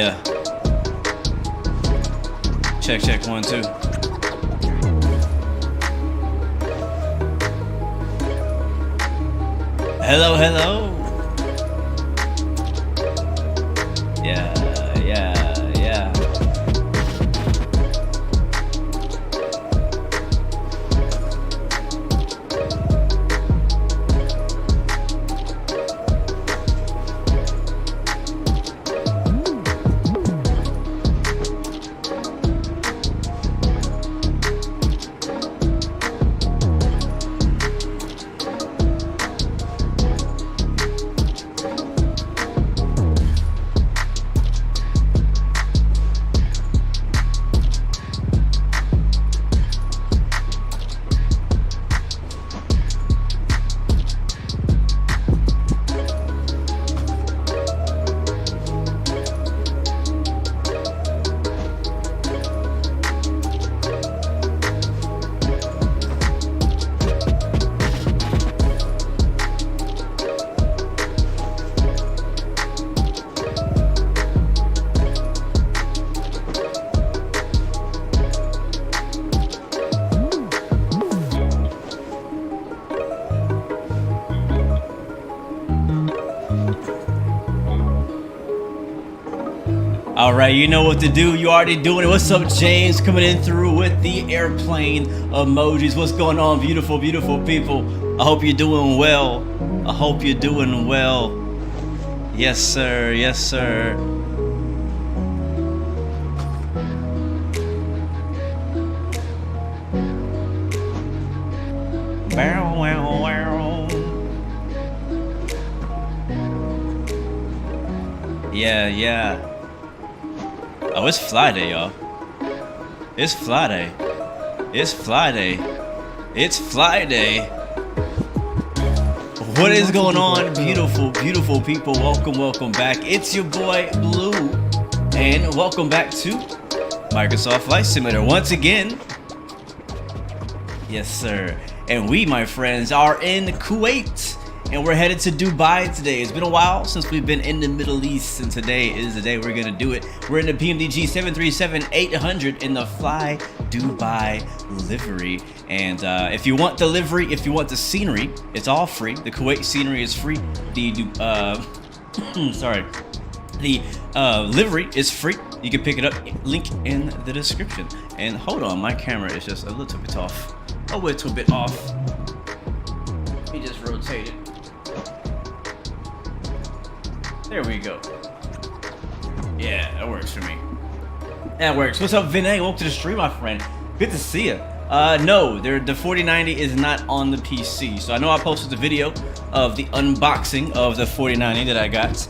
Yeah. Check, check, 1, 2. Hello, hello. Yeah, yeah, yeah. All right, you know what to do. You already doing it. What's up, James? Coming in through with the airplane emojis. What's going on, beautiful, beautiful people? I hope you're doing well. I hope you're doing well. Yes, sir. Yes, sir. Bow, wow, wow. Yeah, yeah. Oh, it's Fly Day, y'all. It's Fly Day. It's Fly Day. It's Fly Day. What is going on, beautiful, beautiful people? Welcome, welcome back. It's your boy, Blue. And welcome back to Microsoft Flight Simulator once again. Yes, sir. And we, my friends, are in Kuwait. And we're headed to Dubai today. It's been a while since we've been in the Middle East, and today is the day we're gonna do it. We're in the PMDG 737-800 in the FlyDubai livery. And if you want the livery, if you want the scenery, it's all free. The Kuwait scenery is free. The livery is free. You can pick it up. Link in the description. And hold on, my camera is just a little bit off. A little bit off. Let me just rotate it. There we go. Yeah, that works for me. That works. What's up, Vinay? Welcome to the stream, my friend. Good to see you. No, the 4090 is not on the PC. So I know I posted the video of the unboxing of the 4090 that I got.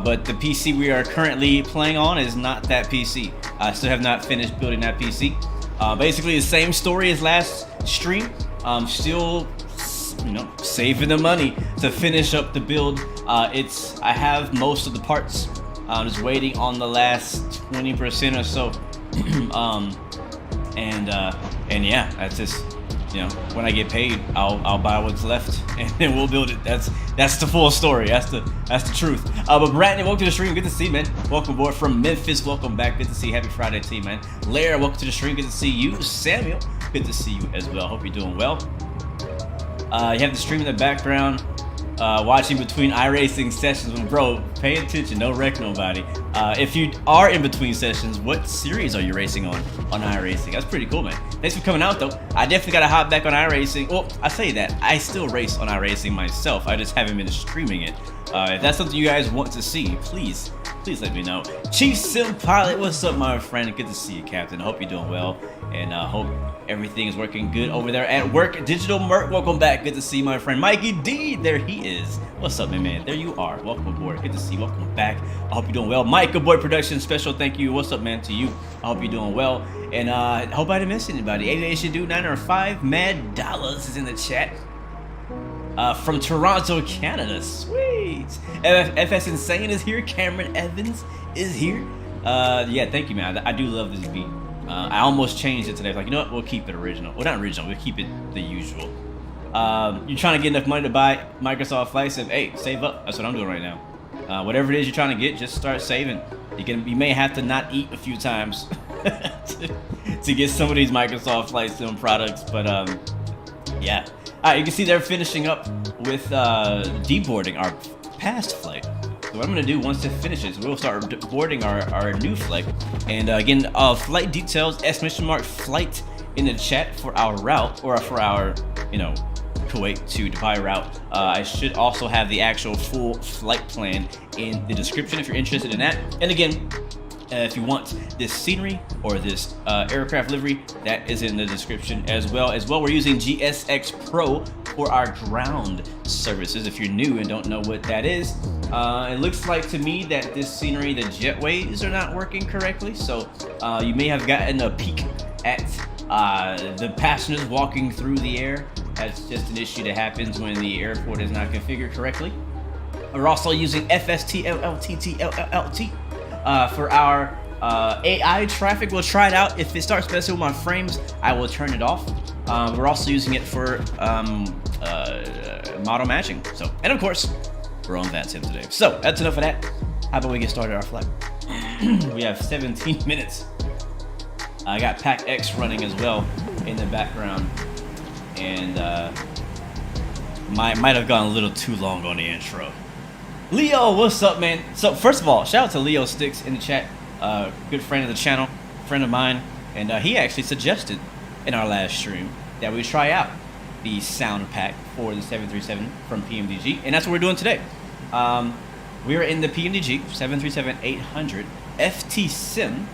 But the PC we are currently playing on is not that PC. I still have not finished building that PC. Basically the same story as last stream. Still, you know, saving the money to finish up the build. I have most of the parts. I'm just waiting on the last 20% or so. And yeah, that's just, you know, when I get paid, I'll buy what's left and then we'll build it. That's the full story. That's the truth. But Bradley, welcome to the stream. Good to see you, man. Welcome aboard from Memphis. Welcome back. Good to see you. Happy Friday to you, man. Lara, welcome to the stream. Good to see you. Samuel, good to see you as well. Hope you're doing well. You have the stream in the background, watching between iRacing sessions. Bro, pay attention, don't wreck nobody. If you are in between sessions, what series are you racing on iRacing? That's pretty cool, man. Thanks for coming out, though. I definitely gotta hop back on iRacing. Well, I say that, I still race on iRacing myself. I just haven't been streaming it. If that's something you guys want to see, please let me know. Chief Sim Pilot, what's up, my friend? Good to see you, Captain. I hope you're doing well, and hope everything is working good over there at work. Digital Merc, welcome back. Good to see you, my friend. Mikey D, there he is. What's up, my man? There you are. Welcome aboard. Good to see you. Welcome back. I hope you're doing well. Micah Boy Production, special thank you. What's up, man, to you? I hope you're doing well, and I hope I didn't miss anybody. Aviation Dude 905 Mad Dollars is in the chat. From Toronto, Canada. Sweet. FS Insane is here. Cameron Evans is here. Yeah, thank you, man. I do love this beat. I almost changed it today. Like, you know what? We'll keep it original. Well, not original. We'll keep it the usual. You're trying to get enough money to buy Microsoft Flight Sim. Hey, save up. That's what I'm doing right now. Whatever it is you're trying to get, just start saving. You may have to not eat a few times to get some of these Microsoft Flight Sim products, but yeah. All right, you can see they're finishing up with deboarding our past flight. So what I'm gonna do once it finishes, we'll start boarding our new flight. And again, flight details, ! flight in the chat for our route, or for our, you know, Kuwait to Dubai route. I should also have the actual full flight plan in the description if you're interested in that. And again, if you want this scenery or this aircraft livery, that is in the description as well. We're using GSX Pro for our ground services. If you're new and don't know what that is, it looks like to me that this scenery, the jetways are not working correctly. So you may have gotten a peek at the passengers walking through the air. That's just an issue that happens when the airport is not configured correctly. We're also using FSTLLTTLLT for our AI traffic. We'll try it out. If it starts messing with my frames, I will turn it off. We're also using it for model matching. So, and of course, we're on Vatsim today. So that's enough of that. How about we get started our flight? We have 17 minutes. I got Pack X running as well in the background, and might have gone a little too long on the intro. Leo, what's up, man? So first of all, shout out to Leo Sticks in the chat, good friend of the channel, friend of mine, and he actually suggested in our last stream that we try out the sound pack for the 737 from PMDG, and that's what we're doing today. We're in the PMDG 737-800 FT Sim.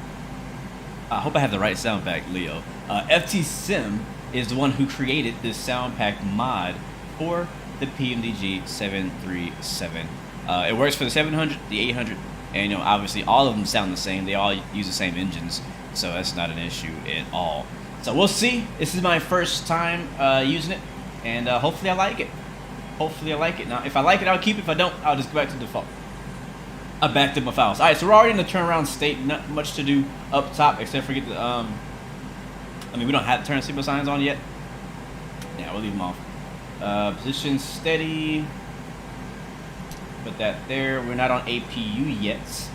I hope I have the right sound pack, Leo. FT Sim is the one who created this sound pack mod for the PMDG 737. It works for the 700, the 800, and you know, obviously all of them sound the same. They all use the same engines, so that's not an issue at all. So we'll see. This is my first time using it, and hopefully I like it. Hopefully I like it. Now, if I like it, I'll keep it. If I don't, I'll just go back to default. I backed up my files. All right, so we're already in the turnaround state. Not much to do up top except for get the. I mean, we don't have turn signal signs on yet. Yeah, we'll leave them off. Position steady. Put that there. We're not on APU yet.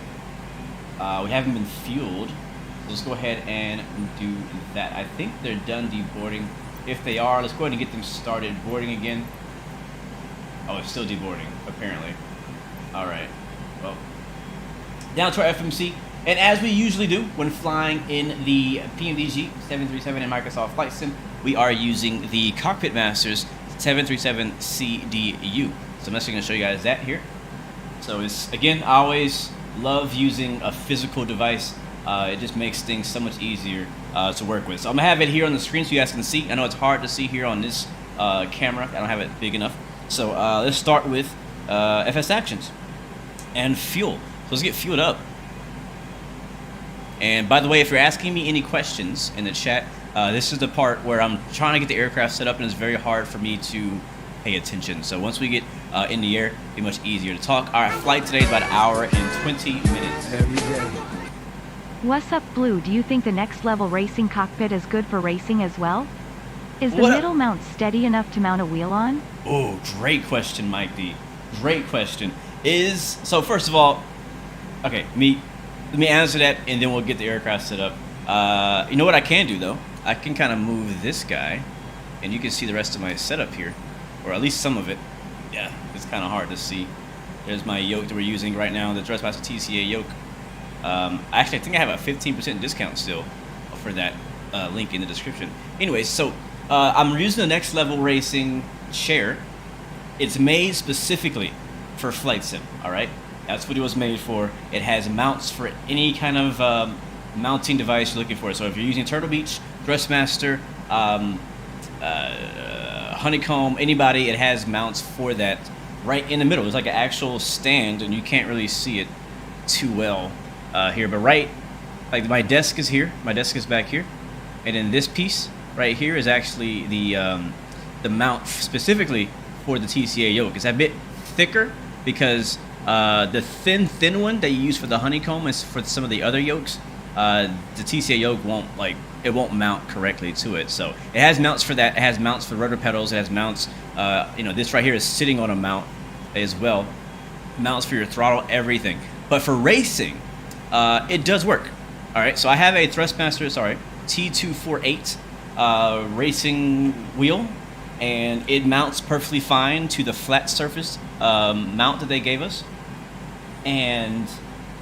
We haven't been fueled. So let's go ahead and do that. I think they're done deboarding. If they are, let's go ahead and get them started boarding again. Oh, it's still deboarding, apparently. All right. Well, down to our FMC. And as we usually do when flying in the PMDG 737 and Microsoft Flight Sim, we are using the Cockpit Masters 737 CDU. So I'm actually going to show you guys that here. So it's, again, I always love using a physical device. It just makes things so much easier to work with. So I'm going to have it here on the screen so you guys can see. I know it's hard to see here on this camera. I don't have it big enough. So let's start with FS actions and fuel. So let's get fueled up. And by the way, if you're asking me any questions in the chat, this is the part where I'm trying to get the aircraft set up and it's very hard for me to pay attention. So once we get in the air, it'll be much easier to talk. Our flight today is about an hour and 20 minutes. Every day. What's up, Blue? Do you think the next level racing cockpit is good for racing as well? Is the What? middle mount steady enough to mount a wheel on? Oh, great question, Mike D. Great question. So first of all, okay, let me answer that and then we'll get the aircraft set up. You know what I can do though? I can kind of move this guy and you can see the rest of my setup here, or at least some of it. Yeah, it's kind of hard to see. There's my yoke that we're using right now, the Dressmaster TCA yoke. Actually, I think I have a 15% discount still for that link in the description. Anyways, so I'm using the Next Level Racing chair. It's made specifically for Flight Sim, all right? That's what it was made for. It has mounts for any kind of mounting device you're looking for. So if you're using Turtle Beach, Dressmaster, Honeycomb, anybody, it has mounts for that right in the middle. There's like an actual stand, and you can't really see it too well here. But right, like my desk is here. My desk is back here. And then this piece right here is actually the mount specifically for the TCA yoke. It's a bit thicker because the thin one that you use for the Honeycomb is for some of the other yokes. The TCA yoke won't mount correctly to it. So it has mounts for that. It has mounts for rudder pedals. It has mounts. This right here is sitting on a mount as well. Mounts for your throttle, everything. But for racing, it does work. All right, so I have a Thrustmaster, sorry, T248 racing wheel, and it mounts perfectly fine to the flat surface mount that they gave us. And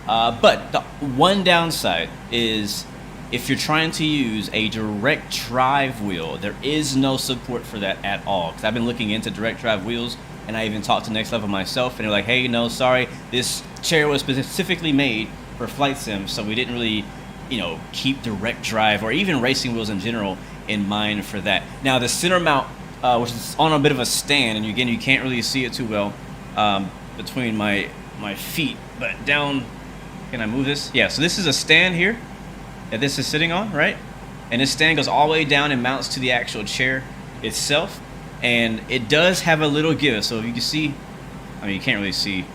but the one downside is if you're trying to use a direct drive wheel, there is no support for that at all. Because I've been looking into direct drive wheels, and I even talked to Next Level myself, and they're like, hey, no, sorry, this chair was specifically made for flight sim, so we didn't really, you know, keep direct drive or even racing wheels in general in mind for that. Now the center mount, which is on a bit of a stand, and again, you can't really see it too well between my feet, but down, can I move this? Yeah, so this is a stand here that this is sitting on, right? And this stand goes all the way down and mounts to the actual chair itself, and it does have a little give. So if you can see, I mean, you can't really see,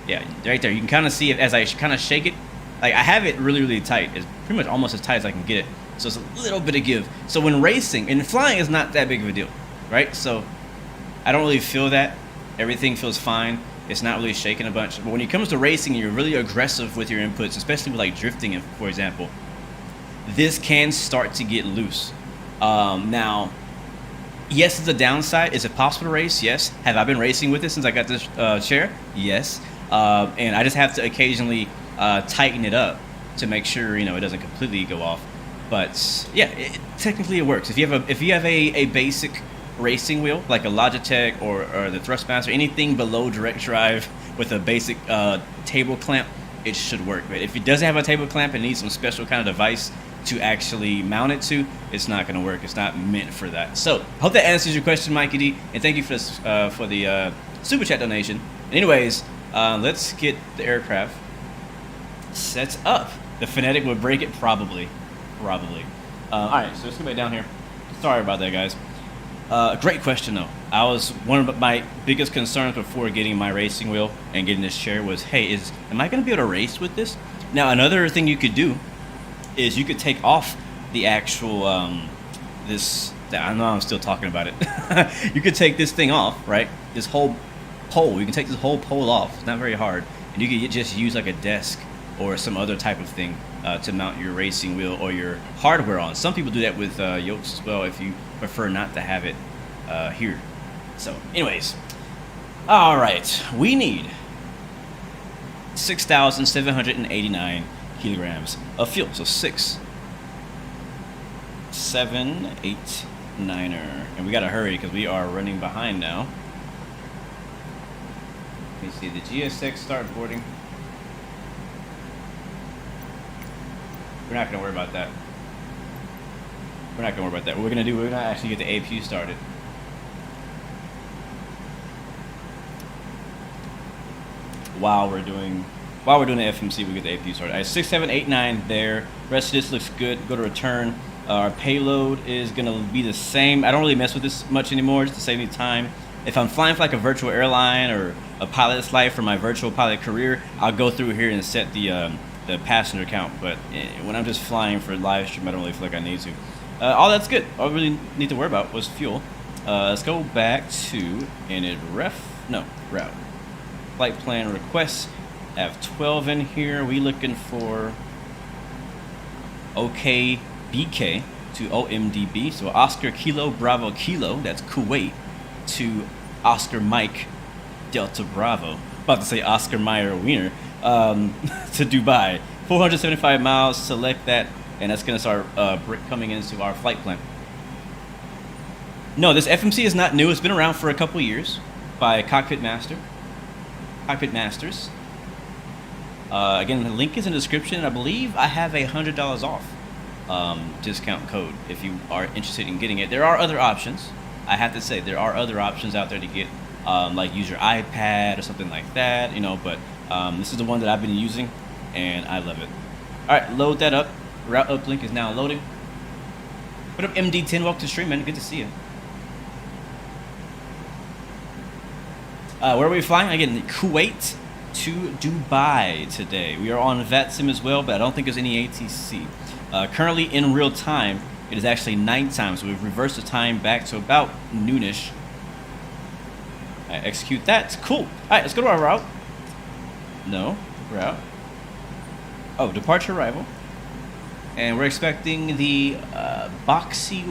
yeah, right there, you can kind of see it as I kind of shake it. Like, I have it really, really tight. It's pretty much almost as tight as I can get it, so it's a little bit of give. So when racing, and flying is not that big of a deal, right? So I don't really feel that. Everything feels fine. It's not really shaking a bunch. But when it comes to racing, you're really aggressive with your inputs, especially with like drifting, for example. This can start to get loose. Now, yes, it's a downside. Is it possible to race? Yes. Have I been racing with it since I got this chair? Yes. And I just have to occasionally tighten it up to make sure, you know, it doesn't completely go off. But yeah, technically it works. If you have a basic racing wheel like a Logitech or the Thrustmaster, anything below direct drive with a basic table clamp, it should work. But if it doesn't have a table clamp and needs some special kind of device to actually mount it to, it's not going to work. It's not meant for that. So hope that answers your question, Mikey D, and thank you for this, for the super chat donation. Anyways, let's get the aircraft set up. The Phonetic would break it, probably. All right, so let's go back down here. Sorry about that, guys. Great question though. One of my biggest concerns before getting my racing wheel and getting this chair was, hey, am I going to be able to race with this? Now, another thing you could do is you could take off the actual I know I'm still talking about it. You could take this thing off, right? This whole pole. You can take this whole pole off. It's not very hard, and you could just use like a desk or some other type of thing to mount your racing wheel or your hardware on. Some people do that with yokes as well if you prefer not to have it here. So anyways, all right, we need 6,789 kilograms of fuel. So 6, 7, 8, 9er, and we gotta hurry because we are running behind now. Let me see the GSX start boarding. We're not going to worry about that. What we're going to do, we're going to actually get the APU started. While we're doing the FMC, we get the APU started. All right, 6, 7, 8, 9 there. Rest of this looks good. Go to return. Our payload is going to be the same. I don't really mess with this much anymore, just to save me time. If I'm flying for like a virtual airline or a pilot's life for my virtual pilot career, I'll go through here and set the passenger count, but when I'm just flying for live stream, I don't really feel like I need to. All that's good. All we really need to worry about was fuel. Let's go back to route. Flight plan requests. I have 12 in here. We looking for OKBK to OMDB. So Oscar Kilo Bravo Kilo, that's Kuwait, to Oscar Mike Delta Bravo. About to say Oscar Meyer Wiener. To Dubai, 475 miles. Select that, and that's going to start coming into our flight plan. No, this FMC is not new. It's been around for a couple years by Cockpit Masters. Again, the link is in the description. I believe I have a $100 off discount code if you are interested in getting it. There are other options. I have to say there are other options out there to get, like use your iPad or something like that, you know, but this is the one that I've been using, and I love it. All right, load that up. Route uplink is now loading. What up, MD10? Welcome to the stream, man. Good to see you. Where are we flying? Again, Kuwait to Dubai today. We are on Vatsim as well, but I don't think there's any ATC. Currently in real time, it is actually nighttime, so we've reversed the time back to about noonish. All right, execute that. Cool. All right, let's go to our route. No, route. Oh, departure arrival. And we're expecting the BOXIK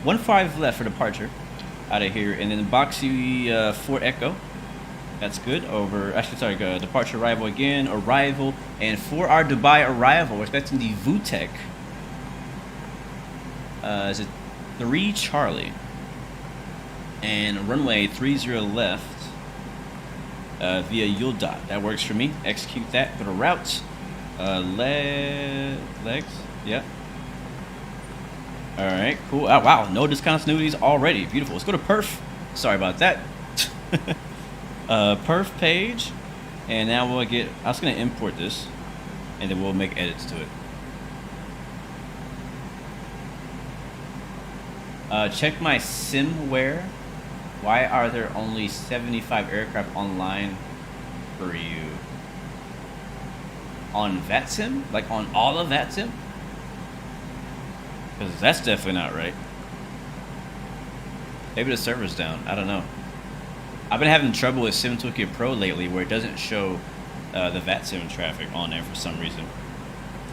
1-5 left for departure out of here. And then BOXIK 4 Echo. That's good. Over, actually, sorry, departure arrival again, arrival. And for our Dubai arrival, we're expecting the VUTEB. Is it 3 Charlie? And runway 30 left via Yuldot. That works for me. Execute that. Go to route. Legs. Yeah. All right. Cool. Oh, wow. No discontinuities already. Beautiful. Let's go to perf. Sorry about that. Perf page. And now we'll get. I was gonna import this, and then we'll make edits to it. Check my simware. Why are there only 75 aircraft online for you? On Vatsim? Like on all of Vatsim? Because that's definitely not right. Maybe the server's down. I don't know. I've been having trouble with SimToolkit Pro lately where it doesn't show the Vatsim traffic on there for some reason.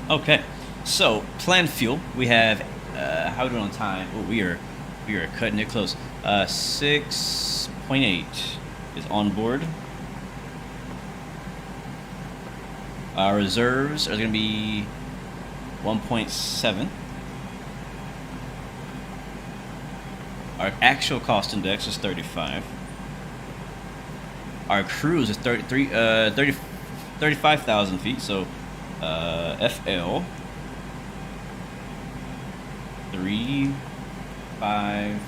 Okay. So, planned fuel. We have, how are we doing on time? Oh, we are cutting it close. 6.8 is on board. Our reserves are going to be 1.7. Our actual cost index is 35. Our cruise is 35,000 feet, so FL 350.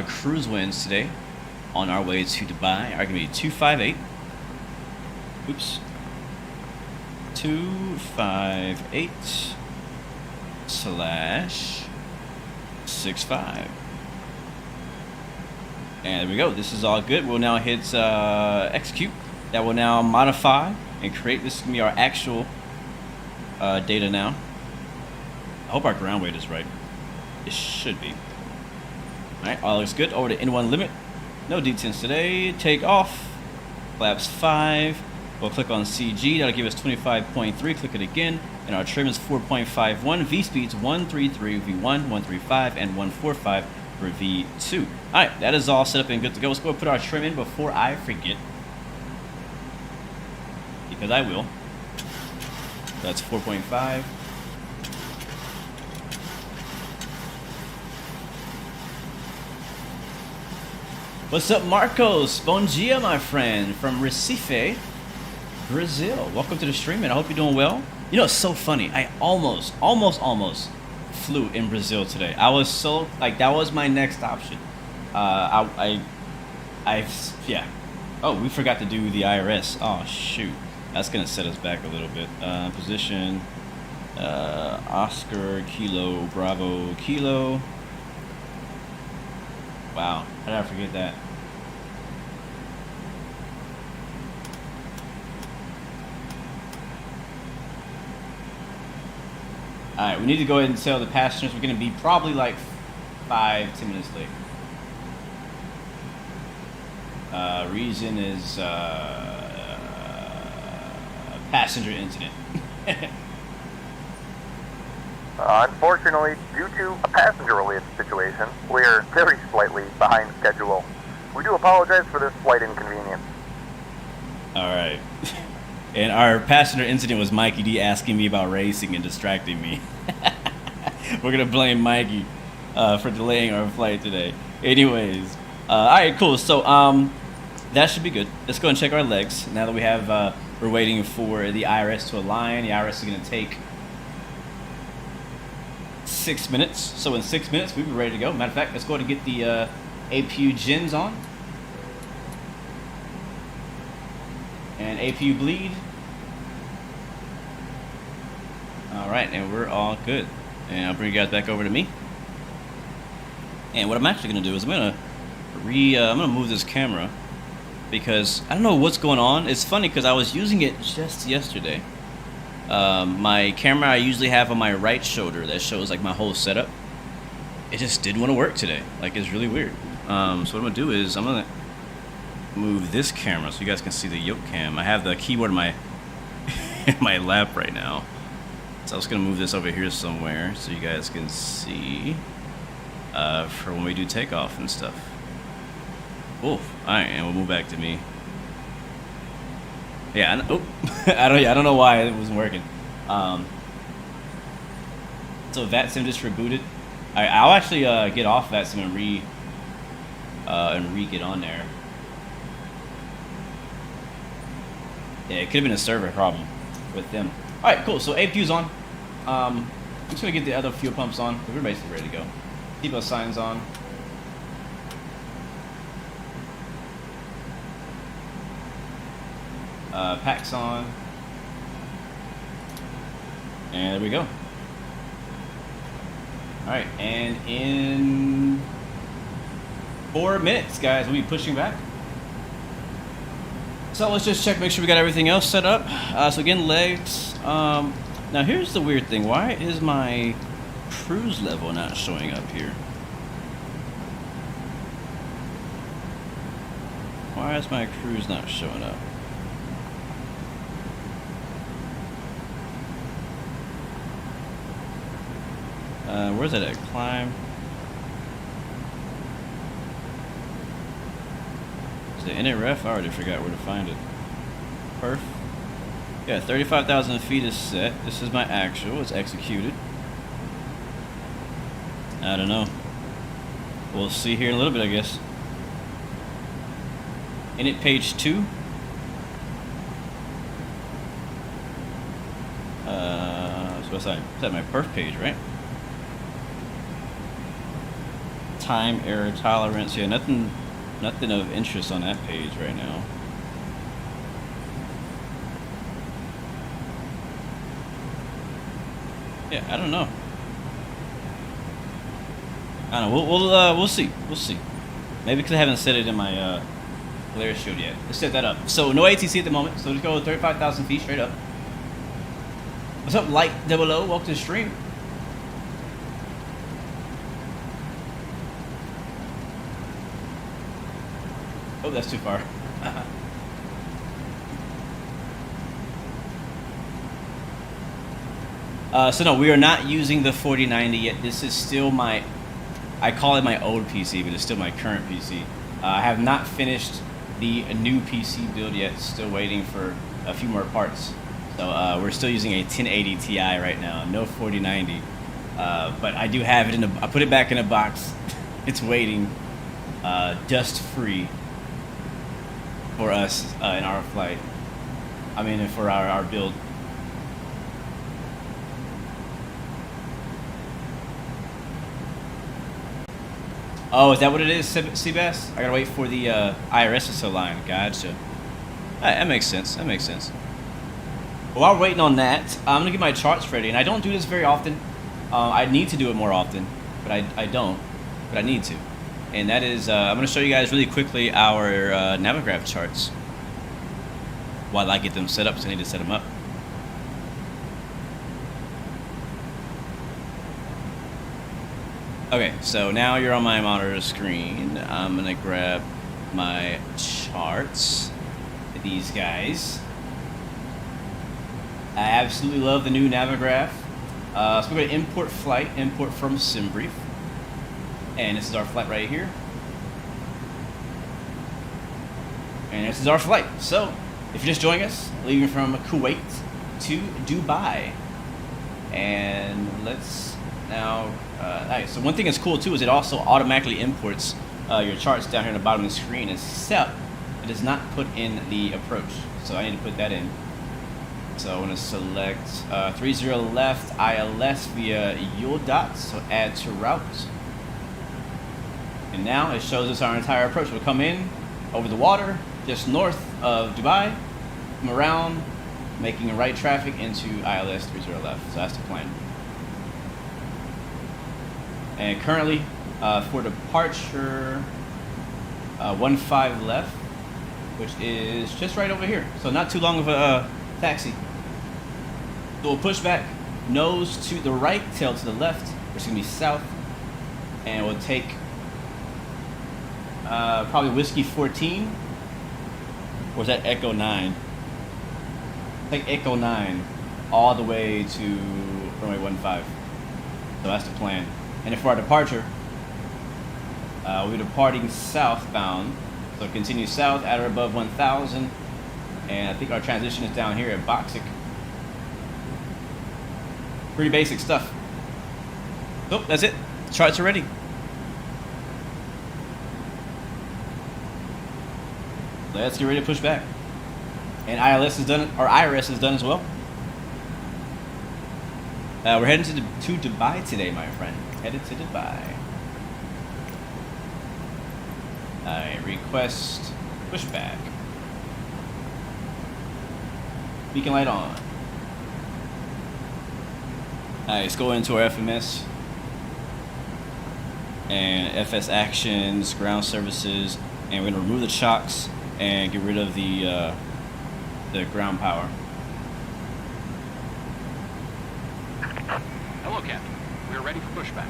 Cruise winds today on our way to Dubai are going to be 258. Oops. 258 /65. And there we go. This is all good. We'll now hit execute. That will now modify and create. This is going to be our actual data now. I hope our ground weight is right. It should be. Alright, all looks good. Over to N1 limit. No detents today. Take off. Flaps 5. We'll click on CG. That'll give us 25.3. Click it again. And our trim is 4.51. V speeds 133 V1, 135, and 145 for V2. Alright, that is all set up and good to go. Let's go put our trim in before I forget. Because I will. That's 4.5. What's up, Marcos? Bom dia, my friend, from Recife, Brazil. Welcome to the stream, and I hope you're doing well. You know, it's so funny. I almost flew in Brazil today. I was so, like, that was my next option. Yeah. Oh, we forgot to do the IRS. Oh, shoot. That's going to set us back a little bit. Position, Oscar, Kilo, Bravo, Kilo. Wow, how did I forget that? Alright, we need to go ahead and tell the passengers we're going to be probably like 5-10 minutes late. Reason is passenger incident. Unfortunately, due to a passenger-related situation, we are very slightly behind schedule. We do apologize for this slight inconvenience. Alright. And our passenger incident was Mikey D asking me about racing and distracting me. We're going to blame Mikey for delaying our flight today. Anyways. Alright, cool. So, that should be good. Let's go and check our legs. Now that we have, we're waiting for the IRS to align. The IRS is going to take 6 minutes. So in 6 minutes, we'll be ready to go. Matter of fact, let's go ahead and get the APU gens on. And APU bleed. Alright, and we're all good. And I'll bring you guys back over to me. And what I'm actually going to do is I'm going to move this camera. Because I don't know what's going on. It's funny because I was using it just yesterday. My camera I usually have on my right shoulder that shows like my whole setup. It just didn't want to work today. Like, it's really weird. So what I'm gonna do is I'm gonna move this camera so you guys can see the yoke cam. I have the keyboard in my in my lap right now, so I was gonna move this over here somewhere so you guys can see for when we do takeoff and stuff. Oh, all right, and we'll move back to me. Yeah, I don't know why it wasn't working. So Vatsim just rebooted. I'll actually get off Vatsim and re-get on there. Yeah, it could have been a server problem with them. All right, cool. So APU's on. I'm just gonna get the other fuel pumps on. We're basically ready to go. Keep those signs on. Packs on. And there we go. Alright, and in 4 minutes, guys, we'll be pushing back. So let's just check, make sure we got everything else set up. So again, legs. Now here's the weird thing. Why is my cruise level not showing up here? Why is my cruise not showing up? Where's that at? Climb. Is it init ref? I already forgot where to find it. Perf. Yeah, 35,000 feet is set. This is my actual. It's executed. I don't know. We'll see here in a little bit, I guess. Init page 2. So what's that? Is that my perf page, right? Time, error, tolerance. Yeah, nothing of interest on that page right now. Yeah, I don't know. I don't know. We'll see. We'll see. Maybe because I haven't set it in my Glare Shield yet. Let's set that up. So no ATC at the moment. So just go 35,000 feet straight up. What's up, Light 00? Welcome to the stream. Oh, that's too far. So no, we are not using the 4090 yet. This is still my, I call it my old PC, but it's still my current PC. I have not finished the new PC build yet. Still waiting for a few more parts. So we're still using a 1080 Ti right now. No 4090, but I do have it in I put it back in a box. It's waiting, dust free. For us in our flight. I mean, for our build. Oh, is that what it is, Seabass? I gotta wait for the IRS to align. Gotcha. That makes sense. That makes sense. Well, while we're waiting on that, I'm gonna get my charts ready, and I don't do this very often. I need to do it more often, but I don't. But I need to. And that is, I'm going to show you guys really quickly our Navigraph charts while I get them set up, so I need to set them up. Okay, so now you're on my monitor screen. I'm going to grab my charts, these guys. I absolutely love the new Navigraph. So we're going to import flight, import from SimBrief. And this is our flight right here. And this is our flight. So, if you're just joining us, leaving from Kuwait to Dubai. And let's now, alright, so one thing that's cool too is it also automatically imports your charts down here on the bottom of the screen, except it does not put in the approach. So I need to put that in. So I want to select 30 left ILS via ULDOT, so add to route. And now it shows us our entire approach. We'll come in over the water, just north of Dubai, come around, making right traffic into ILS 30 left. So that's the plan. And currently, for departure, 15 left, which is just right over here. So not too long of a taxi. So we'll push back, nose to the right, tail to the left, which is going to be south, and we'll take probably Whiskey 14 Or is that Echo 9? Take Echo 9 all the way to runway 15. So that's the plan. And if for our departure, we'll be departing southbound. So continue south at or above 1000. And I think our transition is down here at BOXIK. Pretty basic stuff. Oh, that's it. Charts are ready. Let's get ready to push back. And ILS is done, or IRS is done as well. We're heading to Dubai today, my friend. Headed to Dubai. I request pushback. Beacon light on. Alright, let's go into our FMS. And FS actions, ground services, and we're gonna remove the chocks and get rid of the ground power. Hello, Captain. We are ready for pushback.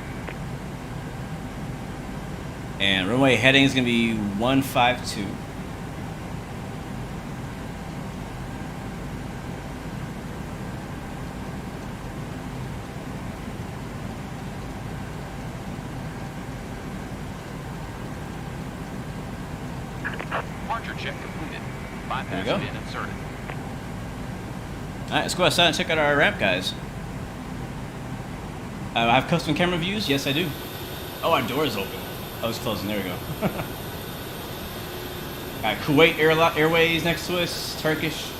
And runway heading is gonna be 152. Departure check completed. There we go. Bypass bin inserted. Alright, let's go outside and check out our ramp, guys. I have custom camera views? Yes, I do. Oh, our door is open. Oh, it's closing. There we go. Got Kuwait Airways next to us. Turkish.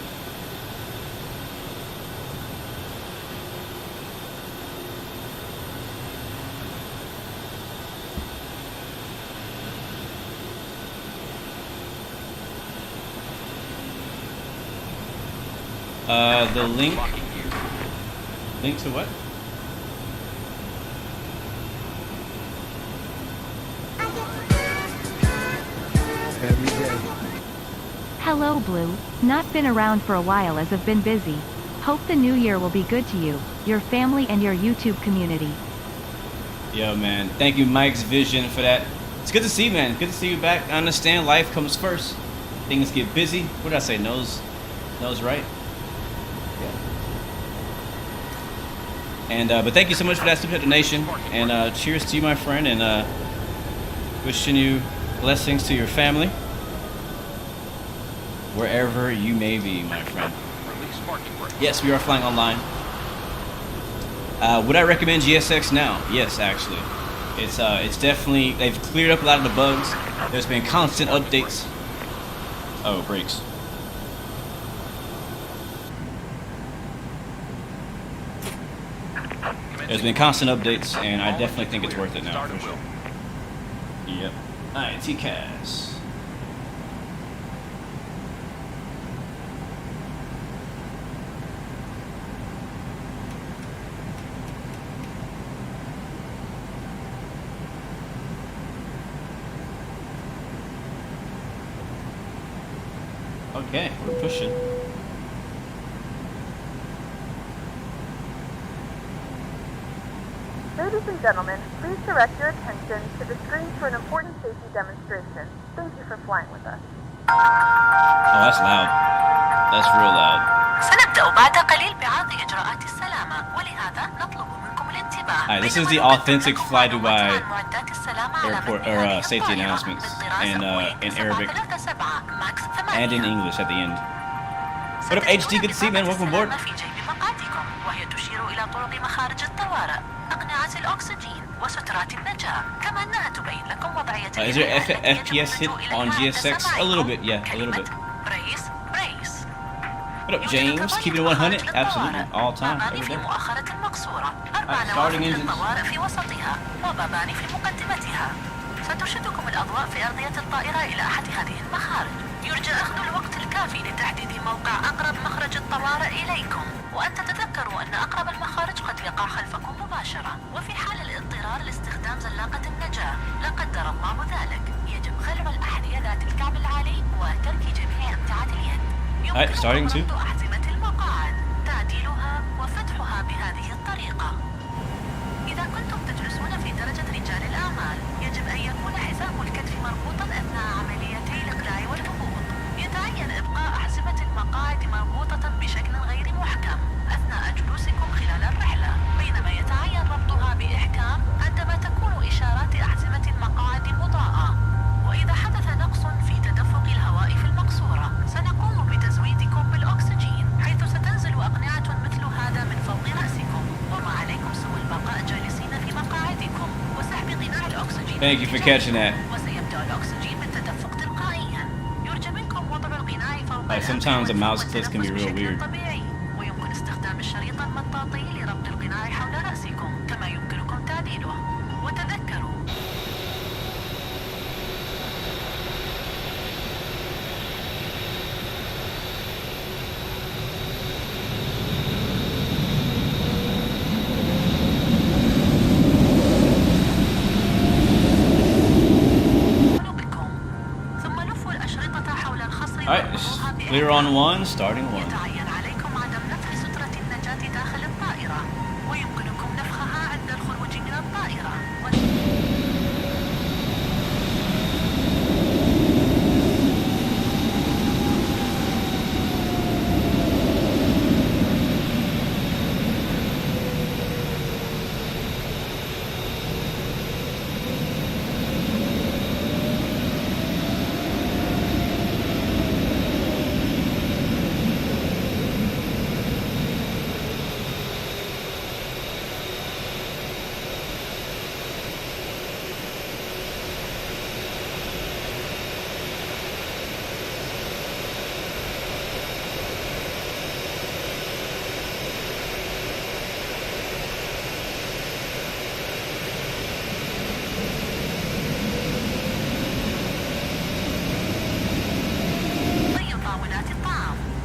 The link. Locking gear. Link to what? Hello, Blue. Not been around for a while as I've been busy. Hope the new year will be good to you, your family, and your YouTube community. Yo, man. Thank you, Mike's Vision, for that. It's good to see you, man. Good to see you back. I understand life comes first. Things get busy. What did I say? Nose right? Yeah. And, but thank you so much for that super donation. And cheers to you, my friend. And wishing you blessings to your family. Wherever you may be, my friend. Release parking brake. Yes, we are flying online. Would I recommend GSX now? Yes, actually. It's definitely, they've cleared up a lot of the bugs. There's been constant updates. Oh, brakes. There's been constant updates, and I definitely think it's worth it now, for sure. Yep. Alright, TCAS. Okay, we're pushing. Ladies and gentlemen, please direct your attention to the screen for an important safety demonstration. Thank you for flying with us. Oh, that's loud. That's real loud. سنبدأ بعد قليل بعرض إجراءات السلامة ولهذا نطلب منكم الانتباه. Alright, this is the authentic FlyDubai airport or safety announcements in Arabic and in English at the end. What up, HD? Good to see you, man. Welcome aboard. وهي تشير إلى طرق مخارج الطوارئ، أقنعة الأكسجين وسترات النجاة، كما أنها تبين لكم وضعية Is there FPS hit on GSX? A little bit, yeah, a little bit. بريس بريس. What up, James? Keeping it 100? Absolutely. All time, every في day. مؤخرة المقصورة، Alright, 4 starting نوافذ engines. للطوارئ في وسطها وبابان في مقدمتها. سترشدكم الأضواء في أرضية الطائرة إلى أحد هذه المخارج. يرجى أخذ الوقت الكافي لتحديد موقع أقرب مخرج الطوارئ إليكم، وأن تتذكروا أن أقرب المخارج قد يقع خلفكم مباشرة، وفي حال الاضطرار لاستخدام زلاقة النجاة لا قدر الله ذلك يجب خلع الأحذية ذات الكعب العالي وترك جميع أمتعة اليد. Alright, starting to. يمكنكم ربط أحزمة المقاعد، تعديلها وفتحها بهذه الطريقة. إذا كنتم تجلسون في درجة رجال الأعمال يجب أن يكون حزام الكتف مربوطا أثناء عمليتي الإقلاع والهبوط. يتعين إبقاء السيارة بشكل غير محكم أثناء جلوسكم خلال الرحلة، بينما يتعين ربطها بإحكام عندما تكون إشارات أحزمة المقاعد مضاءة. وإذا حدث نقص في تدفق الهواء في المقصورة سنقوم بتزويدكم بالأكسجين، حيث ستنزل أقنعة مثل هذا من فوق رأسكم، وما عليكم سوى البقاء جالسين في مقاعدكم وسحب قناع الأكسجين. Thank you for catching that. وسيبدأ الأكسجين بالتدفق تلقائيا. يرجى منكم وضع القناع فوق Like sometimes the mouse clicks can be real weird. طبيعي، ويمكن استخدام الشريط المطاطي لربط القناع حول رأسكم، كما يمكنكم تعديله. وتذكروا Alright, clear on one, starting one. يتعين عليكم عدم نفخ سترة النجاة داخل الطائرة، ويمكنكم نفخها عند الخروج من الطائرة.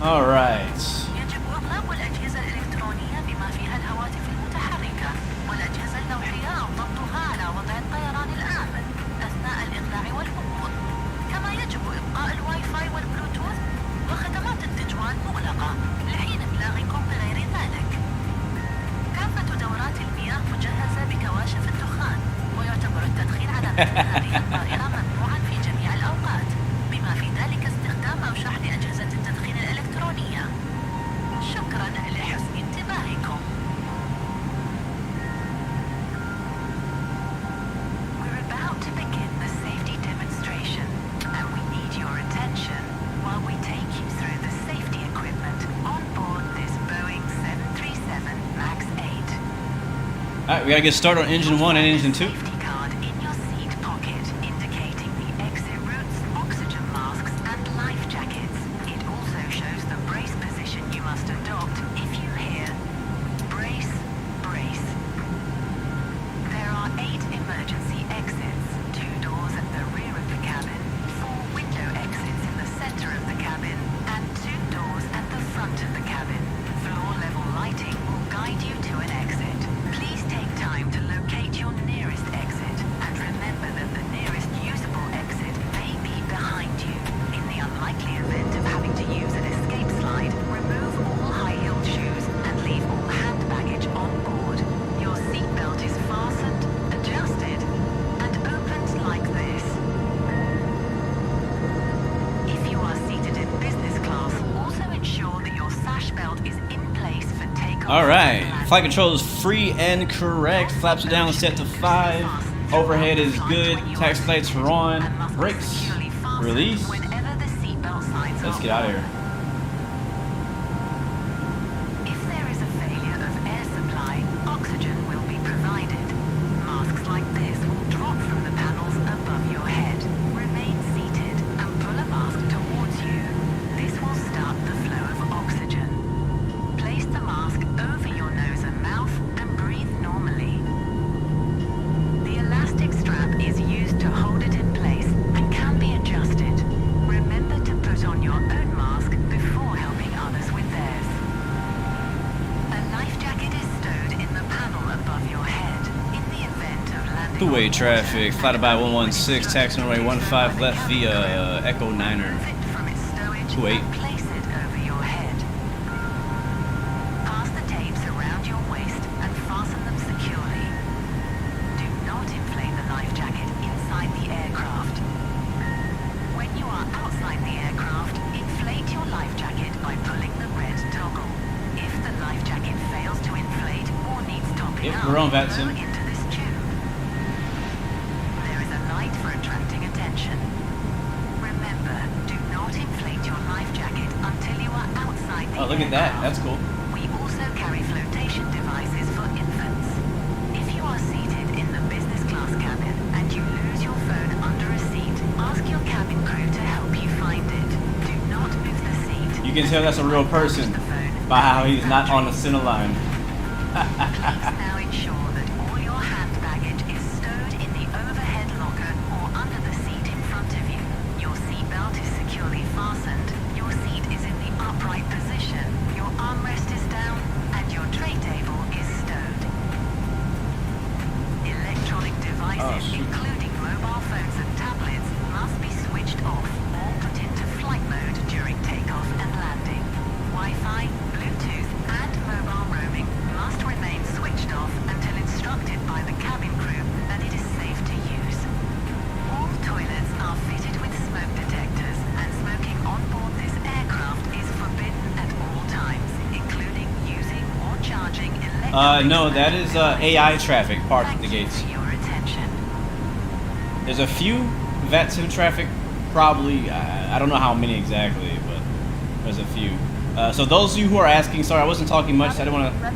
Alright. يجب إغلاق الأجهزة الإلكترونية بما فيها الهواتف المتحركة والأجهزة اللوحية أو ضبطها على وضع الطيران الآمن أثناء الإقلاع والهبوط. كما يجب إبقاء الواي فاي والبلوتوث وخدمات التجوال مغلقة لحين إبلاغكم بغير ذلك. كافة دورات المياه مجهزة بكواشف الدخان، ويعتبر التدخين على مثل هذه الطائرة ممنوعا في جميع الأوقات، بما في ذلك استخدام أو شحن أجهزة التدخين الإلكترونية. شكرا لحسن انتباهكم. We're about to begin the safety demonstration, and we need your attention while we take you through the safety equipment on board this Boeing 737 MAX 8. Alright, we gotta get started on engine 1 and engine 2. Safety card in your seat pocket indicating the exit routes, oxygen masks, and life jackets. It also shows the brace position you must adopt if you hear brace, brace. There are 8 emergency exits, 2 doors at the rear of the cabin, 4 window exits in the center of the cabin, and 2 doors at the front of the cabin. Floor level lighting will guide you to an exit. Please take time to locate your nearest exit, and remember that the nearest usable exit may be behind you. In the unlikely event of having to use an escape slide, remove all high-heeled shoes and leave all hand baggage on board. Your seatbelt is fastened, adjusted, and opened like this. If you are seated in business class, also ensure that your sash belt is in place for takeoff. Alright, flight control is free and correct. Flaps are down, set to 5. Overhead is good. Tax plates are on. Brakes, release. Let's get out of here. If there is a failure of air supply, oxygen will be provided. Masks like this will drop from the panels above your head. Remain seated and pull a mask towards you. This will start the flow of oxygen. Place the mask over your nose and mouth and breathe normally. The elastic strap is used to hold it in place and can be adjusted. Remember to put on your own mask before helping others with theirs. A life jacket is stowed in the panel above your head. In the event of landing Two-way on traffic. FlyDubai 116, taxi runway 15 left via Echo Niner. remove it from its stowage 28. and place it over your head. Pass the tapes around your waist and fasten them securely. Do not inflate the life jacket inside the aircraft. When you are outside the aircraft, inflate your life jacket by pulling the red We're on blow Vatsim. into this tube. There is a light for attracting attention. Remember, do not inflate your life jacket until you are outside the Oh, look at that. aircraft. That's cool. We also carry flotation devices for infants. If you are seated in the business class cabin and you lose your phone under a seat, ask your cabin crew to help you find it. Do not move the seat. You can tell that's a real person The phone by how he's not on the center line. Please now ensure that all your hand baggage is stowed in the overhead locker or under the seat in front of you. Your seatbelt is securely fastened, your seat is in the upright position, your armrest is down, and your tray table is stowed. Electronic devices, shoot. including mobile phones and tablets, must be switched off or put into flight mode during takeoff and landing. Wi-Fi, Bluetooth, and mobile roaming must remain switched off until instructed by the cabin crew that it is safe to use. All toilets are fitted with smoke detectors, and smoking on board this aircraft is forbidden at all times, including using or charging electronic No, that is AI traffic parked at the Thank you gates. for your attention. There's a few Vatsim traffic, probably, I don't know how many exactly, but there's a few. So those of you who are asking, sorry, I wasn't talking much, I didn't want to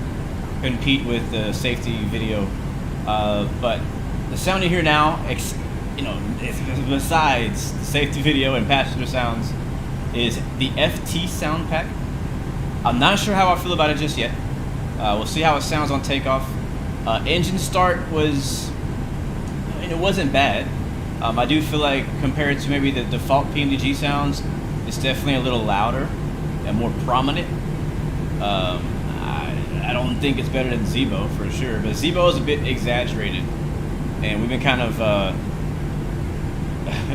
compete with the safety video, but the sound you hear now, besides the safety video and passenger sounds, is the FT sound pack. I'm not sure how I feel about it just yet. We'll see how it sounds on takeoff. Engine start was, it wasn't bad. I do feel like compared to maybe the default PMDG sounds, it's definitely a little louder and more prominent. I don't think it's better than Zebo for sure, but Zebo is a bit exaggerated, and we've been kind of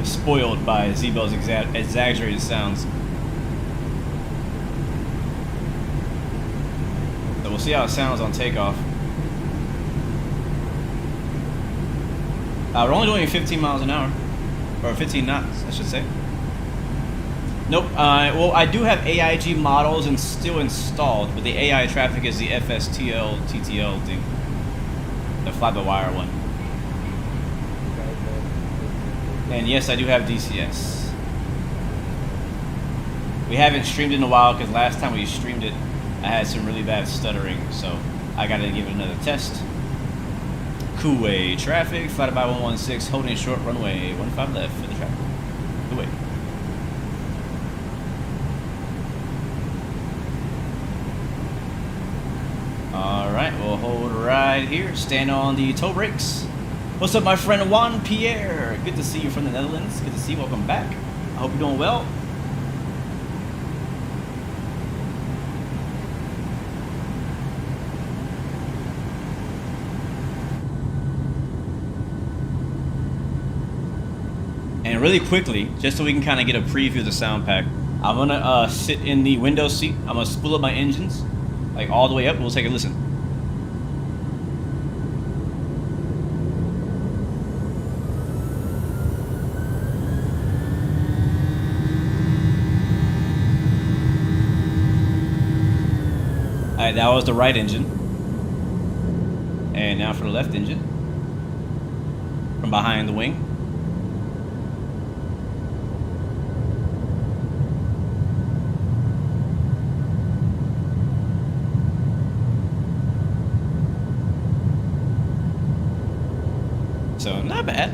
spoiled by Zebo's exaggerated sounds. So we'll see how it sounds on takeoff. We're only doing 15 miles an hour, or 15 knots, I should say. Nope. Well, I do have AIG models and still installed, but the AI traffic is the FSTL TTL thing, the fly-by-wire one. And yes, I do have DCS. We haven't streamed in a while because last time we streamed it, I had some really bad stuttering, so I gotta give it another test. Kuwait traffic, FlyDubai 116, holding short runway 15 left for the traffic. Kuwait. Alright, we'll hold right here. Stand on the toe brakes. What's up, my friend Juan Pierre? Good to see you from the Netherlands. Good to see you. Welcome back. I hope you're doing well. And really quickly, just so we can kind of get a preview of the sound pack, I'm gonna sit in the window seat. I'm gonna spool up my engines, like all the way up. We'll take a listen. All right, that was the right engine, and now for the left engine from behind the wing. So not bad.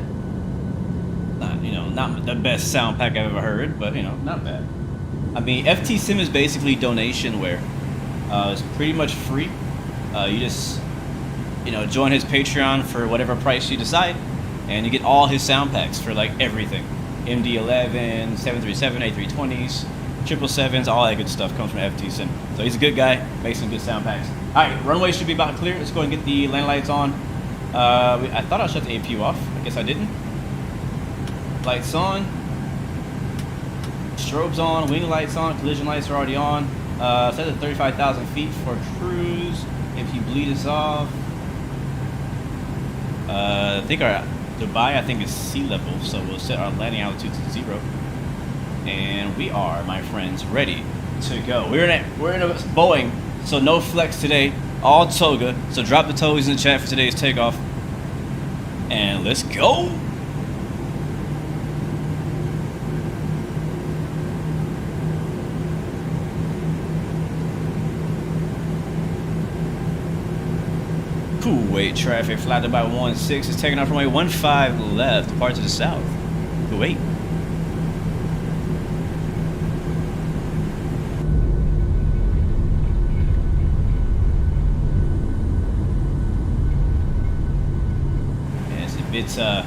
Not the best sound pack I've ever heard, but not bad. I mean, FT Sim is basically donationware. It's pretty much free. You just join his Patreon for whatever price you decide, and you get all his sound packs for like everything. MD-11, 737, A320s, 777s, all that good stuff comes from FT Sim. So he's a good guy, makes some good sound packs. All right, runway should be about clear. Let's go and get the land lights on. I thought I shut the APU off. I guess I didn't. Lights on. Strobes on. Wing lights on. Collision lights are already on. Set at 35,000 feet for cruise. If you bleed us off. I think our Dubai, is sea level, so we'll set our landing altitude to 0. And we are, my friends, ready to go. We're in a Boeing, so no flex today. all toga. So drop the togas in the chat for today's takeoff. And let's go. Kuwait traffic, FlyDubai 16 is taking off runway 15 left, depart to the south. Kuwait. Yeah, it's a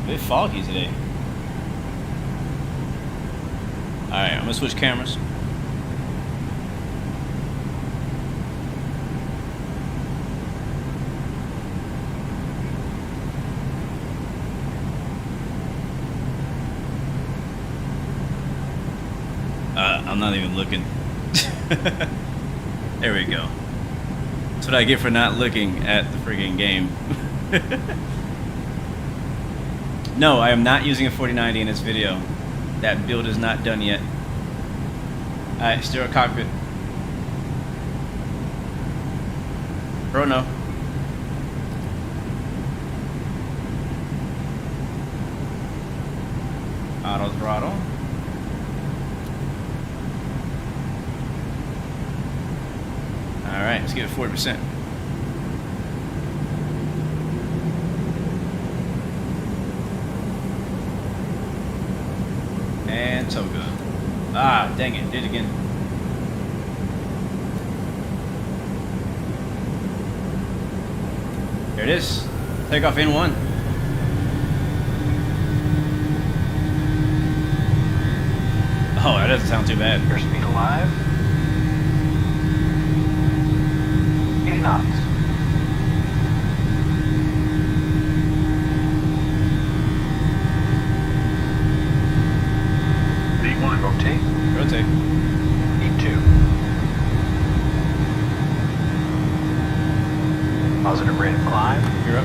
bit foggy today. Alright, I'm gonna switch cameras. I'm not even looking. There we go. That's what I get for not looking at the freaking game. No, I am not using a 4090 in this video. That build is not done yet. Alright, steer a cockpit. Chrono. Auto throttle. Alright, let's get it 40%. And toga. Ah, dang it, did it again. There it is. Takeoff in one. Oh, that doesn't sound too bad. Airspeed alive. 80 knots. V1, rotate. Rotate. E2. Positive rate of climb. You're up.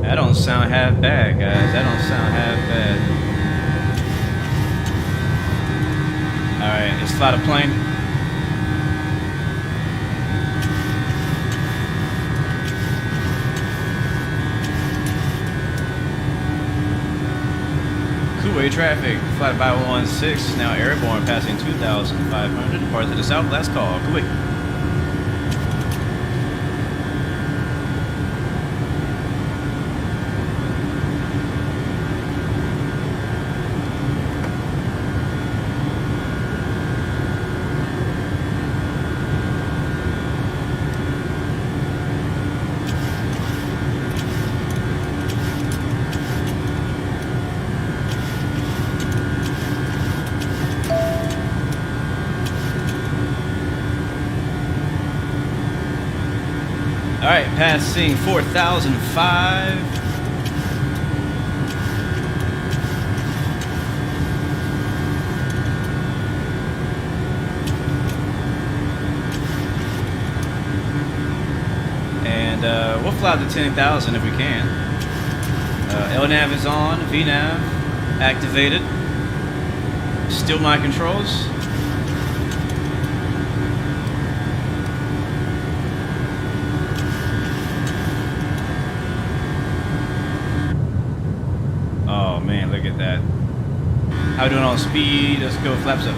That don't sound half bad, guys. That don't sound half bad. Alright, let's fly the plane. Kuwait traffic, FlyDubai 16, now airborne, passing 2,500. Depart to the south, last call, Kuwait. Alright, passing 4,005. And we'll fly to 10,000 if we can. LNAV is on, VNAV activated. Still my controls. Oh man, look at that. How we doing on speed? Let's go flaps up.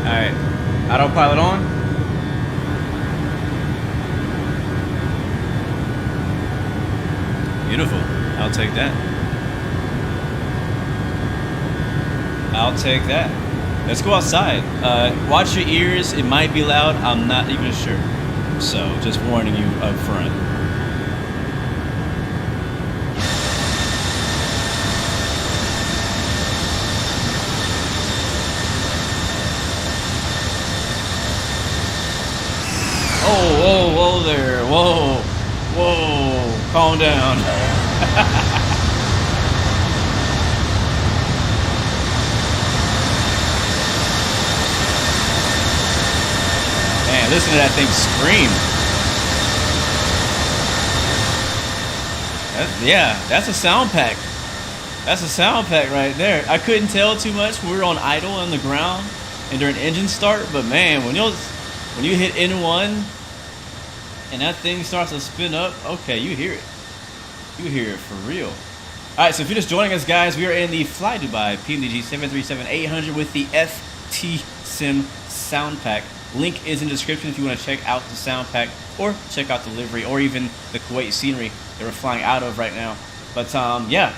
Alright, autopilot on. Beautiful. I'll take that. I'll take that. Let's go outside. Watch your ears. It might be loud. I'm not even sure. So, just warning you up front. Whoa, whoa, calm down. Man, listen to that thing scream. Yeah, that's a sound pack. That's a sound pack right there. I couldn't tell too much when we were on idle on the ground and during engine start, but man, when you hit N1 and that thing starts to spin up, okay, you hear it. You hear it for real. All right, so if you're just joining us, guys, we are in the FlyDubai PMDG 737-800 with the FT Sim sound pack. Link is in the description if you want to check out the sound pack or check out the livery or even the Kuwait scenery that we're flying out of right now. But yeah,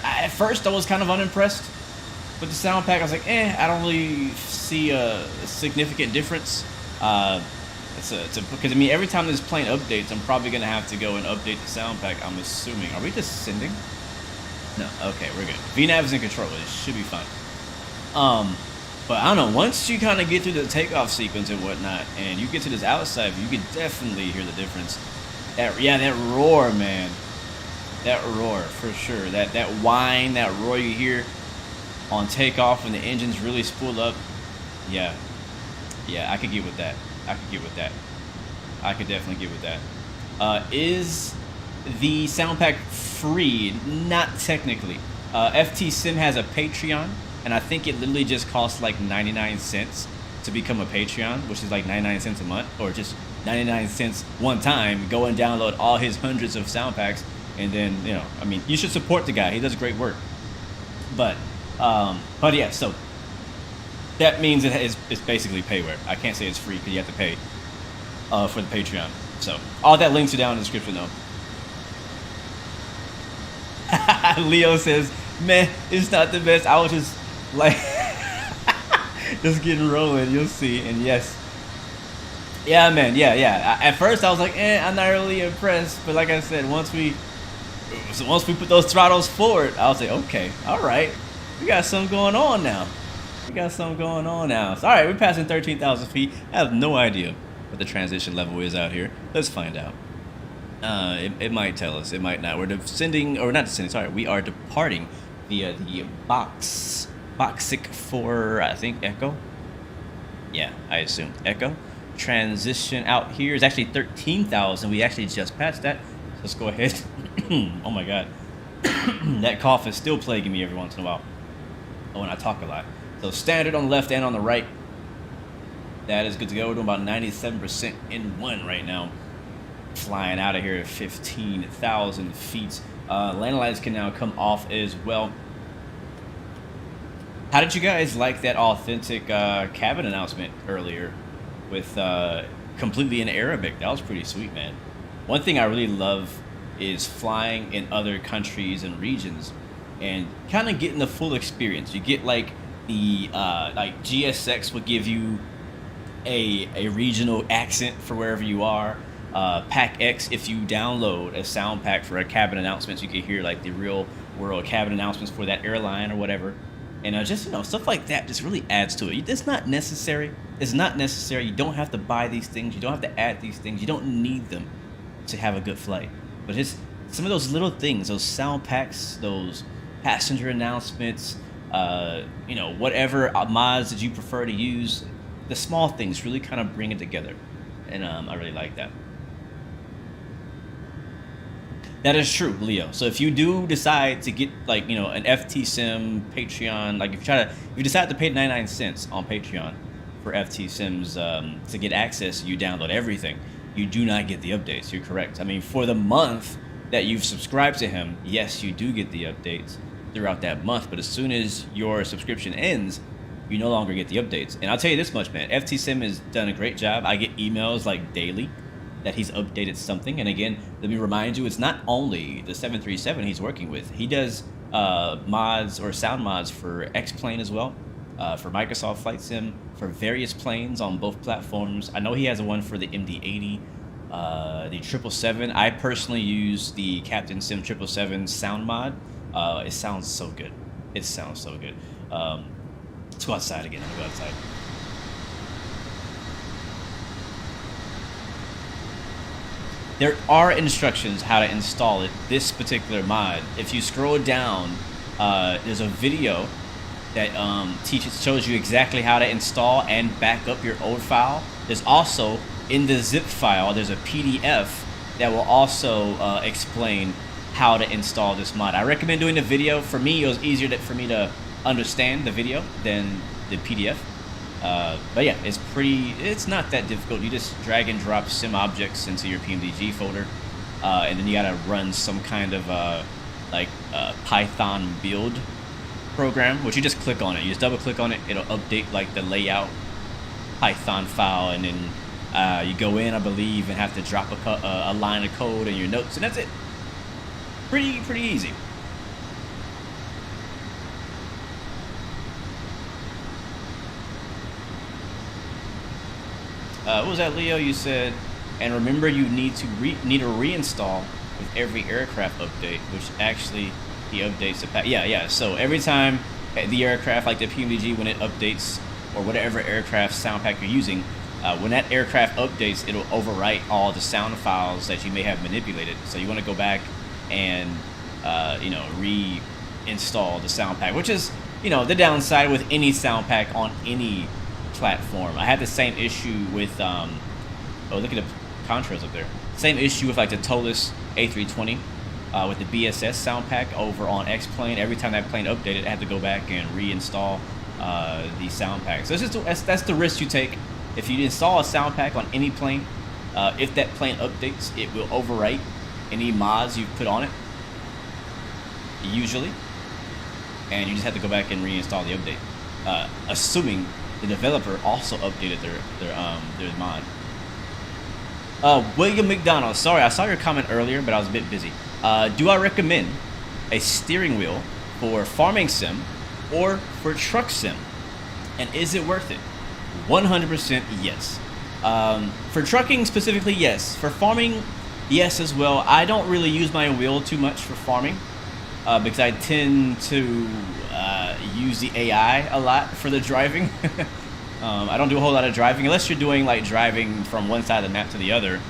at first I was kind of unimpressed with the sound pack. I was like, I don't really see a significant difference. Because I mean, every time this plane updates, I'm probably gonna have to go and update the sound pack. I'm assuming. Are we descending? No. Okay, we're good. VNAV is in control. It should be fine. But I don't know. Once you kind of get through the takeoff sequence and whatnot, and you get to this outside view, you can definitely hear the difference. That roar, man. That roar for sure. That whine, that roar you hear on takeoff when the engine's really spooled up. Yeah, I could get with that. I could definitely get with that. Is the sound pack free? Not technically. FT Sim has a Patreon, and I think it literally just costs like 99 cents to become a Patreon, which is like 99 cents a month, or just 99 cents one time. Go and download all his hundreds of sound packs, and then, you know, I mean, you should support the guy. He does great work. But yeah, so that means it's basically payware. I can't say it's free because you have to pay for the Patreon. So all that links are down in the description, though. Leo says, man, it's not the best. I was just like just getting rolling. You'll see. And yes, yeah, man, yeah. At first I was like, I'm not really impressed. But like I said, once we put those throttles forward, I was like, okay, all right, we got something going on now. So, all right, we're passing 13,000 feet. I have no idea what the transition level is out here. Let's find out. It might tell us. It might not. We're descending, or not descending. Sorry, we are departing via the BOXIK for, I think, Echo. Yeah, I assume Echo. Transition out here is actually 13,000. We actually just passed that. Let's go ahead. Oh my God, that cough is still plaguing me every once in a while when I talk a lot. So standard on the left and on the right. That is good to go. We're doing about 97% in one right now. Flying out of here at 15,000 feet. Landing lights can now come off as well. How did you guys like that authentic cabin announcement earlier with completely in Arabic? That was pretty sweet, man. One thing I really love is flying in other countries and regions and kind of getting the full experience. You get like the like GSX will give you a regional accent for wherever you are. Pack X, if you download a sound pack for a cabin announcements, you can hear like the real world cabin announcements for that airline or whatever. And just, you know, stuff like that just really adds to it. It's not necessary. You don't have to buy these things. You don't have to add these things. You don't need them to have a good flight. But just some of those little things, those sound packs, those passenger announcements, you know, whatever mods that you prefer to use, the small things really kind of bring it together. And I really like that. That is true, Leo. So if you do decide to get, like, you know, an FT Sim Patreon, like if you decide to pay 99 cents on Patreon for FT Sims to get access, you download everything. You do not get the updates. You're correct. I mean, for the month that you've subscribed to him, yes, you do get the updates throughout that month. But as soon as your subscription ends, you no longer get the updates. And I'll tell you this much, man. FT Sim has done a great job. I get emails like daily that he's updated something. And again, let me remind you, it's not only the 737 he's working with. He does mods or sound mods for X-Plane as well, for Microsoft Flight Sim, for various planes on both platforms. I know he has a one for the MD-80, the 777. I personally use the Captain Sim 777 sound mod. It sounds so good. Let's go outside again. I'll go outside. there are instructions how to install it, this particular mod. If you scroll down, there's a video that shows you exactly how to install and back up your old file. There's also, in the zip file, there's a PDF that will also explain how to install this mod. I recommend doing the video. For me, it was easier for me to understand the video than the PDF. But yeah, it's not that difficult. You just drag and drop sim objects into your PMDG folder, and then you gotta run some kind of Python build program, which you just click on it. You just double click on it, it'll update like the layout Python file, and then you go in, I believe, and have to drop a line of code in your notes, and that's it. Pretty easy. What was that, Leo? You said, and remember you need to reinstall with every aircraft update, which actually he updates the pack. Yeah. So every time the aircraft, like the PMDG, when it updates, or whatever aircraft sound pack you're using, when that aircraft updates, it'll overwrite all the sound files that you may have manipulated. So you want to go back and reinstall the sound pack, which is the downside with any sound pack on any platform. I had the same issue with oh, look at the contrails up there. Same issue with like the TOLUS A320 with the BSS sound pack over on X-Plane. Every time that plane updated, I had to go back and reinstall the sound pack. So that's the risk you take. If you install a sound pack on any plane, if that plane updates, it will overwrite any mods you've put on it, usually, and you just have to go back and reinstall the update, assuming the developer also updated their mod. William McDonald, sorry, I saw your comment earlier, but I was a bit busy. Do I recommend a steering wheel for farming sim or for truck sim? And is it worth it? 100% yes. For trucking specifically, yes. For farming, yes as well. I don't really use my wheel too much for farming because I tend to use the AI a lot for the driving. I don't do a whole lot of driving unless you're doing like driving from one side of the map to the other.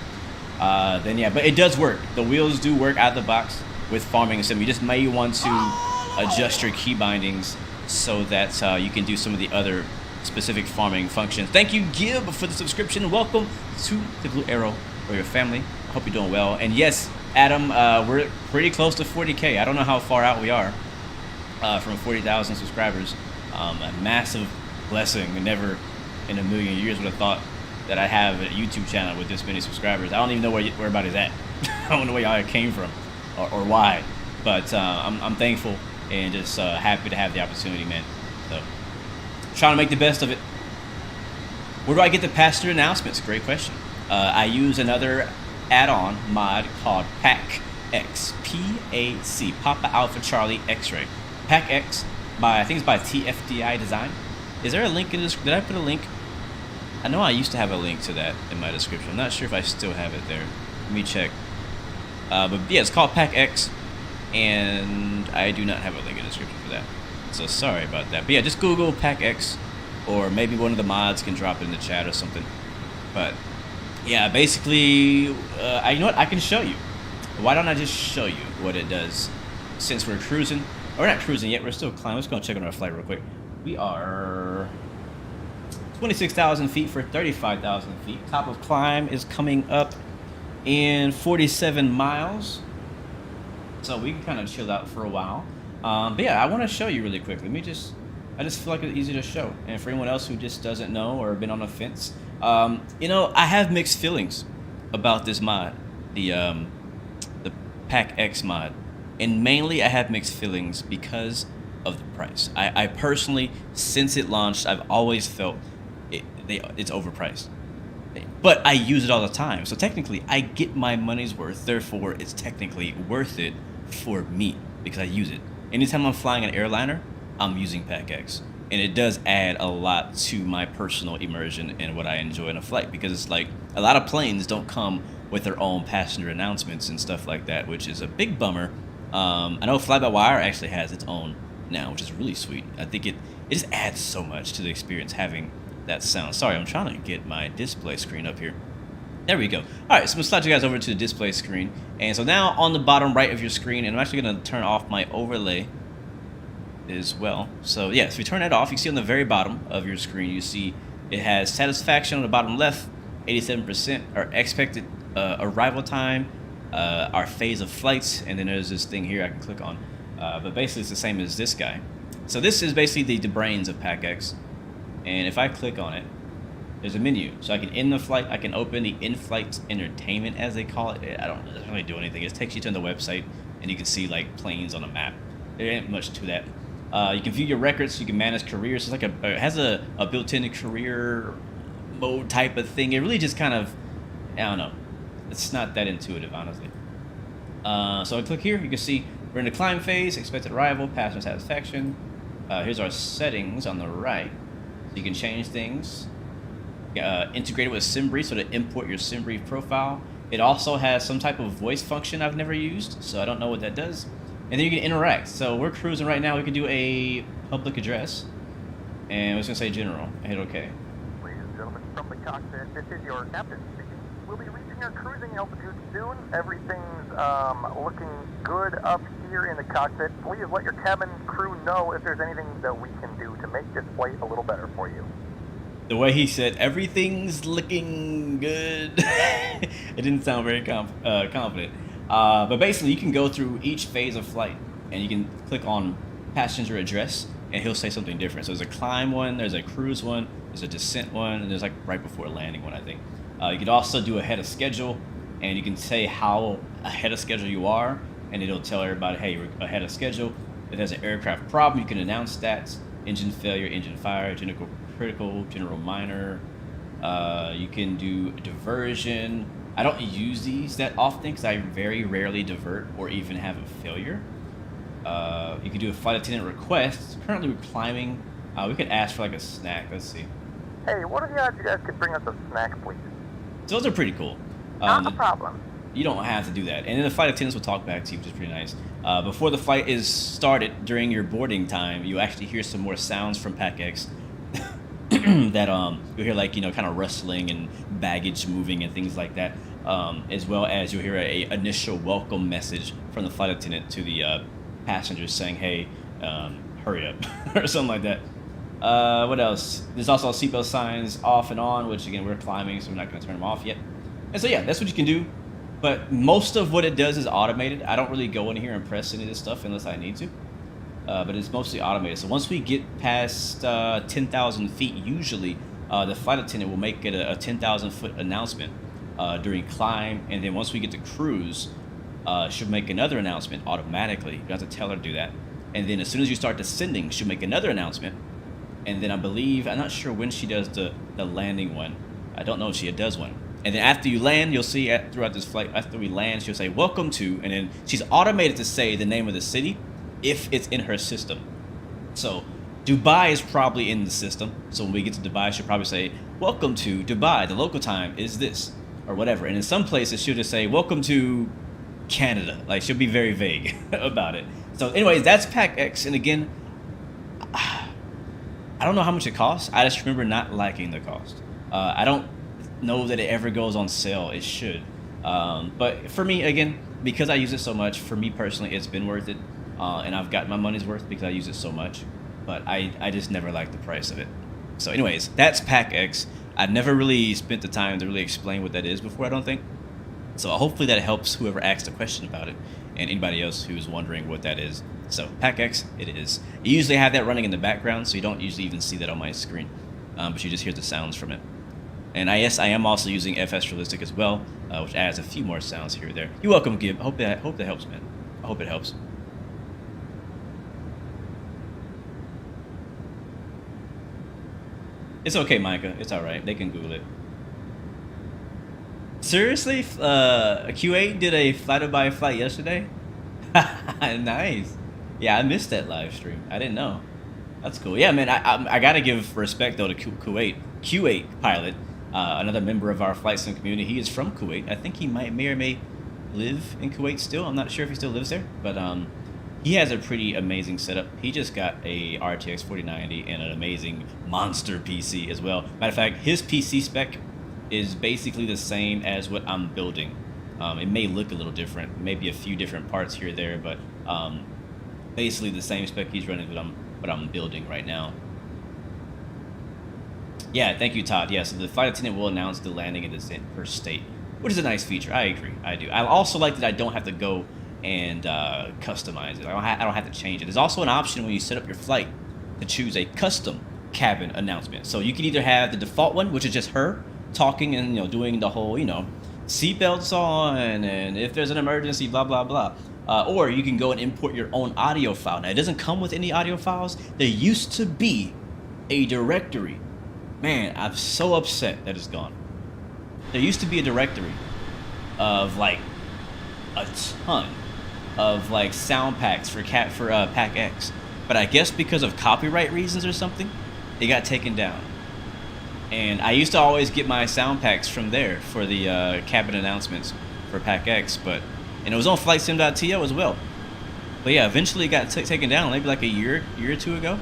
Then yeah, but it does work. The wheels do work out of the box with farming sim. You just may want to adjust your key bindings so that you can do some of the other specific farming functions. Thank you, Gib, for the subscription. Welcome to the Blue Arrow or your family. I hope you're doing well. And yes, Adam, we're pretty close to 40K. I don't know how far out we are from 40,000 subscribers. A massive blessing. I never in a million years would have thought that I'd have a YouTube channel with this many subscribers. I don't even know where everybody's at. I don't know where y'all came from or why. But I'm thankful and just happy to have the opportunity, man. So trying to make the best of it. Where do I get the passenger announcements? Great question. I use another add-on mod called PAC-X. P-A-C. Papa Alpha Charlie X-Ray. PAC-X I think it's by TFDI Design. Is there a link in this? Did I put a link? I know I used to have a link to that in my description. I'm not sure if I still have it there. Let me check. But yeah, it's called PAC-X, and I do not have a link in the description for that. So sorry about that. But yeah, just Google PAC-X, or maybe one of the mods can drop it in the chat or something. But yeah, basically, you know what? I can show you. Why don't I just show you what it does since we're cruising? Or we're not cruising yet. We're still climbing. Let's go check on our flight real quick. We are 26,000 feet for 35,000 feet. Top of climb is coming up in 47 miles. So we can kind of chill out for a while. But yeah, I want to show you really quickly. I just feel like it's easy to show. And for anyone else who just doesn't know or been on the fence, I have mixed feelings about this mod, the PAC-X mod. And mainly I have mixed feelings because of the price. I personally, since it launched, I've always felt it's overpriced. But I use it all the time. So technically, I get my money's worth. Therefore, it's technically worth it for me because I use it. Anytime I'm flying an airliner, I'm using PAC-X. And it does add a lot to my personal immersion and what I enjoy in a flight, because it's like a lot of planes don't come with their own passenger announcements and stuff like that, which is a big bummer. I know Fly-by-Wire actually has its own now, which is really sweet. I think it just adds so much to the experience having that sound. Sorry, I'm trying to get my display screen up here. There we go. All right, so I'm gonna slide you guys over to the display screen. And so now on the bottom right of your screen, and I'm actually gonna turn off my overlay as well. So yeah, so we turn that off. You see on the very bottom of your screen, you see it has satisfaction on the bottom left, 87%, our expected arrival time, our phase of flights, and then there's this thing here I can click on. But basically it's the same as this guy. So this is basically the brains of PAC-X. And if I click on it, there's a menu. So I can end the flight, I can open the in-flight entertainment as they call it. It doesn't really do anything. It takes you to the website and you can see like planes on a map. There ain't much to that. You can view your records, you can manage careers. It's like it has a built-in career mode type of thing. It really just kind of, I don't know. It's not that intuitive, honestly. So I click here, you can see we're in the climb phase, expected arrival, passenger satisfaction. Here's our settings on the right. So you can change things. Integrated with SimBrief, so to import your SimBrief profile. It also has some type of voice function I've never used, so I don't know what that does. And then you can interact. So we're cruising right now. We can do a public address. And we're just going to say general. Hit OK. Ladies and gentlemen, from the cockpit, this is your captain speaking. We'll be reaching our cruising altitude soon. Everything's looking good up here in the cockpit. Please let your cabin crew know if there's anything that we can do to make this flight a little better for you. The way he said, everything's looking good. It didn't sound very confident. But basically, you can go through each phase of flight, and you can click on passenger address, and he'll say something different. So there's a climb one, there's a cruise one, there's a descent one, and there's like right before landing one, I think. You could also do ahead of schedule, and you can say how ahead of schedule you are, and it'll tell everybody, hey, you're ahead of schedule. If there's an aircraft problem, you can announce that. Engine failure, engine fire, general critical, general minor. You can do diversion. I don't use these that often because I very rarely divert or even have a failure. You can do a flight attendant request. Currently we're climbing. We could ask for like a snack. Let's see. Hey, what are the odds you guys could bring us a snack, please? So those are pretty cool. Not a problem. You don't have to do that. And then the flight attendants will talk back to you, which is pretty nice. Before the flight is started, during your boarding time, you actually hear some more sounds from PAC-X that you'll hear, like, you know, kind of rustling and baggage moving and things like that, as well as you'll hear a initial welcome message from the flight attendant to the passengers saying, hey, hurry up, or something like that. What else? There's also seatbelt signs off and on, which again, we're climbing, so we're not going to turn them off yet. And so yeah, that's what you can do. But most of what it does is automated. I don't really go in here and press any of this stuff unless I need to. But it's mostly automated. So once we get past 10,000 feet, usually the flight attendant will make it a 10,000 foot announcement during climb. And then once we get to cruise, she'll make another announcement automatically. You don't have to tell her to do that. And then as soon as you start descending, she'll make another announcement. And then I believe, I'm not sure when she does the landing one. I don't know if she does one. And then after you land, you'll see throughout this flight, after we land, she'll say, welcome to, and then she's automated to say the name of the city if it's in her system. So Dubai is probably in the system. So when we get to Dubai, she'll probably say, welcome to Dubai. The local time is this, or whatever. And in some places, she'll just say, welcome to Canada. Like, she'll be very vague about it. So anyways, that's PAC-X. And again, I don't know how much it costs. I just remember not liking the cost. I don't know that it ever goes on sale. It should. But for me, again, because I use it so much, for me personally, it's been worth it. And I've got my money's worth because I use it so much. But I just never liked the price of it. So anyways, that's PAC-X. I never really spent the time to really explain what that is before, I don't think. So hopefully that helps whoever asked a question about it and anybody else who's wondering what that is. So PAC-X, it is. You usually have that running in the background, so you don't usually even see that on my screen. But you just hear the sounds from it. And yes, I am also using FS Realistic as well, which adds a few more sounds here or there. You're welcome, Gib. Hope that helps, man. I hope it helps. It's okay, Micah. It's all right. They can Google it. Seriously, Q8 did a FlyDubai flight yesterday. Nice. Yeah, I missed that live stream. I didn't know. That's cool. Yeah, man. I gotta give respect though to Q8 pilot. Another member of our flight sim community. He is from Kuwait. I think he may or may live in Kuwait still. I'm not sure if he still lives there, but he has a pretty amazing setup. He just got a RTX 4090 and an amazing monster PC as well. Matter of fact, his PC spec is basically the same as what I'm building. It may look a little different, maybe a few different parts here or there, but basically the same spec he's running what I'm building right now. Yeah, thank you, Todd. Yeah, so the flight attendant will announce the landing and descent per state, which is a nice feature. I agree. I do. I also like that I don't have to go and customize it. I don't have to change it. There's also an option when you set up your flight to choose a custom cabin announcement. So you can either have the default one, which is just her talking and doing the whole seatbelts on and if there's an emergency, blah blah blah. Or you can go and import your own audio file. Now it doesn't come with any audio files. There used to be a directory. Man, I'm so upset that it's gone. There used to be a directory of like a ton of like sound packs for Pack X, but I guess because of copyright reasons or something, it got taken down. And I used to always get my sound packs from there for the cabin announcements for Pack X, and it was on flightsim.to as well. But yeah, eventually it got taken down, maybe like a year or two ago.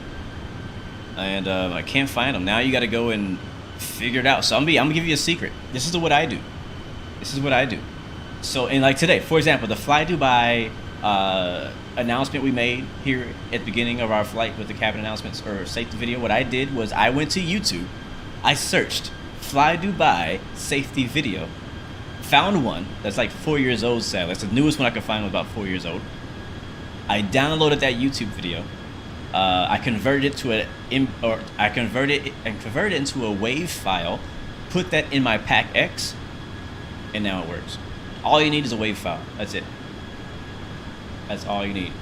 And I can't find them. Now you got to go and figure it out. So I'm gonna give you a secret. This is what I do. So, and like today, for example, the FlyDubai announcement we made here at the beginning of our flight with the cabin announcements or safety video, what I did was I went to YouTube, I searched FlyDubai safety video, found one that's like 4 years old, sadly. That's the newest one I could find, was about 4 years old. I downloaded that YouTube video. I converted it into a WAV file, put that in my Pack X, and now it works. All you need is a WAV file. That's it. That's all you need.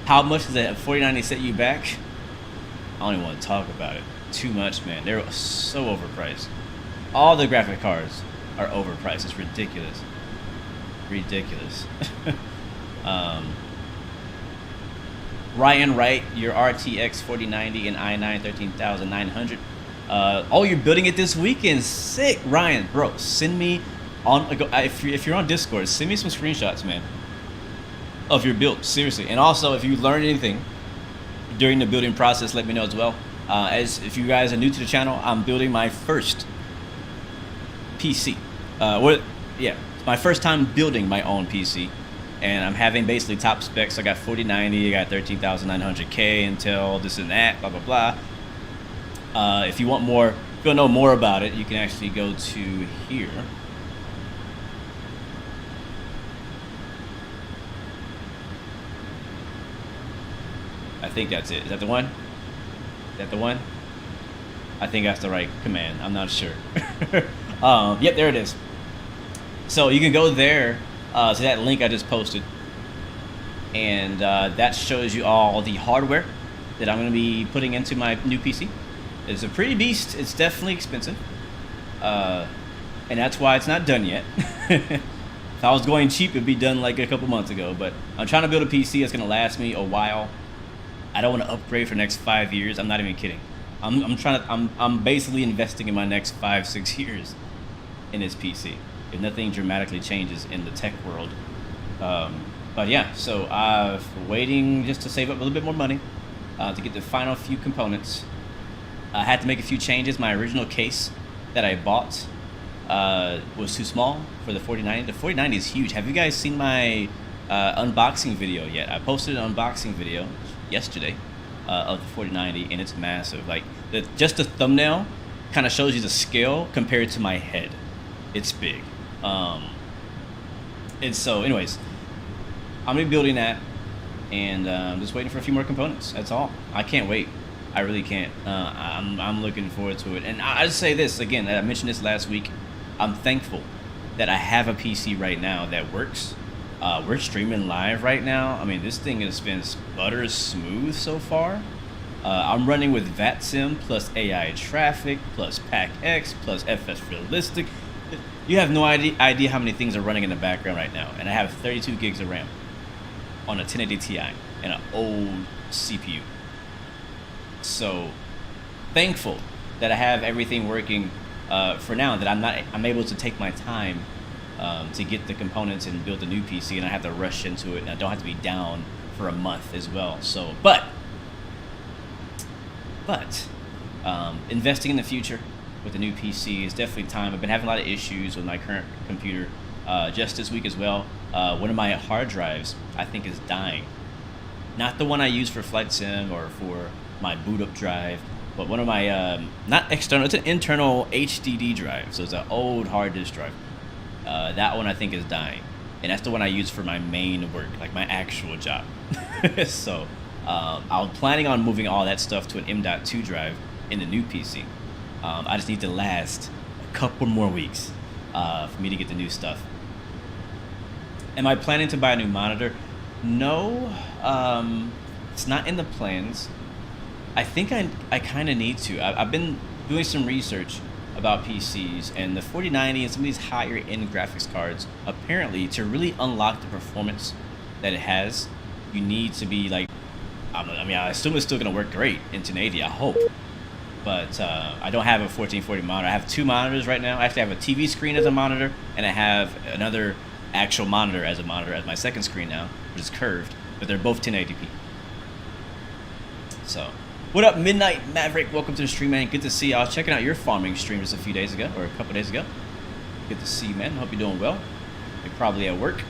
How much does that 4090 set you back? I don't even want to talk about it. Too much, man. They're so overpriced. All the graphic cards are overpriced. It's ridiculous. Ridiculous. Ryan Wright, your RTX 4090 and i9 13900. Oh, you're building it this weekend? Sick, Ryan, bro. Send me if you're on Discord, send me some screenshots, man, of your build. Seriously, and also if you learned anything during the building process, let me know as well. As if you guys are new to the channel, I'm building my first PC. It's my first time building my own PC. And I'm having basically top specs. I got 4090, I got 13900K, Intel, this and that, blah, blah, blah. If you want more, if you want to know more about it, you can actually go to here. I think that's it. Is that the one? Is that the one? I think that's the right command. I'm not sure. Yep, there it is. So you can go there to that link I just posted, and that shows you all the hardware that I'm going to be putting into my new PC. It's a pretty beast. It's definitely expensive, and that's why it's not done yet. If I was going cheap, it'd be done like a couple months ago, but I'm trying to build a PC that's going to last me a while. I don't want to upgrade for the next 5 years. I'm not even kidding. I'm basically investing in my next 5-6 years in this PC, if nothing dramatically changes in the tech world. But yeah, so I'm waiting just to save up a little bit more money to get the final few components. I had to make a few changes. My original case that I bought was too small for the 4090. The 4090 is huge. Have you guys seen my unboxing video yet? I posted an unboxing video yesterday of the 4090, and it's massive. Like just the thumbnail kind of shows you the scale compared to my head. It's big. And so anyways, I'm gonna be building that, and I'm just waiting for a few more components. That's all. I can't wait. I really can't. I'm looking forward to it. And I just say this again, I mentioned this last week. I'm thankful that I have a PC right now that works. We're streaming live right now. I mean, this thing has been butter smooth so far. I'm running with Vatsim plus AI traffic plus Pack X plus FS Realistic. You have no idea how many things are running in the background right now. And I have 32 gigs of RAM on a 1080 Ti and an old CPU. So thankful that I have everything working for now, that I'm able to take my time to get the components and build a new PC, and I have to rush into it, and I don't have to be down for a month as well. So, but investing in the future, with the new PC. It's definitely time. I've been having a lot of issues with my current computer just this week as well. One of my hard drives, I think, is dying. Not the one I use for Flight Sim or for my boot up drive, but one of my, not external, it's an internal HDD drive. So it's an old hard disk drive. That one I think is dying. And that's the one I use for my main work, like my actual job. So I was planning on moving all that stuff to an M.2 drive in the new PC. I just need to last a couple more weeks for me to get the new stuff. Am I planning to buy a new monitor? No, it's not in the plans. I think I kind of need to. I've been doing some research about PCs, and the 4090 and some of these higher end graphics cards, apparently to really unlock the performance that it has, you need to be like, I mean, I assume it's still going to work great in 1080, I hope. But I don't have a 1440 monitor. I have two monitors right now. I actually have a TV screen as a monitor, and I have another actual monitor as my second screen now, which is curved, but they're both 1080p. So, what up, Midnight Maverick? Welcome to the stream, man. Good to see you. I was checking out your farming stream just a few days ago, or a couple days ago. Good to see you, man. Hope you're doing well. You're probably at work.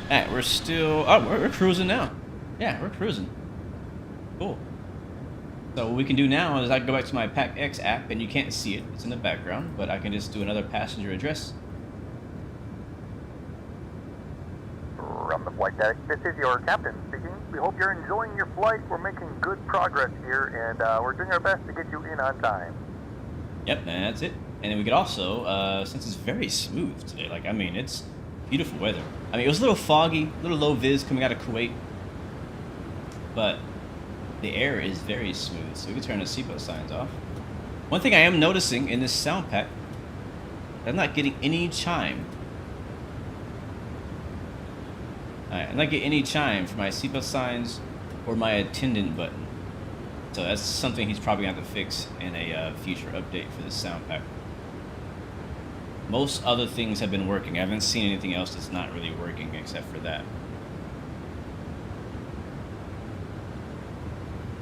Alright, we're still... Oh, we're cruising now. Yeah, we're cruising. Cool. So what we can do now is I can go back to my PAX app, and you can't see it. It's in the background, but I can just do another passenger address. From the flight deck, this is your captain speaking. We hope you're enjoying your flight. We're making good progress here, and we're doing our best to get you in on time. Yep, and that's it. And then we could also, since it's very smooth today, like, I mean, it's beautiful weather. I mean, it was a little foggy, a little low vis coming out of Kuwait, but the air is very smooth, so we can turn the seatbelt signs off. One thing I am noticing in this sound pack, I'm not getting any chime. Alright, I'm not getting any chime for my seatbelt signs or my attendant button. So that's something he's probably going to have to fix in a future update for this sound pack. Most other things have been working. I haven't seen anything else that's not really working except for that.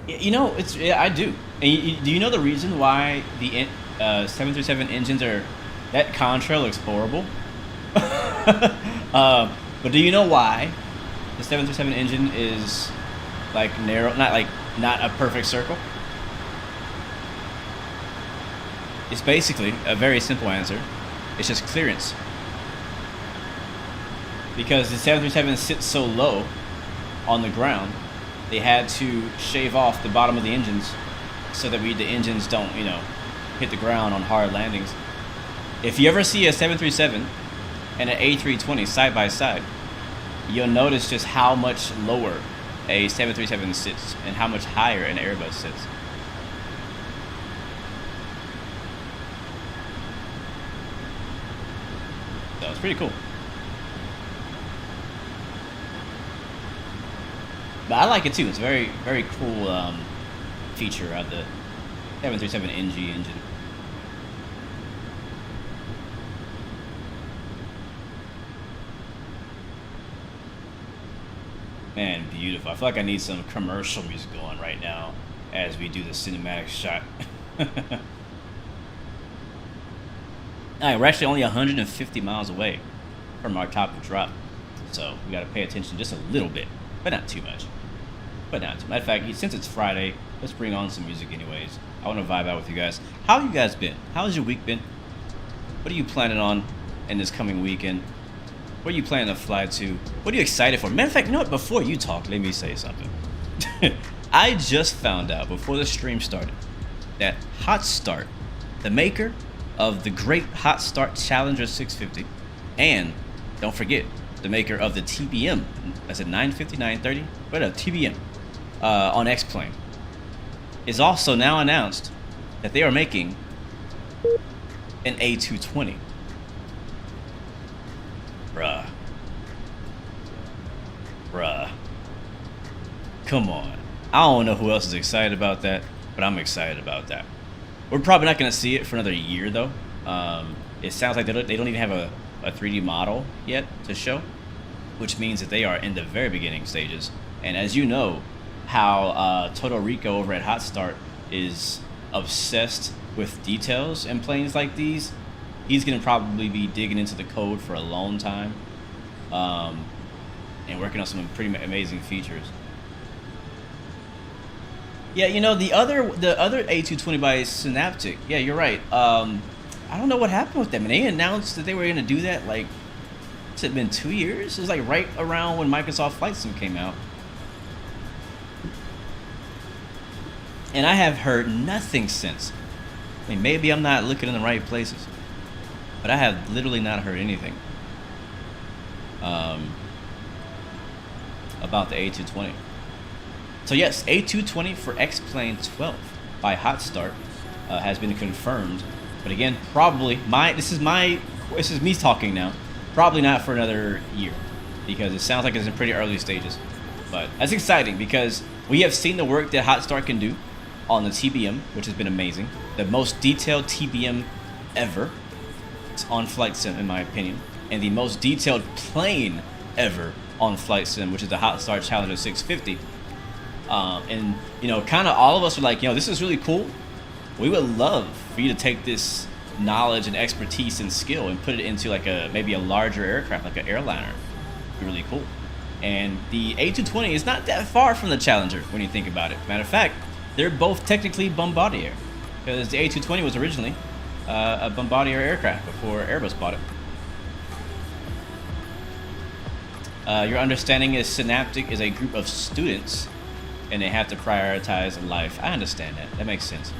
You know, I do. And do you know the reason why the 737 engines are... That contrail looks horrible. But do you know why the 737 engine is like narrow, not a perfect circle? It's basically a very simple answer. It's just clearance. Because the 737 sits so low on the ground, they had to shave off the bottom of the engines so that the engines don't, you know, hit the ground on hard landings. If you ever see a 737 and an A320 side by side, you'll notice just how much lower a 737 sits and how much higher an Airbus sits. So it's pretty cool. But I like it too. It's a very, very cool feature of the 737 NG engine. Man, beautiful. I feel like I need some commercial music going right now as we do the cinematic shot. Alright, we're actually only 150 miles away from our top drop. So we got to pay attention just a little bit, but not too much. Matter of fact, since it's Friday, let's bring on some music anyways. I want to vibe out with you guys. How have you guys been? How's your week been? What are you planning on in this coming weekend? Where are you planning to fly to? What are you excited for? Matter of fact, you know what? Before you talk, let me say something. I just found out before the stream started that Hot Start, the maker of the great Hot Start Challenger 650, and don't forget, the maker of the TBM, that's a 950, 930, but a TBM on X-Plane, is also now announced that they are making an A220. Bruh. Come on. I don't know who else is excited about that, but I'm excited about that. We're probably not going to see it for another year, though. It sounds like they don't even have a 3D model yet to show, which means that they are in the very beginning stages. And as you know, how Toto Rico over at Hot Start is obsessed with details in planes like these, he's gonna probably be digging into the code for a long time, and working on some pretty amazing features. Yeah, you know, the other A220 by Synaptic. Yeah, you're right. I don't know what happened with them. And they announced that they were gonna do that, like, it's been 2 years. It was like right around when Microsoft Flight Sim came out. And I have heard nothing since. I mean, maybe I'm not looking in the right places, but I have literally not heard anything about the A220. So yes, A220 for X-Plane 12 by Hot Start has been confirmed. But again, probably this is me talking now. Probably not for another year, because it sounds like it's in pretty early stages. But that's exciting because we have seen the work that Hot Start can do on the TBM, which has been amazing. The most detailed TBM ever on Flight Sim, in my opinion, and the most detailed plane ever on Flight Sim, which is the Hot Start Challenger 650. And you know, kind of all of us are like, you know, this is really cool. We would love for you to take this knowledge and expertise and skill and put it into like maybe a larger aircraft, like an airliner. It'd be really cool. And the A220 is not that far from the Challenger when you think about it. Matter of fact, they're both technically Bombardier, because the A220 was originally a Bombardier aircraft before Airbus bought it. Your understanding is Synaptic is a group of students and they have to prioritize life. I understand that. That makes sense.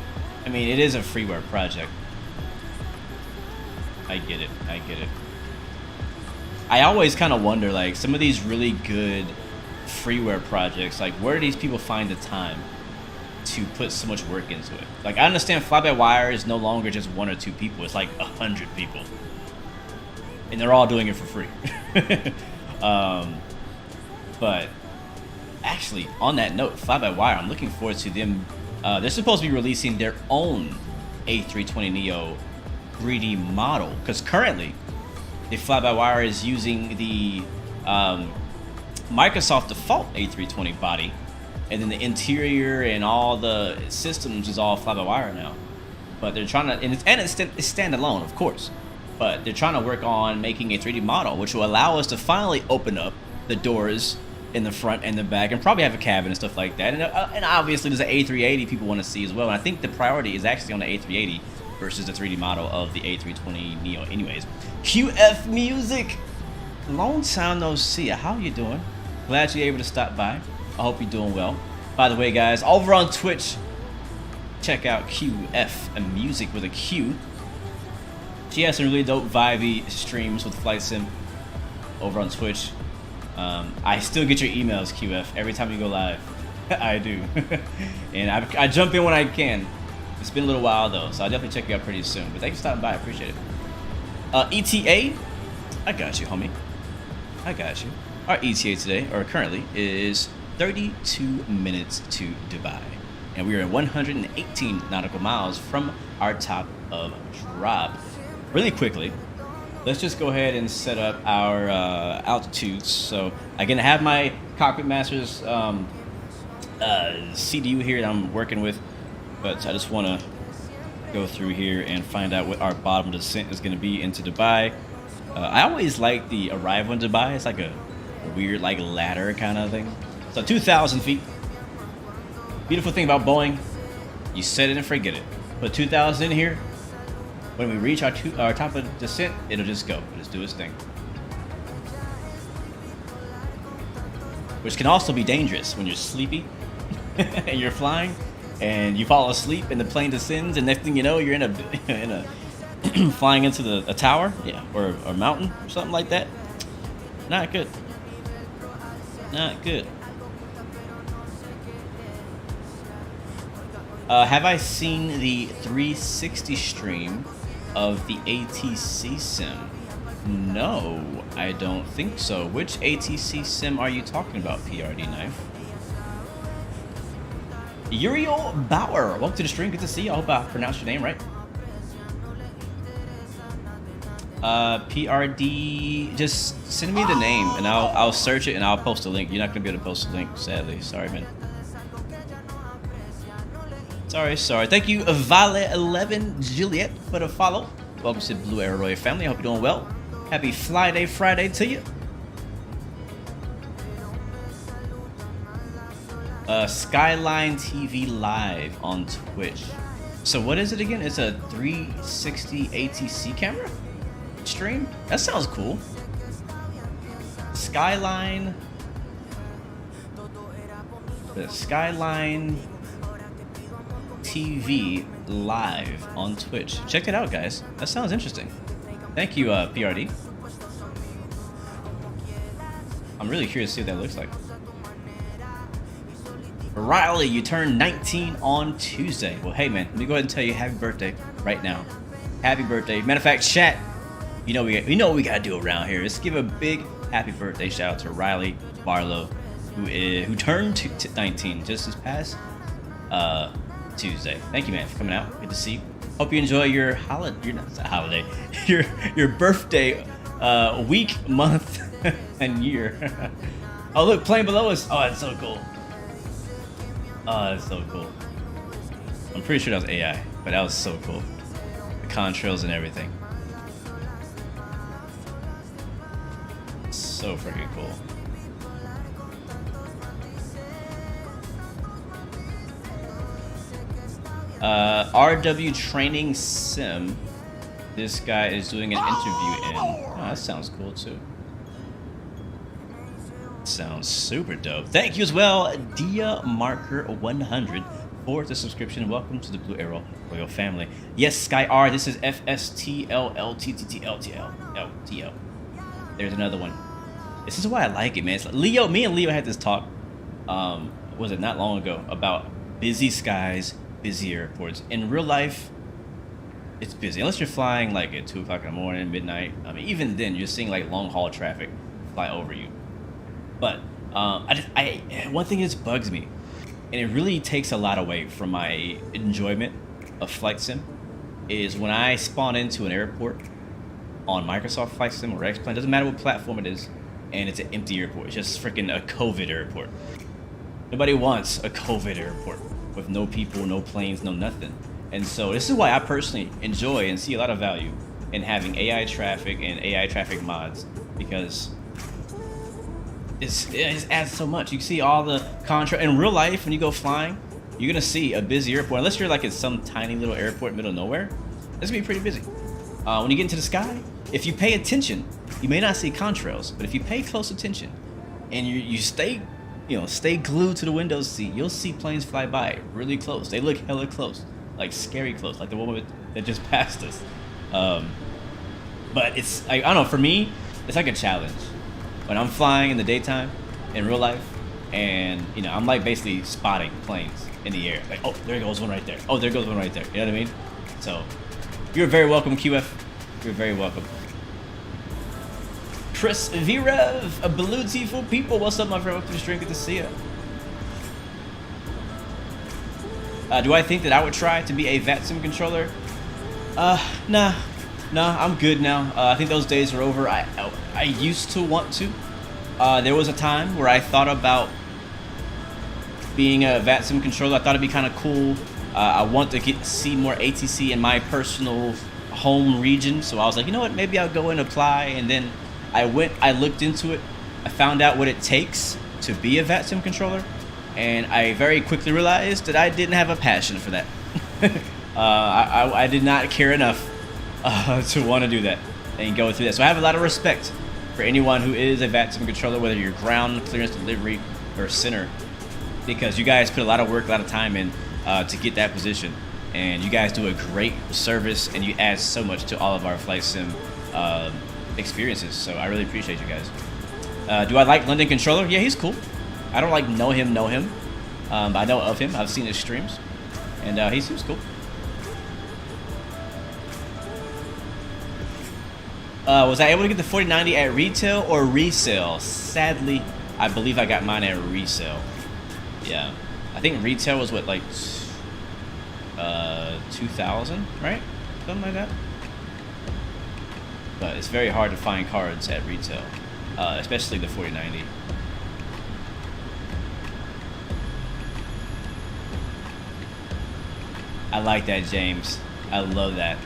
I mean, it is a freeware project. I get it. I get it. I always kind of wonder, like, some of these really good freeware projects, like, where do these people find the time to put so much work into it? Like, I understand fly-by-wire is no longer just 1 or 2 people. It's like 100 people. And they're all doing it for free. But actually, on that note, fly-by-wire, I'm looking forward to them. They're supposed to be releasing their own A320neo 3D model, because currently the fly-by-wire is using the Microsoft default A320 body, and then the interior and all the systems is all fly-by-wire now. But they're trying to, and it's standalone, of course, but they're trying to work on making a 3D model, which will allow us to finally open up the doors in the front and the back, and probably have a cabin and stuff like that. And obviously there's an A380 people want to see as well. And I think the priority is actually on the A380 versus the 3D model of the A320neo anyways. QF Music, long time no see. How you doing? Glad you're able to stop by. I hope you're doing well. By the way, guys, over on Twitch, check out QF Music with a Q. She has some really dope vibey streams with Flight Sim over on Twitch. I still get your emails, QF, every time you go live. I do. And I jump in when I can. It's been a little while though, so I'll definitely check you out pretty soon. But thanks for stopping by, I appreciate it. ETA, I got you, homie. I got you. Our ETA today, or currently, is 32 minutes to Dubai. And we are at 118 nautical miles from our top of drop. Really quickly, let's just go ahead and set up our altitudes. So I can have my Cockpit Masters CDU here that I'm working with, but I just want to go through here and find out what our bottom descent is going to be into Dubai. I always like the arrival in Dubai. It's like a weird like ladder kind of thing. So 2,000 feet. Beautiful thing about Boeing, you set it and forget it. Put 2,000 in here. When we reach our top of descent, it'll just go. It'll just do its thing. Which can also be dangerous when you're sleepy and you're flying and you fall asleep and the plane descends, and next thing you know, you're in a flying into a tower, yeah, or a mountain or something like that. Not good. Not good. Have I seen the 360 stream of the ATC sim? No, I don't think so. Which ATC sim are you talking about, PRD Knife? Uriel Bauer, welcome to the stream. Good to see you. I hope I pronounced your name right. PRD, just send me the name and I'll search it and I'll post a link. You're not gonna be able to post a link, sadly. Sorry, man. Sorry. Thank you, Violet11 Juliet, for the follow. Welcome to the Blue Arrow Royal family. I hope you're doing well. Happy Friday to you. Skyline TV live on Twitch. So what is it again? It's a 360 ATC camera stream? That sounds cool. Skyline TV live on Twitch. Check it out, guys. That sounds interesting. Thank you, PRD. I'm really curious to see what that looks like. Riley, you turned 19 on Tuesday. Well, hey man, let me go ahead and tell you happy birthday right now. Happy birthday. Matter of fact, chat, you know what we gotta do around here. Let's give a big happy birthday shout out to Riley Barlow, who turned 19 just this past Tuesday. Thank you, man, for coming out. Good to see you. Hope you enjoy your holiday, your birthday week, month, and year. Oh look, plane below us. Oh, that's so cool. Oh, that's so cool. I'm pretty sure that was AI, but that was so cool. The contrails and everything. So freaking cool. RW Training Sim. This guy is doing an interview in. Oh, that sounds cool too. Sounds super dope. Thank you as well, Dia Marker 100 for the subscription. Welcome to the Blue Arrow Royal family. Yes, Sky R. This is FSTLLTTTLTL. There's another one. This is why I like it, man. It's like Leo. Me and Leo had this talk. Was it not long ago about busy skies, busy airports. In real life, it's busy unless you're flying like at 2 o'clock in the morning, midnight. I mean, even then, you're seeing like long haul traffic fly over you. But one thing that bugs me, and it really takes a lot away from my enjoyment of Flight Sim, is when I spawn into an airport on Microsoft Flight Sim or X-Plane, doesn't matter what platform it is, and it's an empty airport. It's just freaking a COVID airport. Nobody wants a COVID airport with no people, no planes, no nothing. And so this is why I personally enjoy and see a lot of value in having AI traffic and AI traffic mods, because it adds so much. You see all the contrast in real life. When you go flying, you're gonna see a busy airport. Unless you're like in some tiny little airport in the middle of nowhere, it's gonna be pretty busy. When you get into the sky, if you pay attention, you may not see contrails, but if you pay close attention and you stay glued to the window seat, you'll see planes fly by really close. They look hella close, like scary close, like the one that just passed us. But it's like, I don't know, for me, it's like a challenge. When I'm flying in the daytime, in real life, and I'm like basically spotting planes in the air. Like, oh, there goes one right there. Oh, there goes one right there. You know what I mean? So, you're very welcome, QF. You're very welcome. Chris Virev, a Blue Tiful people. What's up, my friend? Welcome to the stream. Good to see you. Do I think that I would try to be a Vatsim controller? Nah, I'm good now. I think those days are over. I used to want to. There was a time where I thought about being a Vatsim controller. I thought it'd be kind of cool. I want to see more ATC in my personal home region. So I was like, you know what? Maybe I'll go and apply. And then I looked into it. I found out what it takes to be a Vatsim controller. And I very quickly realized that I didn't have a passion for that. I did not care enough to want to do that and go through that. So I have a lot of respect for anyone who is a Vatsim controller, whether you're ground, clearance, delivery, or center, because you guys put a lot of work, a lot of time in to get that position, and you guys do a great service, and you add so much to all of our Flight Sim experiences. So I really appreciate you guys. Do I like London Controller? Yeah, he's cool. I don't like know him, but I know of him. I've seen his streams, and he seems cool. Was I able to get the 4090 at retail or resale? Sadly, I believe I got mine at resale. Yeah, I think retail was what, like 2,000, right? Something like that. But it's very hard to find cards at retail, especially the 4090. I like that, James. I love that.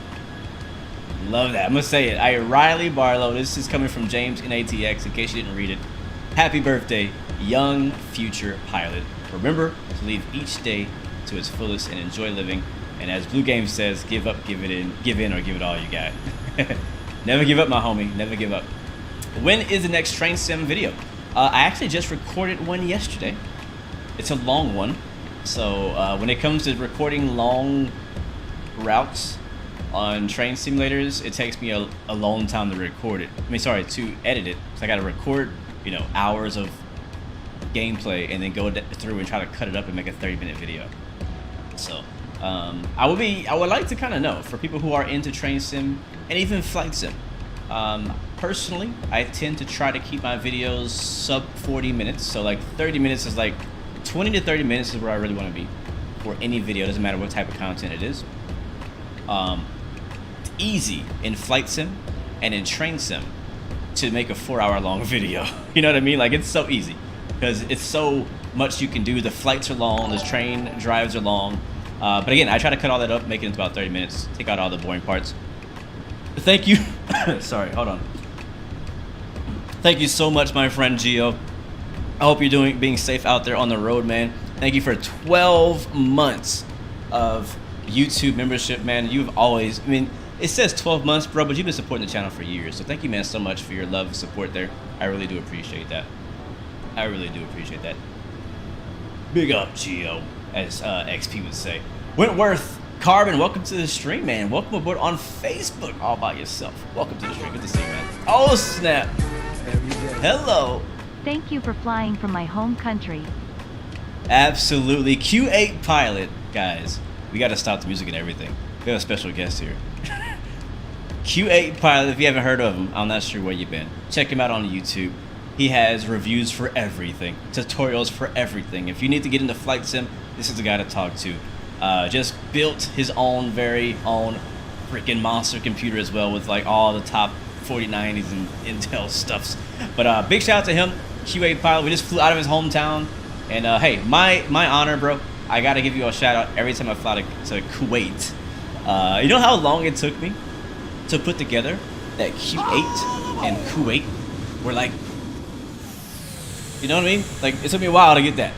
Love that. I'm gonna say it. I Riley Barlow. This is coming from James NATX. In case you didn't read it, happy birthday, young future pilot. Remember to live each day to its fullest and enjoy living. And as Blue Game says, give up, give in, or give it all you got. Never give up, my homie. Never give up. When is the next train sim video? I actually just recorded one yesterday. It's a long one. So when it comes to recording long routes on train simulators, it takes me a long time to record it. To edit it. So I got to record, hours of gameplay and then go through and try to cut it up and make a 30-minute video. So I would like to kind of know, for people who are into train sim and even flight sim. Personally, I tend to try to keep my videos sub 40 minutes. So like 30 minutes is like 20 to 30 minutes is where I really want to be for any video. Doesn't matter what type of content it is. It's easy in flight sim and in train sim to make a 4-hour long video. You know what I mean? Like, it's so easy because it's so much you can do. The flights are long, the train drives are long. But again, I try to cut all that up, make it into about 30 minutes, take out all the boring parts. Thank you. Sorry, hold on. Thank you so much, my friend Gio. I hope you're being safe out there on the road, man. Thank you for 12 months of YouTube membership, man. You've always, it says 12 months, bro, but you've been supporting the channel for years. So thank you, man, so much for your love and support there. I really do appreciate that. I really do appreciate that. Big up, Gio, as XP would say. Wentworth Carbon, welcome to the stream, man. Welcome aboard on Facebook all by yourself. Welcome to the stream. Good to see you, man. Oh, snap. Hello. Thank you for flying from my home country. Absolutely. Q8 pilot, guys. We got to stop the music and everything. We have a special guest here. Q8 pilot, if you haven't heard of him, I'm not sure where you've been. Check him out on YouTube. He has reviews for everything, tutorials for everything. If you need to get into flight sim, this is the guy to talk to. Just built his very own freaking monster computer as well, with like all the top 4090s and Intel stuffs. But big shout out to him, Q8 pilot. We just flew out of his hometown, and hey, my honor, bro. I gotta give you a shout out every time I fly to Kuwait. You know how long it took me to put together that Q8 and Kuwait were like, you know what I mean? Like, it took me a while to get that.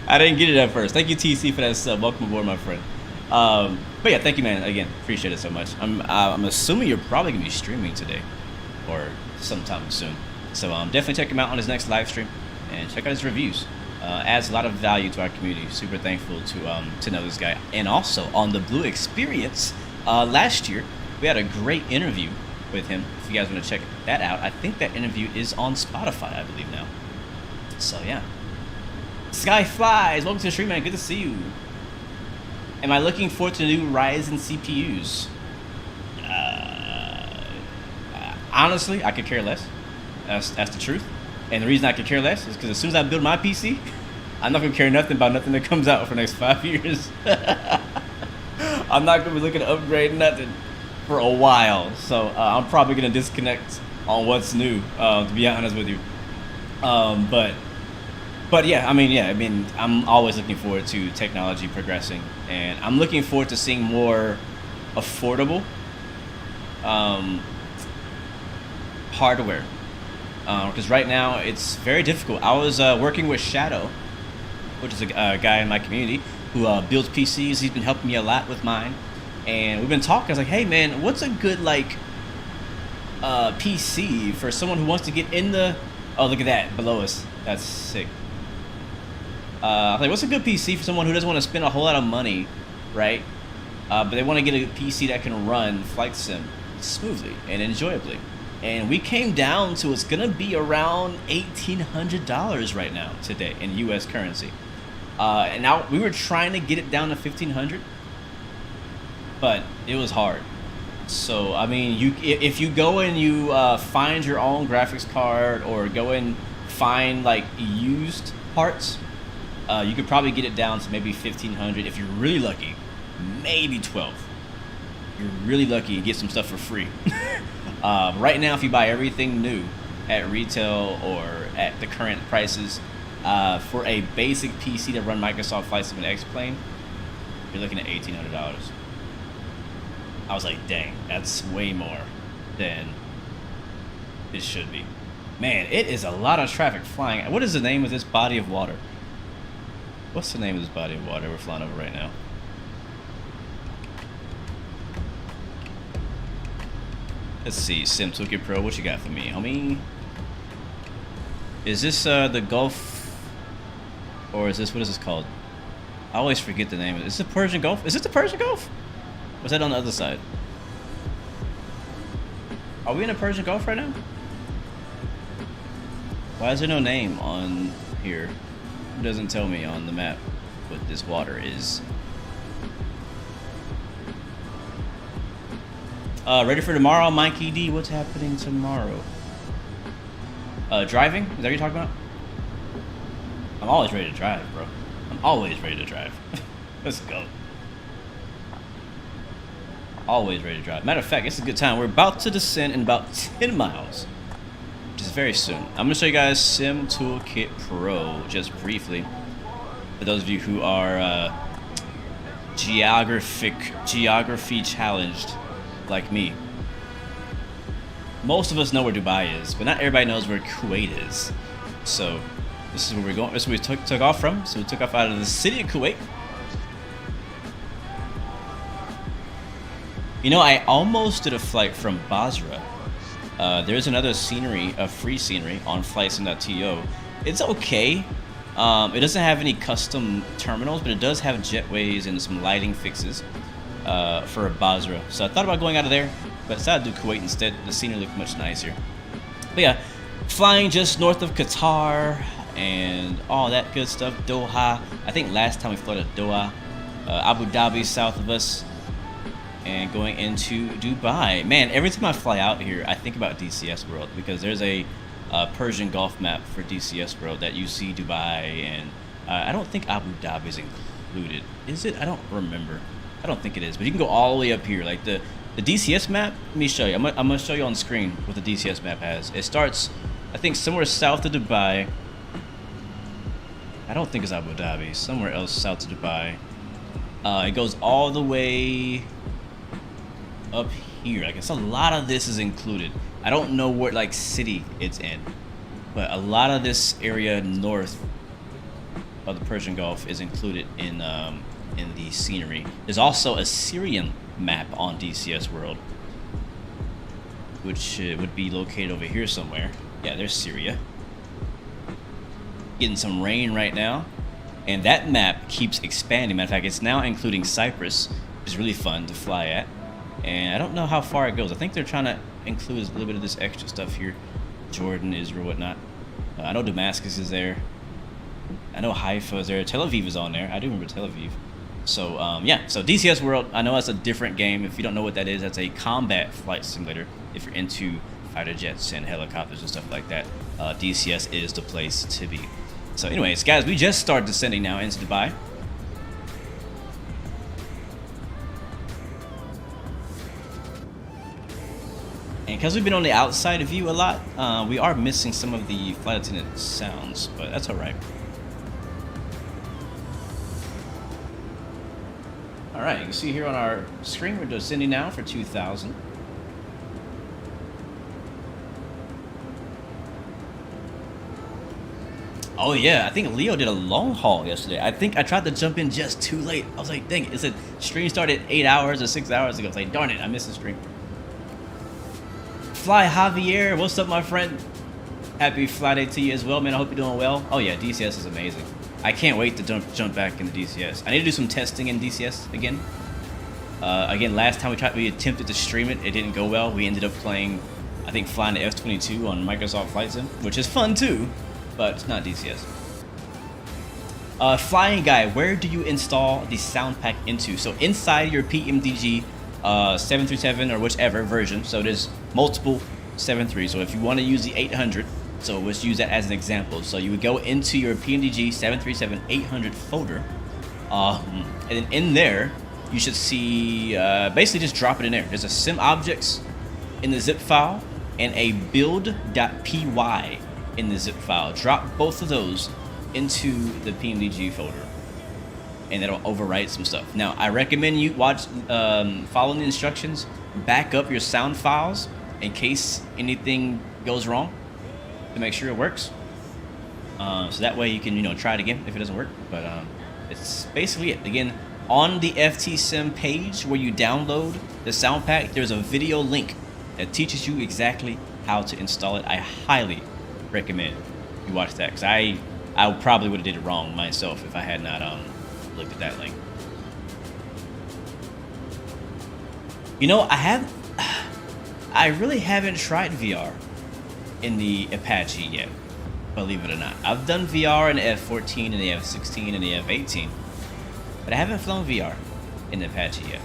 I didn't get it at first. Thank you, TC, for that sub. Welcome aboard, my friend. But yeah, thank you, man. Again, appreciate it so much. I'm assuming you're probably gonna be streaming today or sometime soon. So definitely check him out on his next live stream and check out his reviews. Adds a lot of value to our community. Super thankful to know this guy. And also on the Blue Experience, last year we had a great interview with him. If you guys want to check that out, I think that interview is on Spotify, I believe now. So yeah. Sky Flies, welcome to the stream, man. Good to see you. Am I looking forward to new Ryzen CPUs? Honestly, I could care less. That's the truth. And the reason I could care less is because as soon as I build my PC, I'm not gonna care nothing about nothing that comes out for the next 5 years. I'm not gonna be looking to upgrade nothing for a while. So I'm probably gonna disconnect on what's new, to be honest with you. But yeah, I'm always looking forward to technology progressing, and I'm looking forward to seeing more affordable hardware. Because right now it's very difficult. I was working with Shadow, which is a guy in my community who builds PCs. He's been helping me a lot with mine, and we've been talking. I was like, hey man, what's a good PC for someone who wants to get in the... Oh, look at that below us. That's sick. Like, what's a good PC for someone who doesn't want to spend a whole lot of money, right? But they want to get a PC that can run flight sim smoothly and enjoyably. And we came down to it's gonna be around $1,800 right now today in U.S. currency. And now we were trying to get it down to $1,500, but it was hard. So I mean, if you go and you find your own graphics card or go and find like used parts, you could probably get it down to maybe $1,500 if you're really lucky, maybe $1,200. You're really lucky and get some stuff for free. Right now, if you buy everything new at retail or at the current prices, for a basic PC to run Microsoft Flight Sim and X-Plane, you're looking at $1,800. I was like, dang, that's way more than it should be. Man, it is a lot of traffic flying. What is the name of this body of water? What's the name of this body of water we're flying over right now? Let's see, Sim Toolkit Pro, what you got for me, homie? Is this the Gulf, or is this, what is this called? I always forget the name of it. Is it the Persian Gulf? Is it the Persian Gulf? Or is that on the other side? Are we in the Persian Gulf right now? Why is there no name on here? It doesn't tell me on the map what this water is. Ready for tomorrow, Mikey D? What's happening tomorrow? Driving? Is that what you're talking about? I'm always ready to drive, bro. I'm always ready to drive. Let's go. Always ready to drive. Matter of fact, it's a good time. We're about to descend in about 10 miles. Which is very soon. I'm going to show you guys Sim Toolkit Pro just briefly. For those of you who are geography challenged like me. Most of us know where Dubai is, but not everybody knows where Kuwait is. So this is where we're going. This is where we took off from. So we took off out of the city of Kuwait. You know, I almost did a flight from Basra. There's another scenery, a free scenery on flightsim.to. It's okay. It doesn't have any custom terminals, but it does have jetways and some lighting fixes for Basra. So I thought about going out of there, but decided to do Kuwait instead. The scenery looked much nicer. But yeah, flying just north of Qatar and all that good stuff. Doha. I think last time we flew to Doha. Abu Dhabi south of us. And going into Dubai. Man, every time I fly out here, I think about DCS World because there's a Persian Gulf map for DCS World that you see Dubai, and I don't think Abu Dhabi is included. Is it? I don't remember. I don't think it is, but you can go all the way up here. Like the DCS map, let me show you. I'm going to show you on screen what the DCS map has. It starts, I think, somewhere south of Dubai. I don't think it's Abu Dhabi. Somewhere else south of Dubai. It goes all the way up here. I guess a lot of this is included. I don't know what like city it's in, but a lot of this area north of the Persian Gulf is included in the scenery. There's also a Syrian map on DCS World, which would be located over here somewhere. Yeah, there's Syria. Getting some rain right now, and that map keeps expanding. Matter of fact, it's now including Cyprus, which is really fun to fly at. And I don't know how far it goes. I think they're trying to include a little bit of this extra stuff here. Jordan, Israel, whatnot. I know Damascus is there. I know Haifa is there. Tel Aviv is on there. I do remember Tel Aviv. So, yeah. So, DCS World, I know that's a different game. If you don't know what that is, that's a combat flight simulator. If you're into fighter jets and helicopters and stuff like that, DCS is the place to be. So, anyways, guys, we just started descending now into Dubai. And because we've been on the outside view a lot, we are missing some of the flight attendant sounds, but that's all right. All right, you can see here on our screen, we're descending now for 2,000. Oh yeah, I think Leo did a long haul yesterday. I think I tried to jump in just too late. I was like, dang it, it said stream started 8 hours or 6 hours ago. I was like, darn it, I missed the stream. Fly Javier, what's up, my friend? Happy Friday to you as well, man. I hope you're doing well. Oh yeah, DCS is amazing. I can't wait to jump back into DCS. I need to do some testing in DCS again. Again, last time we attempted to stream it, it didn't go well. We ended up playing, I think, flying the F-22 on Microsoft Flight Sim, which is fun too, but it's not DCS. Flying Guy, where do you install the sound pack into? So inside your PMDG 737 or whichever version, so there's multiple 7.3, so if you want to use the 800, so let's use that as an example. So you would go into your PMDG 737-800 folder, and then in there you should see, basically just drop it in there. There's a sim objects in the zip file and a build.py in the zip file. Drop both of those into the PMDG folder. and that'll overwrite some stuff. Now, I recommend you follow the instructions, back up your sound files in case anything goes wrong to make sure it works. So that way you can, you know, try it again if it doesn't work. But it's basically it. Again, on the FTSim page where you download the sound pack, there's a video link that teaches you exactly how to install it. I highly recommend you watch that, because I probably would have did it wrong myself if I had not looked at that link. You know, I really haven't tried VR in the Apache yet, believe it or not. I've done VR in the F14 and the F16 and the F18, but I haven't flown VR in the Apache yet.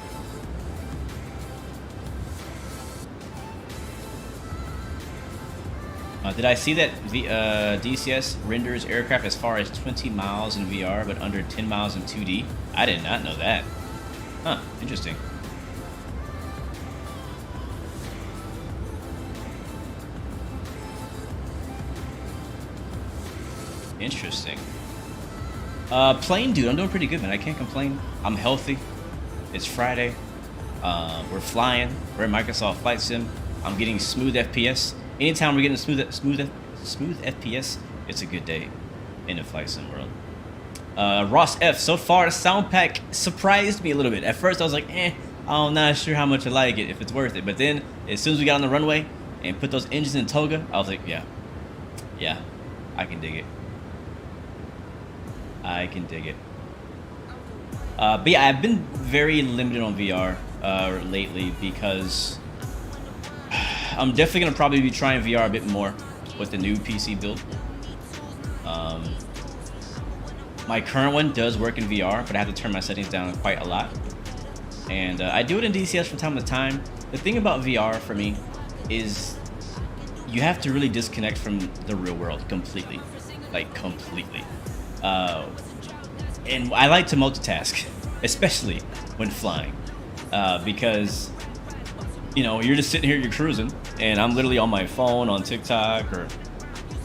Did I see that DCS renders aircraft as far as 20 miles in VR, but under 10 miles in 2D? I did not know that. Huh, interesting. Interesting. Plane dude, I'm doing pretty good, man. I can't complain. I'm healthy. It's Friday. We're flying. We're in Microsoft Flight Sim. I'm getting smooth FPS. Anytime we're getting smooth FPS, it's a good day in the Flight Sim world. Ross F, so far the sound pack surprised me a little bit. At first I was like, I'm not sure how much I like it, if it's worth it. But then as soon as we got on the runway and put those engines in toga, I was like, yeah, I can dig it. I can dig it. But yeah, I've been very limited on VR lately, because I'm definitely going to probably be trying VR a bit more with the new PC build. My current one does work in VR, but I have to turn my settings down quite a lot. And I do it in DCS from time to time. The thing about VR for me is you have to really disconnect from the real world completely. Like, completely. And I like to multitask, especially when flying, because, you know, you're just sitting here, you're cruising, and I'm literally on my phone, on TikTok, or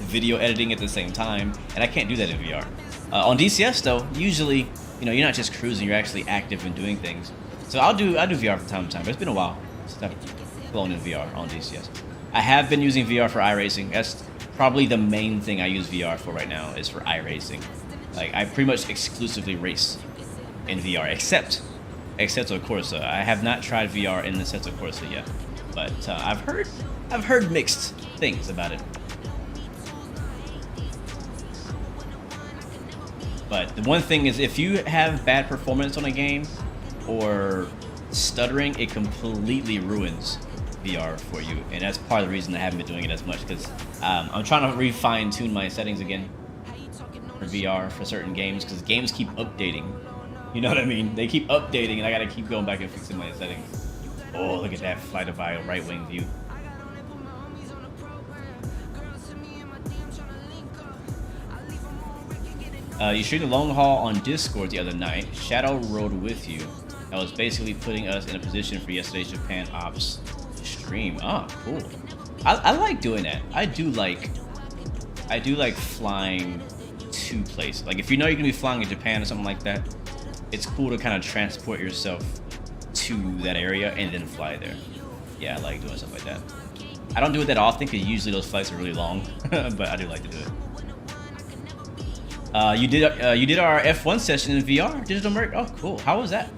video editing at the same time, and I can't do that in VR. On DCS though, usually, you know, you're not just cruising, you're actually active and doing things. So I do VR from time to time, but it's been a while since I've flown in VR on DCS. I have been using VR for iRacing. That's probably the main thing I use VR for right now, is for iRacing. Like, I pretty much exclusively race in VR, except Assetto Corsa. I have not tried VR in the Assetto Corsa yet, but I've heard mixed things about it. But the one thing is, if you have bad performance on a game or stuttering, it completely ruins VR for you, and that's part of the reason I haven't been doing it as much, because I'm trying to refine tune my settings again for VR for certain games, because games keep updating. You know what I mean? They keep updating, and I gotta keep going back and fixing my settings. Oh, look at that FlyDubai right wing view. You streamed a long haul on Discord the other night. Shadow rode with you. That was basically putting us in a position for yesterday's Japan Ops stream. Oh, cool. I like doing that. I do like flying to places. Like, if you know you're gonna be flying in Japan or something like that, it's cool to kind of transport yourself to that area and then fly there. Yeah, I like doing stuff like that. I don't do it that often, because usually those flights are really long, but I do like to do it. You did our F1 session in VR, digital merc. Oh, cool. How was that?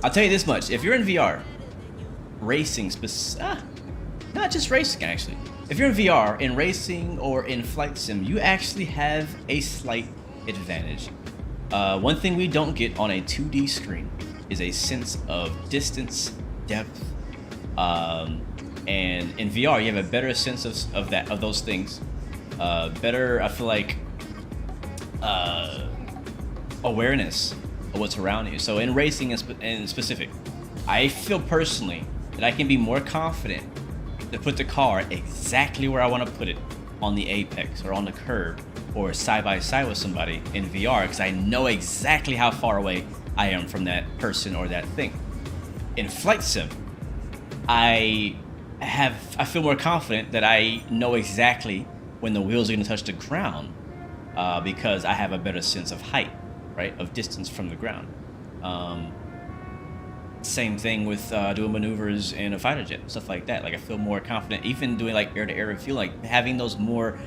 I'll tell you this much: if you're in VR, racing, not just racing actually. If you're in VR, in racing or in flight sim, you actually have a slight advantage. One thing we don't get on a 2D screen is a sense of distance, depth, and in VR you have a better sense of those things. Better, I feel like, awareness of what's around you. So in racing in specific, I feel personally that I can be more confident to put the car exactly where I want to put it, on the apex or on the curb or side by side with somebody in VR, because I know exactly how far away I am from that person or that thing. In flight sim, I feel more confident that I know exactly when the wheels are going to touch the ground because I have a better sense of height, right, of distance from the ground. Same thing with doing maneuvers in a fighter jet, stuff like that. Like I feel more confident, even doing like air-to-air refuel, like having those more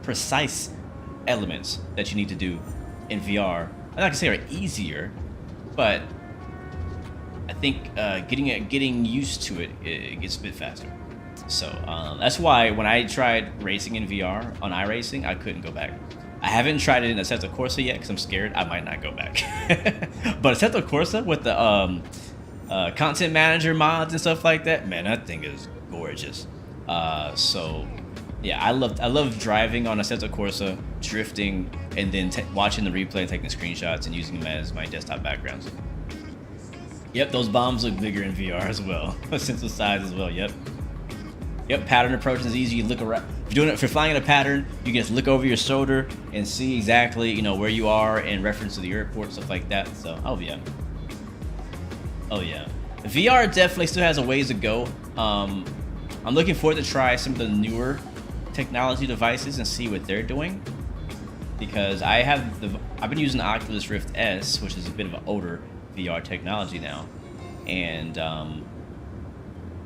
precise elements that you need to do in VR. I'm not gonna say are easier, but I think getting used to it, it gets a bit faster. So that's why when I tried racing in VR on iRacing, I couldn't go back. I haven't tried it in Assetto Corsa yet because I'm scared I might not go back. But Assetto Corsa with the content manager mods and stuff like that, man, that thing is gorgeous. So yeah, I love driving on Assetto Corsa, drifting, and then watching the replay and taking screenshots and using them as my desktop backgrounds. Yep, those bombs look bigger in VR as well. Sense of size as well. Yep. Yep, pattern approach is easy. You look around. If you're flying in a pattern, you can just look over your shoulder and see exactly, you know, where you are in reference to the airport, stuff like that. So, oh yeah. Oh yeah. VR definitely still has a ways to go. I'm looking forward to try some of the newer technology devices and see what they're doing, because I've been using the Oculus Rift S, which is a bit of an older VR technology now, and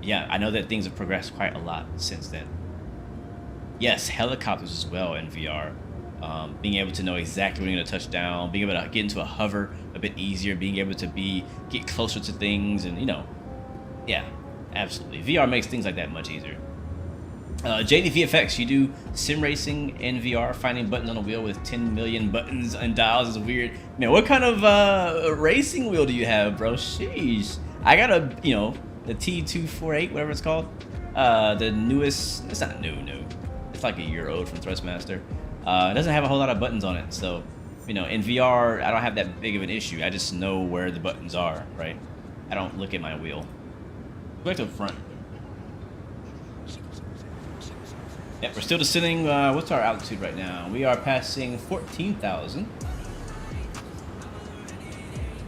yeah, I know that things have progressed quite a lot since then. Yes, helicopters as well in VR. Being able to know exactly when you're gonna touch down, being able to get into a hover a bit easier, being able to get closer to things, and you know, yeah, absolutely. VR makes things like that much easier. JDVFX, you do sim racing in VR, finding buttons on a wheel with 10 million buttons and dials is weird. Man, what kind of racing wheel do you have, bro? Sheesh. I got a, you know, the T248, whatever it's called. The newest, it's not new. It's like a year old from Thrustmaster. It doesn't have a whole lot of buttons on it, so, you know, in VR, I don't have that big of an issue. I just know where the buttons are, right? I don't look at my wheel. Go back to the front. Yep, we're still descending. What's our altitude right now? We are passing 14,000.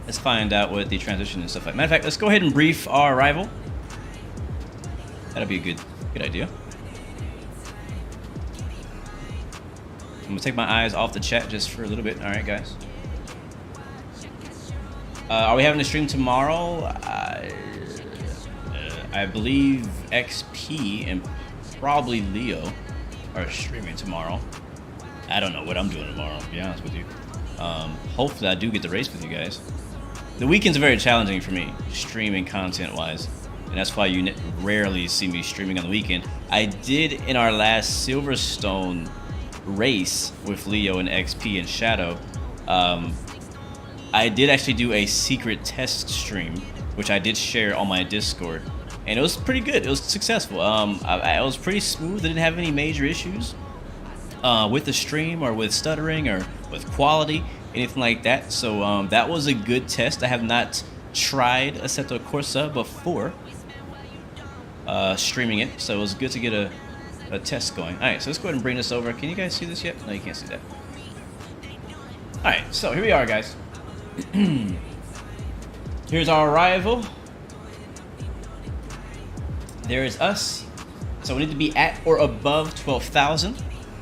Let's find out what the transition and stuff like. Matter of fact, let's go ahead and brief our arrival. That'll be a good idea. I'm gonna take my eyes off the chat just for a little bit. All right, guys. Are we having a stream tomorrow? I believe XP and probably Leo are streaming tomorrow. I don't know what I'm doing tomorrow, to be honest with you. Hopefully I do get to race with you guys. The weekends are very challenging for me, streaming content-wise, and that's why you rarely see me streaming on the weekend. I did in our last Silverstone race with Leo and XP and Shadow. I did actually do a secret test stream, which I did share on my Discord, and it was pretty good. It was successful. I was pretty smooth. I didn't have any major issues with the stream or with stuttering or with quality, anything like that. So that was a good test. I have not tried Assetto Corsa before streaming it, so it was good to get a test going. All right, so let's go ahead and bring this over. Can you guys see this yet? No, you can't see that. All right, so here we are, guys. Here's our arrival. There is us. So we need to be at or above 12,000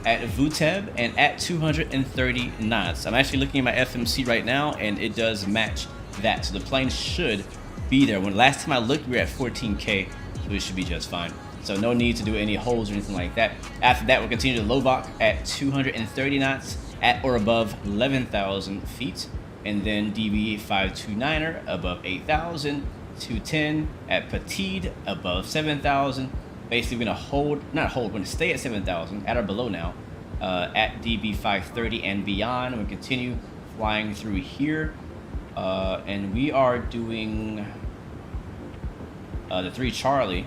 at VUTEB and at 230 knots. I'm actually looking at my FMC right now, and it does match that. So the plane should be there. When last time I looked, we were at 14K, so it should be just fine. So no need to do any holds or anything like that. After that, we'll continue to LOVOC at 230 knots at or above 11,000 feet. And then DB 529er above 8,000. 210 at Petite above 7,000. Basically, we're gonna we're gonna stay at 7,000 at or below now, at DB 530 and beyond. And we continue flying through here, and we are doing the 3 Charlie,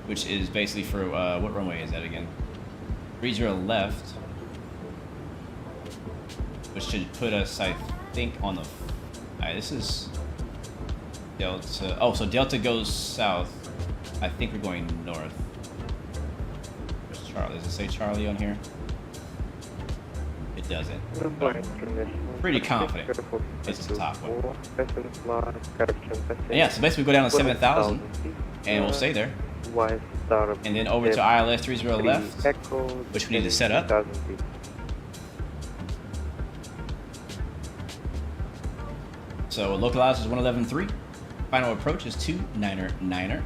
which is basically for what runway is that again? 30 left, which should put us, I think, on the. Alright, this is Delta. Oh, so Delta goes south. I think we're going north. Where's Charlie? Does it say Charlie on here? It doesn't. Pretty confident it's the top one. And yeah, so basically we go down to 7,000 and we'll stay there. And then over to ILS 30 left, which we need to set up. So localized is 111.3. Final approach is 299er.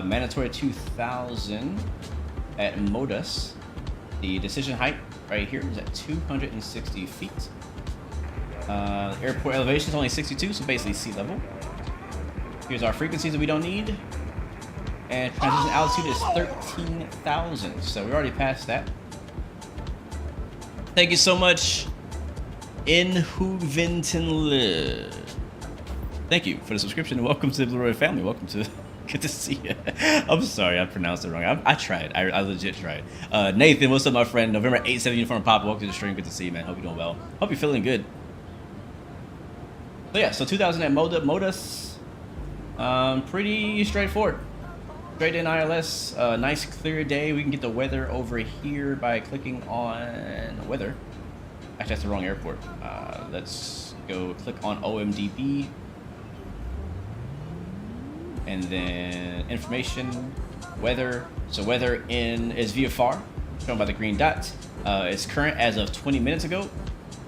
Mandatory 2000 at Modus. The decision height right here is at 260 feet. Airport elevation is only 62, so basically sea level. Here's our frequencies that we don't need. And transition altitude is 13,000, so we already passed that. Thank you so much, Inhuvintenle. Thank you for the subscription and welcome to the Blu-ray family. Welcome to, good to see you. I'm sorry, I pronounced it wrong. I tried, I legit tried. Nathan, what's up, my friend? November 8th, Uniform Pop, welcome to the stream. Good to see you, man. Hope you're doing well. Hope you're feeling good. So yeah, so 2000 at Modus. Pretty straightforward. Straight in ILS, nice clear day. We can get the weather over here by clicking on weather. Actually, that's the wrong airport. Let's go click on OMDB. And then information, weather. So weather in is VFR, shown by the green dot. It's current as of 20 minutes ago.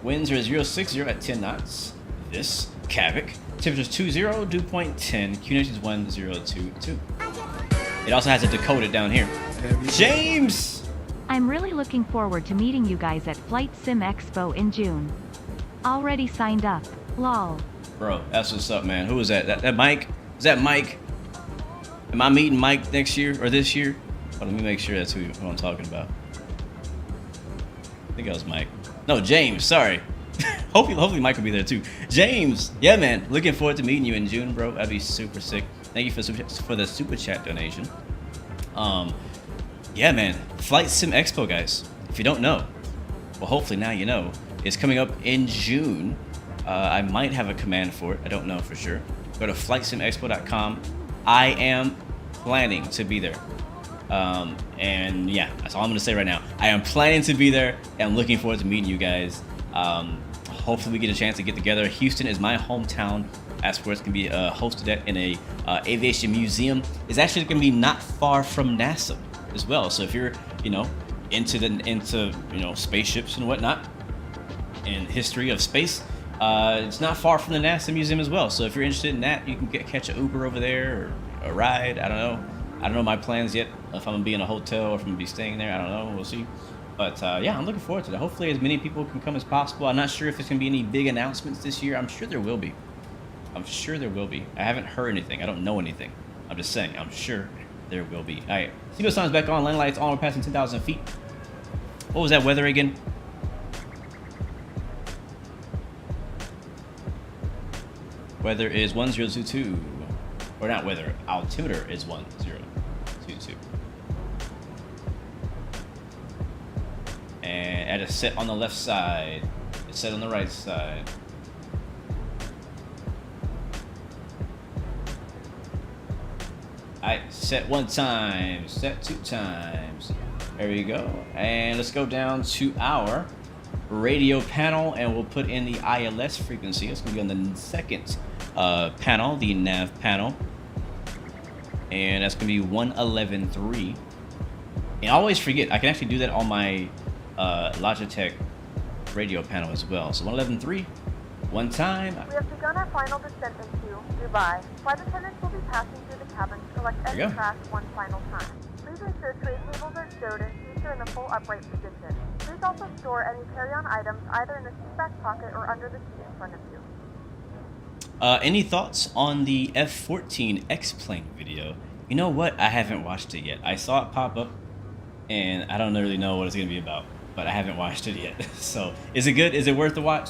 Winds are 060 at 10 knots. This, Kavik. Temperatures 20, dew point 10. QNH is 1022. It also has it decoded down here. James! I'm really looking forward to meeting you guys at Flight Sim Expo in June. Already signed up. Lol. Bro, that's what's up, man. Who is that? That Mike? Is that Mike? Am I meeting Mike next year or this year? Oh, let me make sure that's who I'm talking about. I think that was Mike. No, James. Sorry. Hopefully Mike will be there too. James, yeah, man. Looking forward to meeting you in June, bro. That'd be super sick. Thank you for the super chat donation. Yeah, man. Flight Sim Expo, guys. If you don't know, well, hopefully now you know. It's coming up in June. I might have a command for it. I don't know for sure. Go to flightsimexpo.com. I am planning to be there. And yeah, that's all I'm gonna say right now. I am planning to be there and looking forward to meeting you guys. Hopefully we get a chance to get together. Houston is my hometown. That's where it's gonna be hosted at in a aviation museum. It's actually gonna be not far from NASA as well. So if you're, into spaceships and whatnot, and history of space, it's not far from the NASA museum as well. So if you're interested in that, you can catch an Uber over there or a ride. I don't know. I don't know my plans yet. If I'm gonna be in a hotel or if I'm gonna be staying there, I don't know. We'll see. But yeah, I'm looking forward to that. Hopefully as many people can come as possible. I'm not sure if there's gonna be any big announcements this year. I'm sure there will be. I'm sure there will be. I haven't heard anything. I don't know anything. I'm just saying. I'm sure there will be. All right. Seatbelt signs back on. Land lights on. We're passing 10,000 feet. What was that weather again? Weather is 1022. Or not weather. Altimeter is 1022. And at a set on the left side. It's set on the right side. Alright, set one time, set two times. There we go. And let's go down to our radio panel and we'll put in the ILS frequency. It's gonna be on the second panel, the nav panel. And that's gonna be 111.3. And I always forget, I can actually do that on my Logitech radio panel as well. So 111.3, one time. We have begun our final descent into Dubai. Flight attendants will be passing through the cabin to collect any trash one final time. Please ensure tray tables are stowed and seats are in a full upright position. Please also store any carry-on items either in the seat back pocket or under the seat in front of you. Any thoughts on the F-14 X-Plane video? You know what? I haven't watched it yet. I saw it pop up, and I don't really know what it's going to be about, but I haven't watched it yet. So, is it good? Is it worth the watch?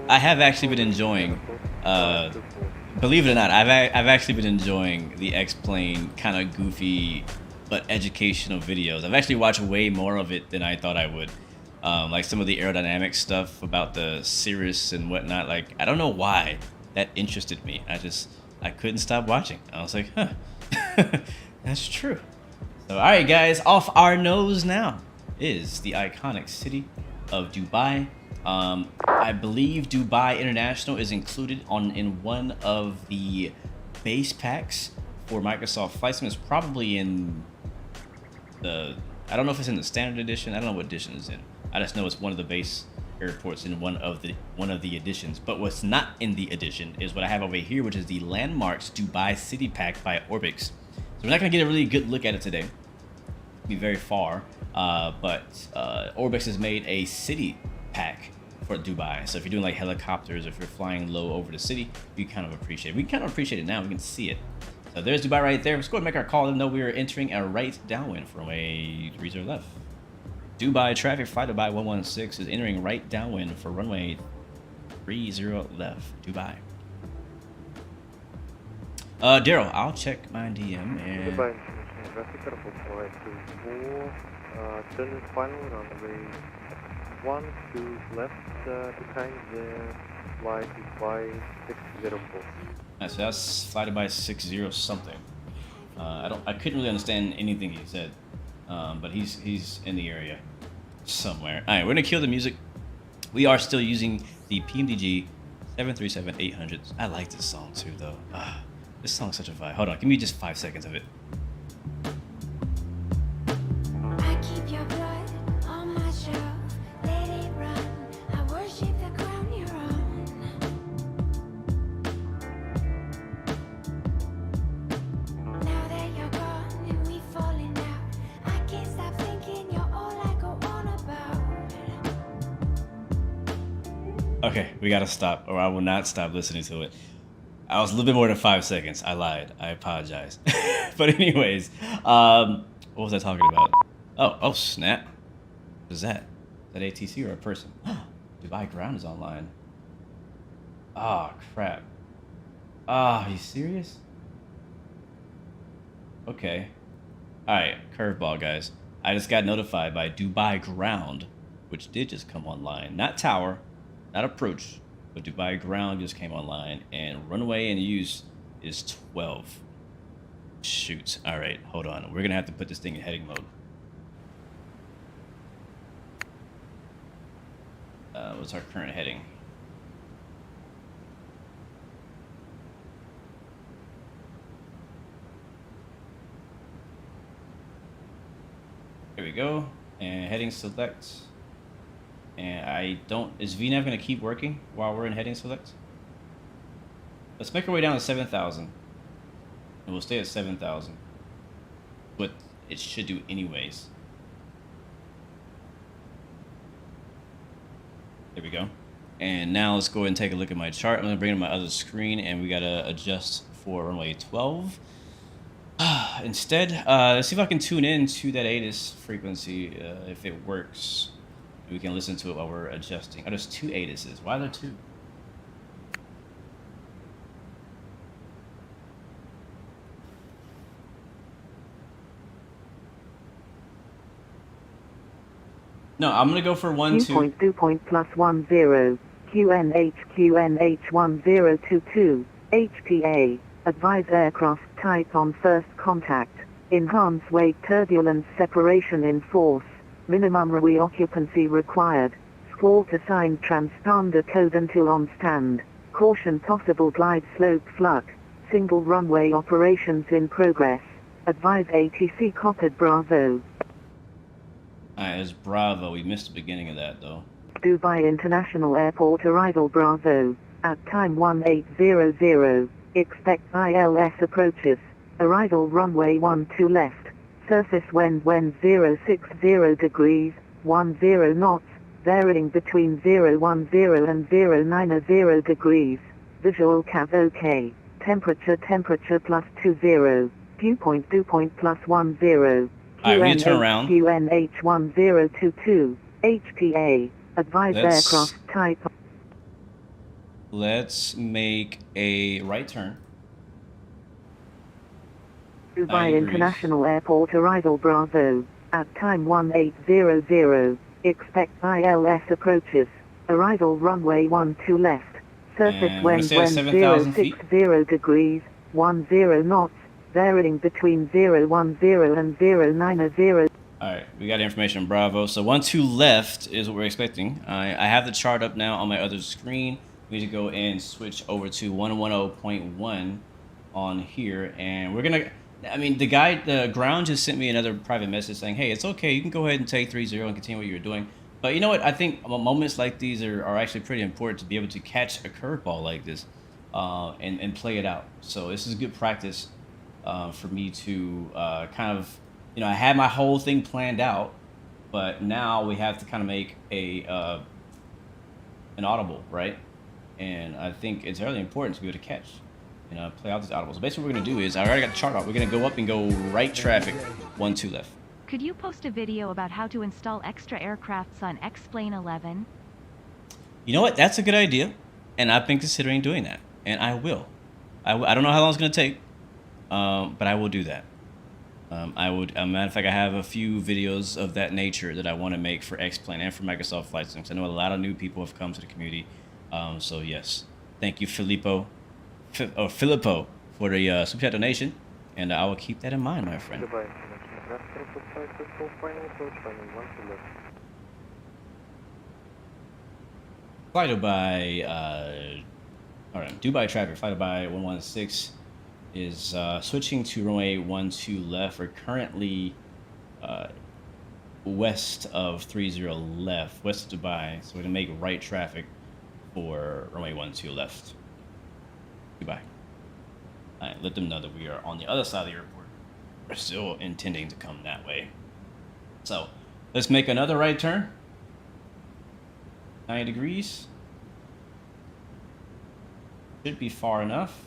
I have actually been enjoying, believe it or not, I've actually been enjoying the X-Plane kind of goofy but educational videos. I've actually watched way more of it than I thought I would. Like some of the aerodynamic stuff about the Cirrus and whatnot. Like, I don't know why that interested me. I couldn't stop watching. I was like, huh, that's true. So, all right, guys, off our nose now is the iconic city of Dubai. I believe Dubai International is included in one of the base packs for Microsoft Flight Sim. It's probably in the, I don't know if it's in the standard edition. I don't know what edition it's in. I just know it's one of the base airports in one of the editions. But what's not in the edition is what I have over here, which is the Landmarks Dubai City Pack by Orbix. So we're not gonna get a really good look at it today. It'll be very far, but Orbix has made a city pack for Dubai. So if you're doing like helicopters, if you're flying low over the city, you kind of appreciate it. We kind of appreciate it now. We can see it. So there's Dubai right there. Let's go ahead and make our call. Let them know we are entering a right downwind for runway 30 left. Dubai traffic, FlyDubai 116 is entering right downwind for runway 30 left, Dubai. Daryl, I'll check my DM and... Dubai International traffic, airport 4, turn final, runway 12 left, behind the flight Dubai 604. Alright, so that's FlyDubai 60 something. I couldn't really understand anything he said, but he's in the area somewhere. All right, we're gonna kill the music. We are still using the PMDG 737-800. I like this song too, though. This song's such a vibe. Hold on, give me just 5 seconds of it. I keep your blood on my shelf, let it run. I worship the ground you're on. Now that you're gone and we've fallen out, I can't stop thinking you're all I go on about. Okay, we gotta stop, or I will not stop listening to it. I was a little bit more than 5 seconds. I lied. I apologize. But anyways, what was I talking about? Oh snap. What is that? Is that ATC or a person? Dubai ground is online. Oh crap. Are you serious? Okay. Alright, curveball guys. I just got notified by Dubai ground, which did just come online. Not tower, not approach, but Dubai ground just came online, and runway in use is 12. Shoot. All right, hold on. We're gonna have to put this thing in heading mode. What's our current heading? There we go. And heading select. And I don't... Is VNAV going to keep working while we're in heading select? Let's make our way down to 7,000. And we'll stay at 7,000. But it should do anyways. There we go. And now let's go ahead and take a look at my chart. I'm going to bring it to my other screen, and we got to adjust for runway 12. Instead, let's see if I can tune in to that ATIS frequency, if it works. We can listen to it while we're adjusting. Oh, there's 2 ATISes. Why are there 2? No, I'm gonna go for 1, 2. 2.2.+10, QNH 1022, HPA, advise aircraft type on first contact, enhance wake turbulence separation in force, minimum runway occupancy required, squall assigned transponder code until on stand, caution possible glide slope flux, single runway operations in progress, advise ATC copied Bravo. Alright, there's Bravo. We missed the beginning of that though. Dubai International Airport arrival Bravo, at time 1800, expect ILS approaches, arrival runway 12 left, surface wind 060 degrees, 10 knots, varying between 010 and 090 degrees, visual cav OK, temperature +20, viewpoint +10, Alright, we need to turn around. QNH 1022, HPA, advised aircraft type. Let's make a right turn. Dubai International Airport arrival Bravo, at time 1800, expect ILS approaches, arrival runway 12 left, surface wind 060 degrees, 10 knots, varying between 010 and 090. Alright, we got information on Bravo. So 12 left is what we're expecting. I have the chart up now on my other screen. We need to go and switch over to 110.1 on here, and we're gonna... I mean, the ground just sent me another private message saying, hey, it's okay, you can go ahead and take 30 and continue what you're doing. But you know what? I think moments like these are actually pretty important to be able to catch a curveball like this and play it out. So this is good practice for me to kind of, you know, I had my whole thing planned out, but now we have to kind of make an audible, right? And I think it's really important to be able to catch, you know, play out these audibles. So basically what we're going to do is, I already got the chart out. We're going to go up and go right traffic, 1, 2 left. Could you post a video about how to install extra aircrafts on X-Plane 11? You know what? That's a good idea. And I've been considering doing that. And I will. I don't know how long it's going to take, but I will do that. Matter of fact, I have a few videos of that nature that I want to make for X-Plane and for Microsoft Flight Sims. I know a lot of new people have come to the community. So yes, thank you, Filippo, for the super chat donation. And I will keep that in mind, my friend. FlyDubai, all right, Dubai traffic, FlyDubai 116 is switching to runway 12 left. We're currently west of 30 left, west of Dubai. So we're gonna make right traffic for runway 12 left, Dubai. All right, let them know that we are on the other side of the airport. We're still intending to come that way. So let's make another right turn. 90 degrees. Should be far enough.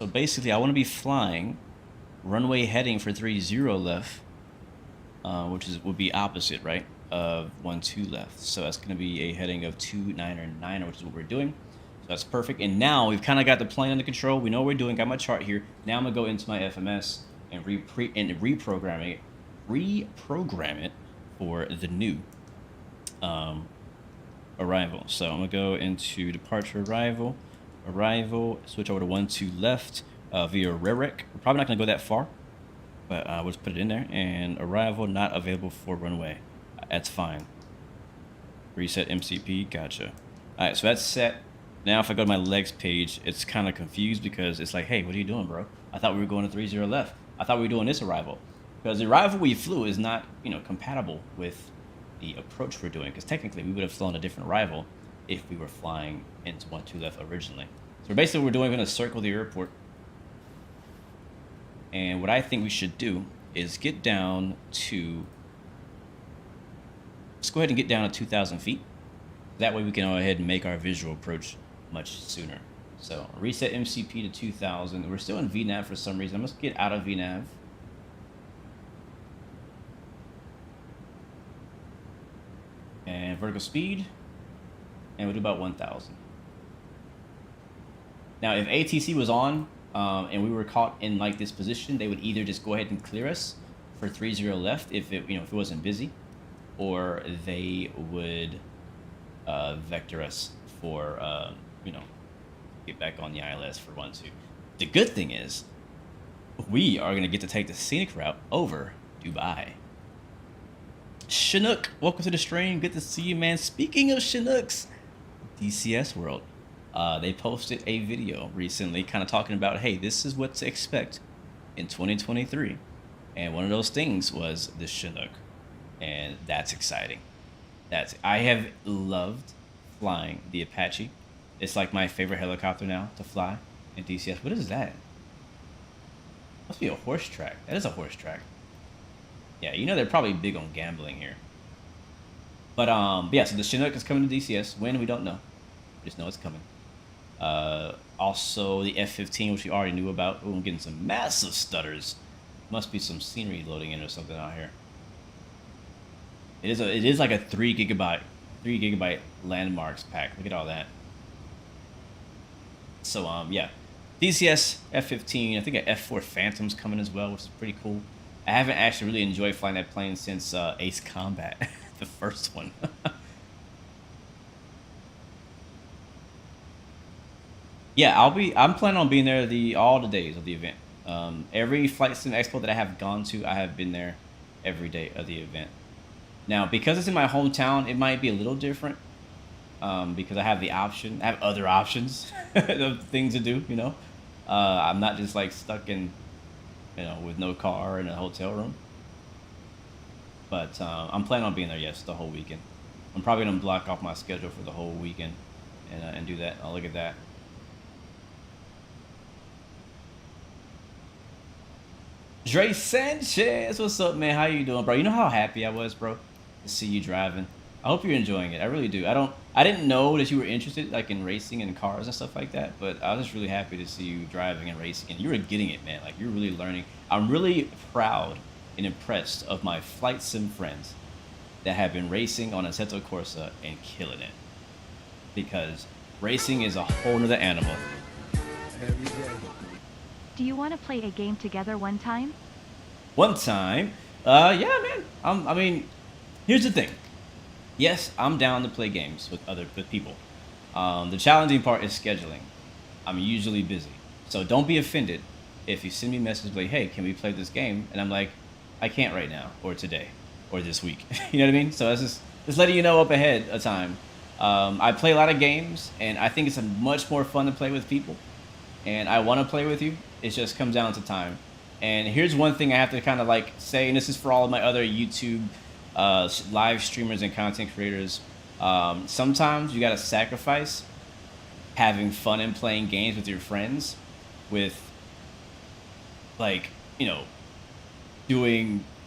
So basically, I want to be flying runway heading for 30 left, which would be opposite, right, of 12 left. So that's going to be a heading of 299, which is what we're doing. So that's perfect. And now we've kind of got the plane under control. We know what we're doing. Got my chart here. Now I'm gonna go into my FMS and reprogram it for the new arrival. So I'm gonna go into departure arrival, switch over to 12 left via REREC. We're probably not gonna go that far, but we'll just put it in there. And arrival not available for runway. That's fine. Reset MCP. Gotcha. All right, so that's set. Now if I go to my legs page, it's kind of confused because it's like, hey, what are you doing, bro? I thought we were going to 30 left. I thought we were doing this arrival. Because the arrival we flew is not, you know, compatible with the approach we're doing. Because technically we would have flown a different arrival if we were flying into 12 left originally. So basically what we're doing, we're going to circle the airport. And what I think we should do is get down to, let's go ahead and get down to 2,000 feet. That way we can go ahead and make our visual approach much sooner. So reset MCP to 2000. We're still in VNAV for some reason. I must get out of VNAV. And vertical speed. And we'll do about 1000. Now if ATC was on and we were caught in like this position, they would either just go ahead and clear us for 30 left if it, you know, if it wasn't busy, or they would vector us for you know, get back on the ILS for 12. The good thing is we are going to get to take the scenic route over Dubai. Chinook, welcome to the stream. Good to see you, man. Speaking of Chinooks, DCS World, they posted a video recently kind of talking about, hey, this is what to expect in 2023. And one of those things was the Chinook. And that's exciting. I have loved flying the Apache. It's like my favorite helicopter now to fly in DCS. What is that? Must be a horse track. That is a horse track. Yeah, you know they're probably big on gambling here. But yeah, so the Chinook is coming to DCS. When, we don't know. We just know it's coming. Also the F-15, which we already knew about. Oh, I'm getting some massive stutters. Must be some scenery loading in or something out here. It is like a 3 gigabyte landmarks pack. Look at all that. So yeah, DCS F-15. I think an F-4 Phantom's coming as well, which is pretty cool. I haven't actually really enjoyed flying that plane since Ace Combat, the first one. Yeah, I'm planning on being there all the days of the event. Every Flight Sim Expo that I have gone to, I have been there every day of the event. Now, because it's in my hometown, it might be a little different because I have the option. I have other options of things to do, you know. I'm not just like stuck in you know, with no car and a hotel room. But I'm planning on being there, yes, the whole weekend. I'm probably gonna block off my schedule for the whole weekend and do that. I'll look at that. Dre Sanchez, what's up, man? How you doing, bro? You know how happy I was, bro, to see you driving. I hope you're enjoying it. I really do. I didn't know that you were interested like in racing and cars and stuff like that, but I was just really happy to see you driving and racing, and you were getting it, man. Like, you're really learning. I'm really proud and impressed of my flight sim friends that have been racing on Assetto Corsa and killing it, because racing is a whole nother animal. Every day. Do you want to play a game together one time? One time? Yeah, man. I mean, here's the thing. Yes, I'm down to play games with people. The challenging part is scheduling. I'm usually busy. So don't be offended if you send me a message like, hey, can we play this game? And I'm like, I can't right now, or today, or this week. You know what I mean? So that's just letting you know up ahead of time. I play a lot of games, and I think it's much more fun to play with people. And I want to play with you. It just comes down to time. And here's one thing I have to kind of like say, and this is for all of my other YouTube live streamers and content creators. Sometimes you got to sacrifice having fun and playing games with your friends with, like, you know,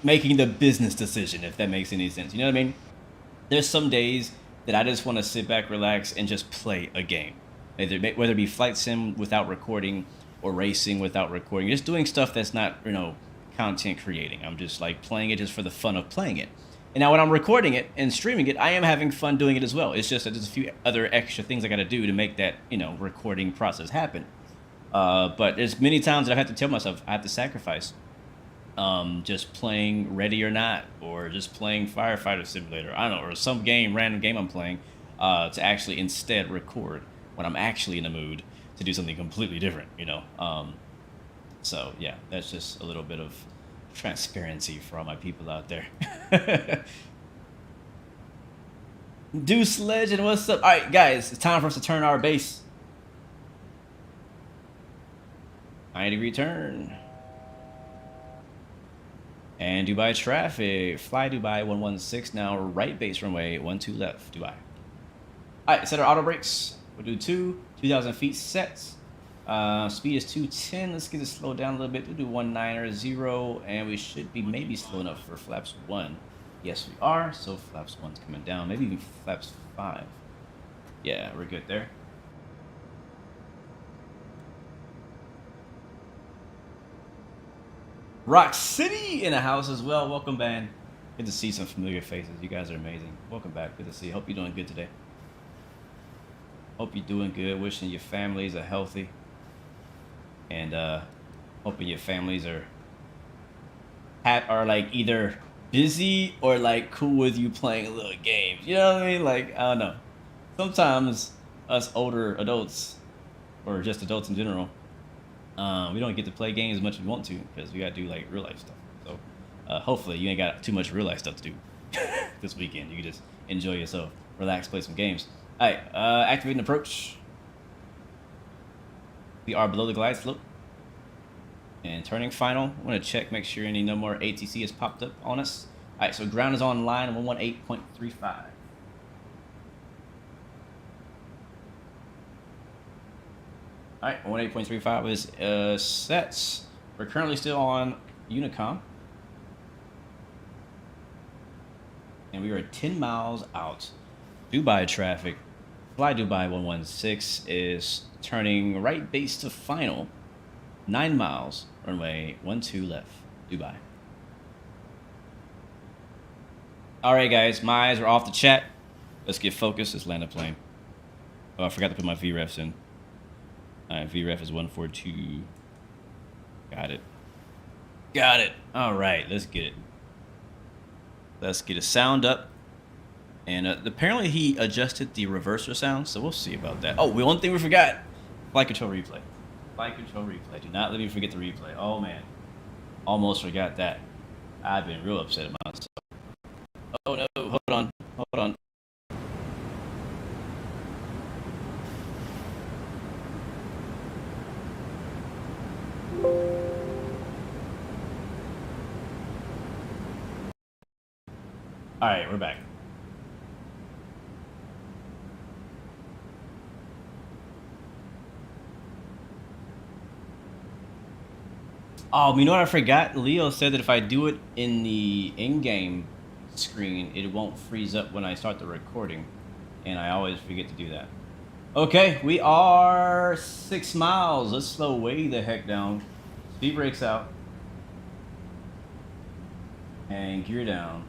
making the business decision, if that makes any sense. You know what I mean? There's some days that I just want to sit back, relax, and just play a game. Whether it be flight sim without recording or racing without recording, just doing stuff that's not, you know, content creating. I'm just like playing it just for the fun of playing it. And now when I'm recording it and streaming it, I am having fun doing it as well. It's just that there's a few other extra things I got to do to make that, you know, recording process happen. But there's many times that I've had to tell myself I have to sacrifice. Just playing Ready or Not, or just playing Firefighter Simulator, I don't know, or some random game I'm playing, to actually instead record when I'm actually in the mood to do something completely different, you know. So yeah, that's just a little bit of transparency for all my people out there. Deuce Legend, what's up? All right, guys, it's time for us to turn our base. 90-degree turn. And Dubai traffic. Fly Dubai 116 now, right base runway 12 left, Dubai. All right, set our auto brakes. We'll do 2,000 feet sets. Speed is 210. Let's get it slowed down a little bit. We'll do 190, and we should be maybe slow enough for flaps 1. Yes, we are. So flaps 1's coming down. Maybe even flaps 5. Yeah, we're good there. Rock City in the house as well. Welcome, man. Good to see some familiar faces. You guys are amazing. Welcome back. Good to see you. Hope you're doing good today. Hope you're doing good. Wishing your families are healthy. And hoping your families are like either busy or like cool with you playing little games. You know what I mean? Like, I don't know. Sometimes us older adults, or just adults in general, we don't get to play games as much as we want to because we got to do like real life stuff. So hopefully you ain't got too much real life stuff to do this weekend. You can just enjoy yourself, relax, play some games. All right, activating approach. We are below the glide slope. And turning final. I want to check, make sure no more ATC has popped up on us. All right, so ground is on line 118.35. All right, 118.35 is sets. We're currently still on Unicom. And we are 10 miles out. Dubai traffic. Fly Dubai 116 is turning right base to final. 9 miles, runway 12 left, Dubai. All right, guys, my eyes are off the chat. Let's get focused. Let's land a plane. Oh, I forgot to put my VREFs in. All right, VREF is 142. Got it. Got it. All right, let's get it. Let's get a sound up. And apparently he adjusted the reverser sound, so we'll see about that. Oh, one thing we forgot. Flight control replay. Flight control replay. Do not let me forget the replay. Oh, man. Almost forgot that. I've been real upset about myself. Oh, no. Hold on. Hold on. Alright, we're back. Oh, you know what I forgot? Leo said that if I do it in the in-game screen, it won't freeze up when I start the recording. And I always forget to do that. Okay, we are 6 miles. Let's slow way the heck down. Speed brakes out. And gear down.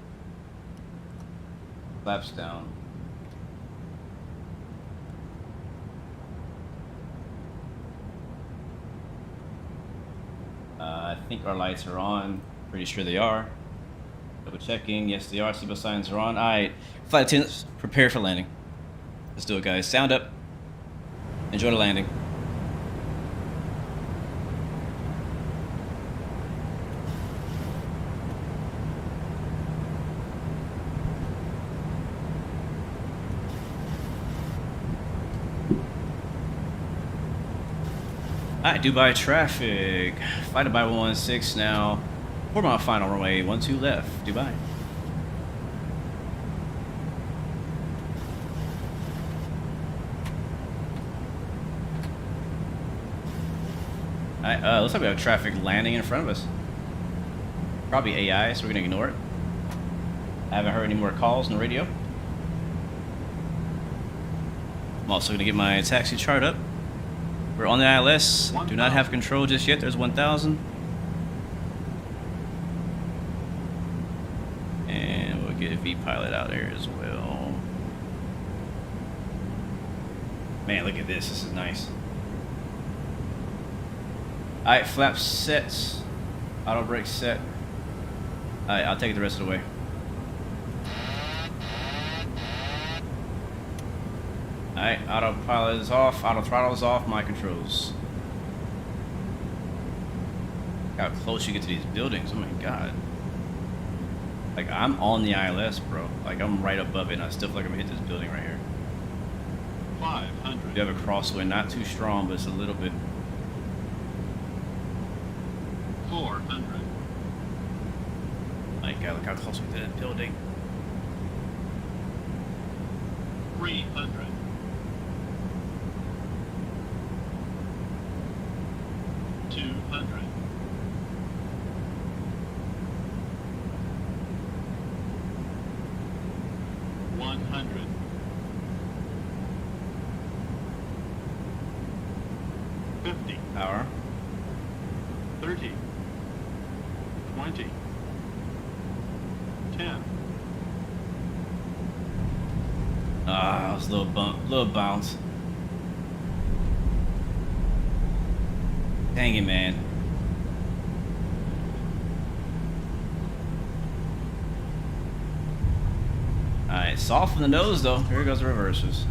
Flaps down. I think our lights are on. Pretty sure they are. Double checking. Yes, they are. Seatbelt signs are on. Alright. Flight attendants, prepare for landing. Let's do it, guys. Sound up. Enjoy the landing. Alright, Dubai traffic. FlyDubai 116 now. 4 mile final runway, 12 left, Dubai. Alright, looks like we have traffic landing in front of us. Probably AI, so we're gonna ignore it. I haven't heard any more calls on the radio. I'm also gonna get my taxi chart up. We're on the ILS. Do not have control just yet. There's 1,000. And we'll get a V-pilot out there as well. Man, look at this. This is nice. Alright, flaps set. Auto brake set. Alright, I'll take it the rest of the way. Alright, autopilot is off, auto throttle is off, my controls. How close you get to these buildings, oh my god. Like, I'm on the ILS, bro. Like, I'm right above it, and I still feel like I'm gonna hit this building right here. 500. We have a crosswind, not too strong, but it's a little bit. 400. My god, look how close we did that building. 300. 200. 100. 50. Power. 30. 20. 10. Ah, it was a little bump, little bounce. Dang it, man. Alright, soft from the nose though. Here goes the reverses.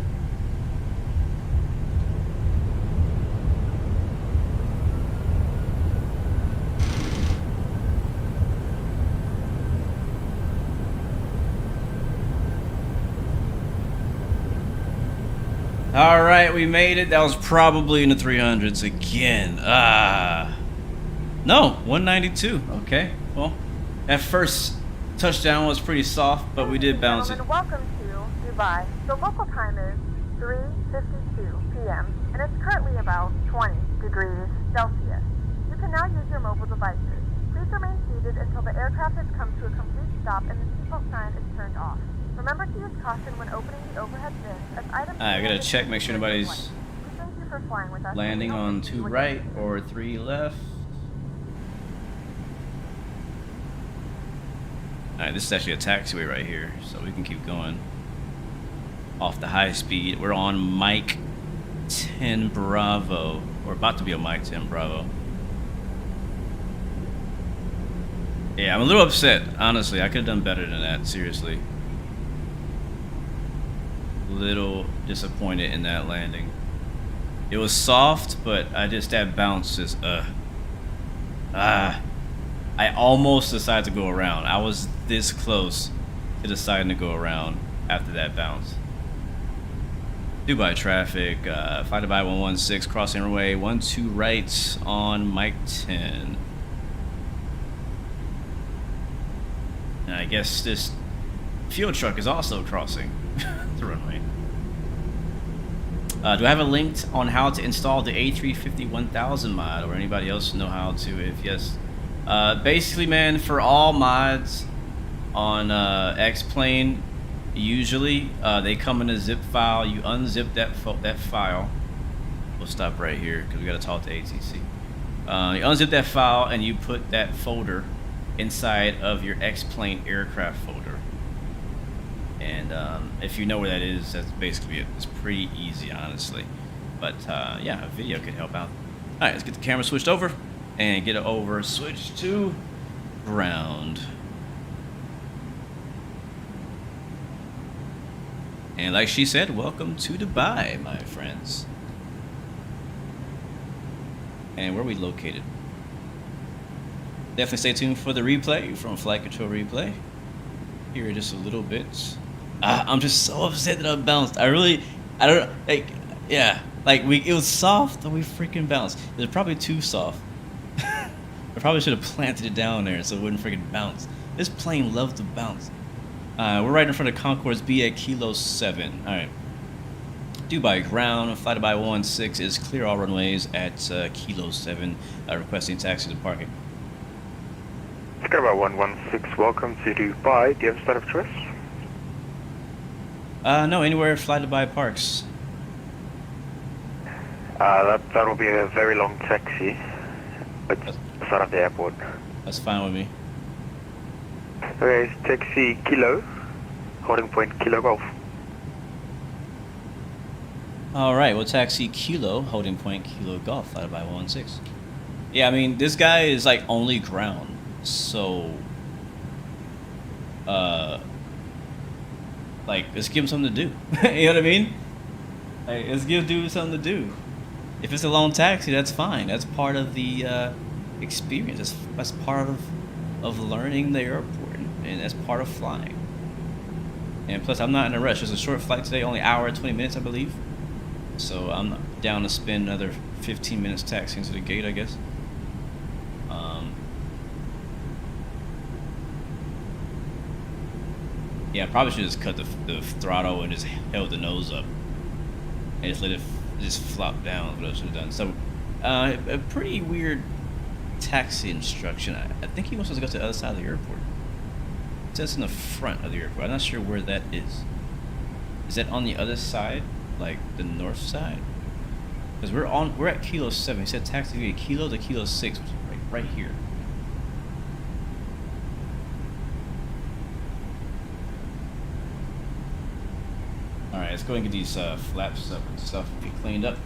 Alright, we made it. That was probably in the 300s again. No, 192. Okay, well, that first touchdown was pretty soft, but we did bounce it. Welcome to Dubai. The local time is 3:52 p.m. and it's currently about 20 degrees Celsius. You can now use your mobile devices. Please remain seated until the aircraft has come to a complete stop and the seatbelt sign is turned off. Remember to use caution when opening the overhead bins as items. I gotta check, make sure nobody's landing on 2 right or 3 left. Alright, this is actually a taxiway right here, so we can keep going off the high speed. We're on Mike 10 Bravo. We're about to be on Mike 10 Bravo. Yeah, I'm a little upset, honestly. I could have done better than that, seriously. Little disappointed in that landing. It was soft, but that bounce is I almost decided to go around. I was this close to deciding to go around after that bounce. Dubai traffic, FlyDubai 116 crossing runway 12 right on Mike 10. And I guess this fuel truck is also crossing the runway. Do I have a link on how to install the A350-1000 mod, or anybody else know how to? If yes, basically, man, for all mods on X-Plane, usually they come in a zip file. You unzip that file. We'll stop right here because we got to talk to ATC. You unzip that file and you put that folder inside of your X-Plane aircraft folder. And if you know where that is, that's basically it. It's pretty easy, honestly. But yeah, a video could help out. All right, let's get the camera switched over and get it over switched to ground. And like she said, welcome to Dubai, my friends. And where are we located? Definitely stay tuned for the replay from Flight Control Replay. Here in just a little bit. I'm just so upset that I bounced. I don't, like, yeah. Like, it was soft and we freaking bounced. It was probably too soft. I probably should have planted it down there so it wouldn't freaking bounce. This plane loves to bounce. We're right in front of Concourse B at Kilo 7. Alright. Dubai ground, FlyDubai 16 is clear all runways at Kilo 7, requesting taxi to parking. FlyDubai 116, welcome to Dubai. Do you have a start of choice? No, anywhere FlyDubai parks. That will be a very long taxi. It's outside of the airport. That's fine with me. Okay, taxi Kilo, holding point Kilo Golf. Alright, we'll taxi Kilo, holding point Kilo Golf, FlyDubai 16. Yeah, I mean, this guy is like only ground, so like, let's give him something to do. You know what I mean? Like, let's give dude something to do. If it's a long taxi, that's fine. That's part of the experience. That's part of learning the airport, and that's part of flying. And plus, I'm not in a rush. It's a short flight today, only an hour and 20 minutes, I believe. So I'm down to spend another 15 minutes taxiing to the gate, I guess. Yeah, I probably should just cut the throttle and just held the nose up and just let it just flop down. What I should have done. So, a pretty weird taxi instruction. I think he wants us to go to the other side of the airport. It says in the front of the airport. I'm not sure where that is. Is that on the other side, like the north side? Because we're at Kilo 7. He said taxi via Kilo to Kilo 6, which is right here. Alright, let's go and get these flaps up and stuff be cleaned up.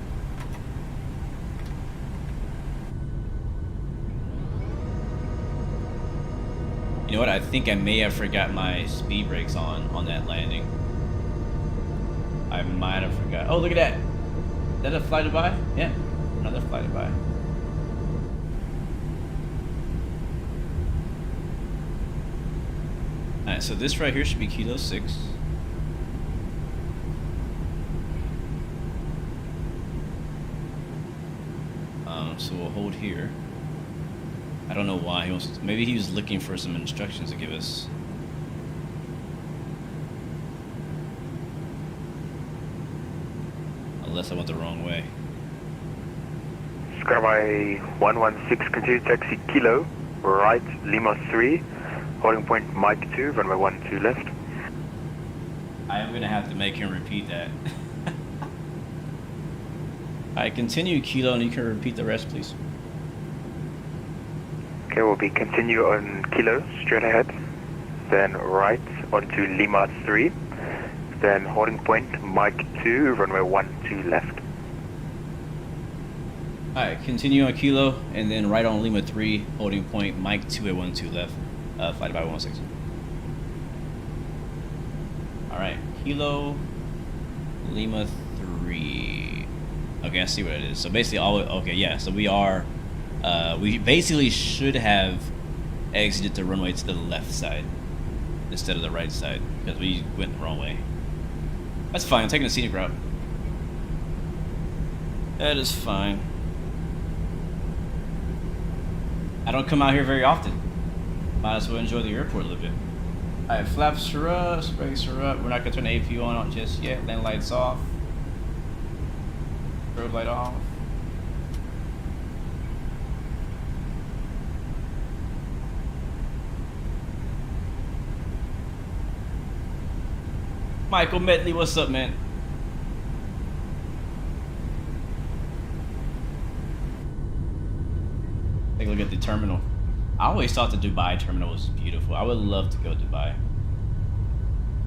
You know what? I think I may have forgot my speed brakes on that landing. I might have forgot. Oh, look at that! Is that a FlyDubai? Yeah, another FlyDubai. Alright, so this right here should be Kilo 6. So we'll hold here. I don't know why he wants to, maybe he was looking for some instructions to give us. Unless I went the wrong way. Skyby 116, continue taxi Kilo, right, Lima 3, holding point Mike 2, runway 12 left. I am going to have to make him repeat that. Alright, continue Kilo, and you can repeat the rest, please. Okay, we'll be continue on Kilo, straight ahead, then right onto Lima 3, then holding point Mike 2, runway 12 left. Alright, continue on Kilo, and then right on Lima 3, holding point Mike 2 at 12 left, FlyDubai 16. Alright, Kilo, Lima 3. Okay, I see what it is. So basically okay, yeah, so we basically should have exited the runway to the left side instead of the right side because we went the wrong way. That's fine, I'm taking the scenic route. That is fine. I don't come out here very often. Might as well enjoy the airport a little bit. Alright, flaps are up, brakes are up. We're not gonna turn the APU on just yet. Land lights off. Strobe light off. Michael Medley, what's up, man? Take a look at the terminal. I always thought the Dubai terminal was beautiful. I would love to go to Dubai.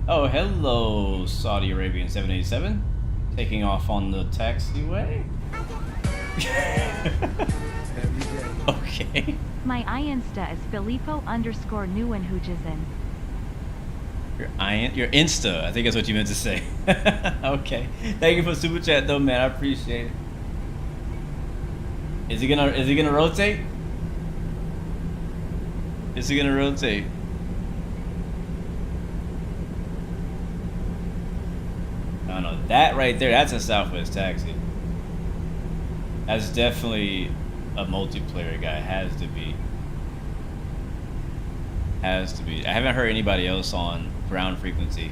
Oh, hello, Saudi Arabian 787. Taking off on the taxiway. Okay. My Insta is Filippo_Newenhuizen. Your Insta, I think that's what you meant to say. Okay. Thank you for super chat though, man. I appreciate it. Is he gonna rotate? Is he gonna rotate? No, no, that right there, that's a Southwest taxi. That's definitely a multiplayer guy. Has to be. Has to be. I haven't heard anybody else on ground frequency.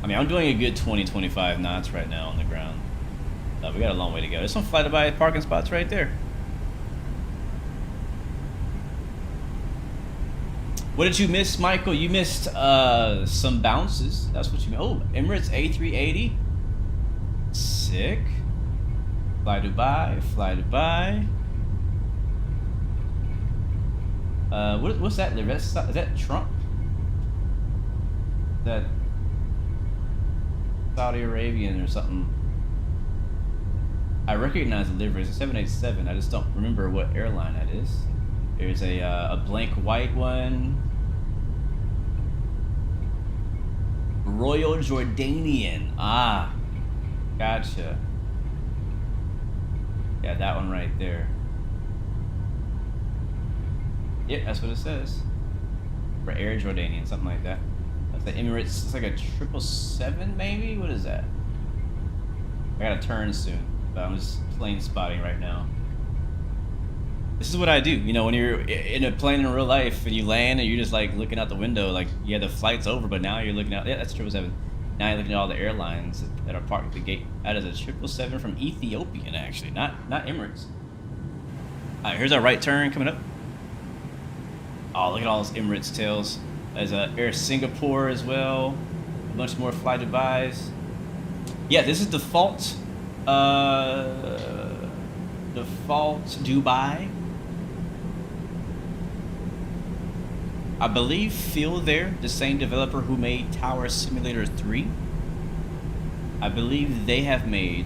I mean, I'm doing a good 20-25 knots right now on the ground. We got a long way to go. There's some FlyDubai parking spots right there. What did you miss, Michael? You missed some bounces. That's what you missed. Oh, Emirates A380. Sick. FlyDubai, FlyDubai. What's that? Is that Trump? Is that Saudi Arabian or something? I recognize the livery. It's a 787. I just don't remember what airline that is. There's a blank white one. Royal Jordanian. Ah, gotcha. Yeah, that one right there. Yep, that's what it says. For Air Jordanian, something like that. That's the Emirates. It's like a 777 maybe? What is that? I gotta turn soon, but I'm just plane spotting right now. This is what I do, you know, when you're in a plane in real life and you land and you're just like looking out the window, like, yeah, the flight's over, but now you're looking out. Yeah, that's 777. Now you're looking at all the airlines that are parked at the gate. That is a 777 from Ethiopian, actually, not Emirates. All right, here's our right turn coming up. Oh, look at all those Emirates tails. There's Air Singapore as well. A bunch more FlyDubais. Yeah, this is default. Default Dubai. I believe Phil there, the same developer who made Tower Simulator 3. I believe they have made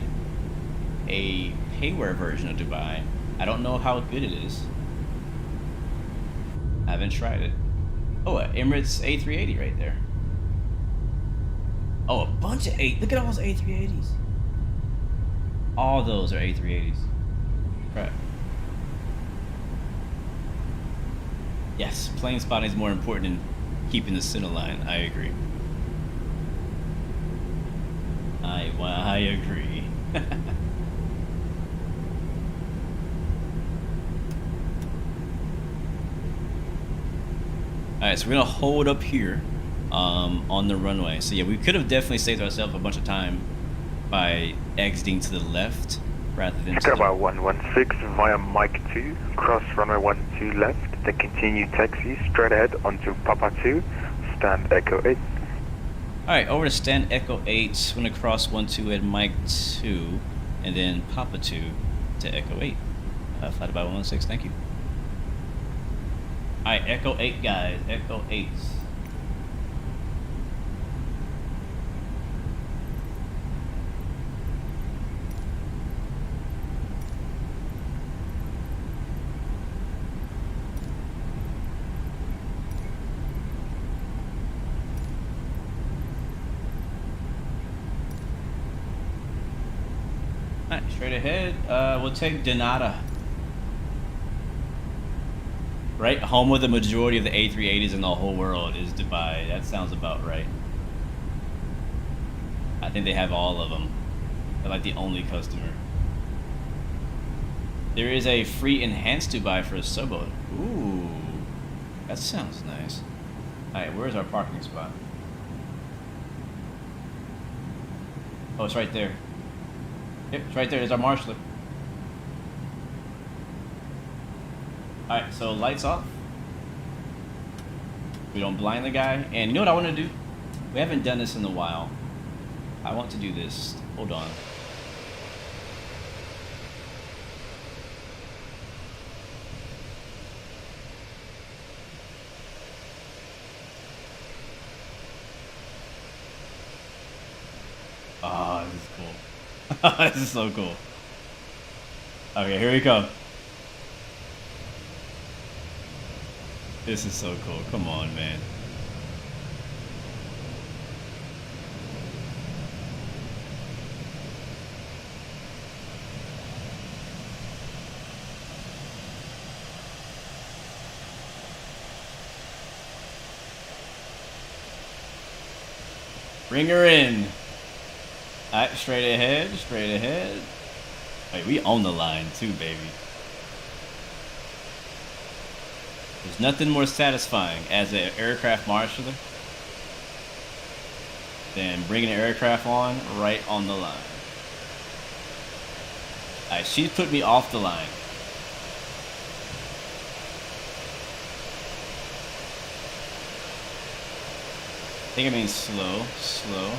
a payware version of Dubai. I don't know how good it is. I haven't tried it. Oh, Emirates A380 right there. Oh, a bunch of look at all those A380s. All those are A380s. Crap. Yes, plane spotting is more important than keeping the center line. I agree. I agree. Alright, so we're gonna hold up here on the runway. So yeah, we could have definitely saved ourselves a bunch of time by exiting to the left rather than to about 116 via Mike 2, cross runway 12 left, then continue taxi straight ahead onto Papa 2, stand Echo 8. Alright, over to stand Echo 8, I'm gonna cross 12 at Mike 2, and then Papa 2 to Echo 8. FlyDubai 116, thank you. Alright, Echo 8 guys, Echo 8. Alright, straight ahead, we'll take Donata. Right? Home of the majority of the A380s in the whole world is Dubai. That sounds about right. I think they have all of them. They're like the only customer. There is a free enhanced Dubai for a subboat. Ooh, that sounds nice. Alright, where's our parking spot? Oh, it's right there. Yep, it's right there. There's our marshaller. Alright, so lights off. We don't blind the guy. And you know what I want to do? We haven't done this in a while. I want to do this. Hold on. Oh, this is cool. This is so cool. Okay, here we go. This is so cool. Come on, man. Bring her in. Alright, straight ahead, straight ahead. Hey, we own the line too, baby. There's nothing more satisfying as an aircraft marshaller than bringing an aircraft on right on the line. Alright, she's put me off the line. I think I mean slow, slow.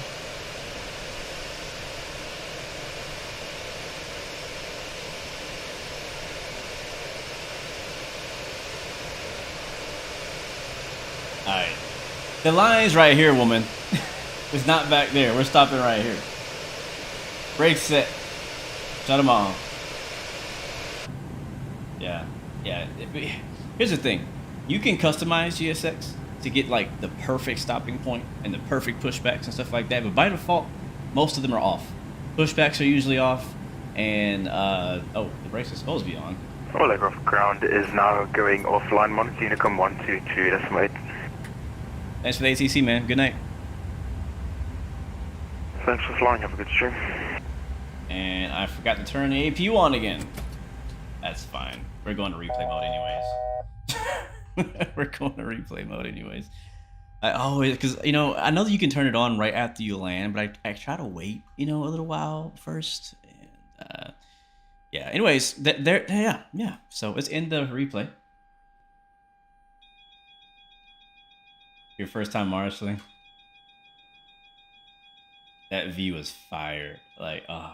Alright. The line's right here, woman. It's not back there. We're stopping right here. Brake set. Shut them off. Yeah. Yeah. Here's the thing. You can customize GSX to get like the perfect stopping point and the perfect pushbacks and stuff like that. But by default, most of them are off. Pushbacks are usually off. And, oh, the brakes are supposed to be on. All aircraft ground is now going offline. Monitor Unicom 122, decimal 8. Thanks for the ATC, man. Good night. Thanks for flying. Have a good stream. And I forgot to turn the APU on again. That's fine. We're going to replay mode anyways. We're going to replay mode anyways. I always, because, you know, I know that you can turn it on right after you land, but I try to wait, you know, a little while first. And, yeah, anyways, yeah. So let's end the replay. Your first time marshalling. That view was fire. Like, let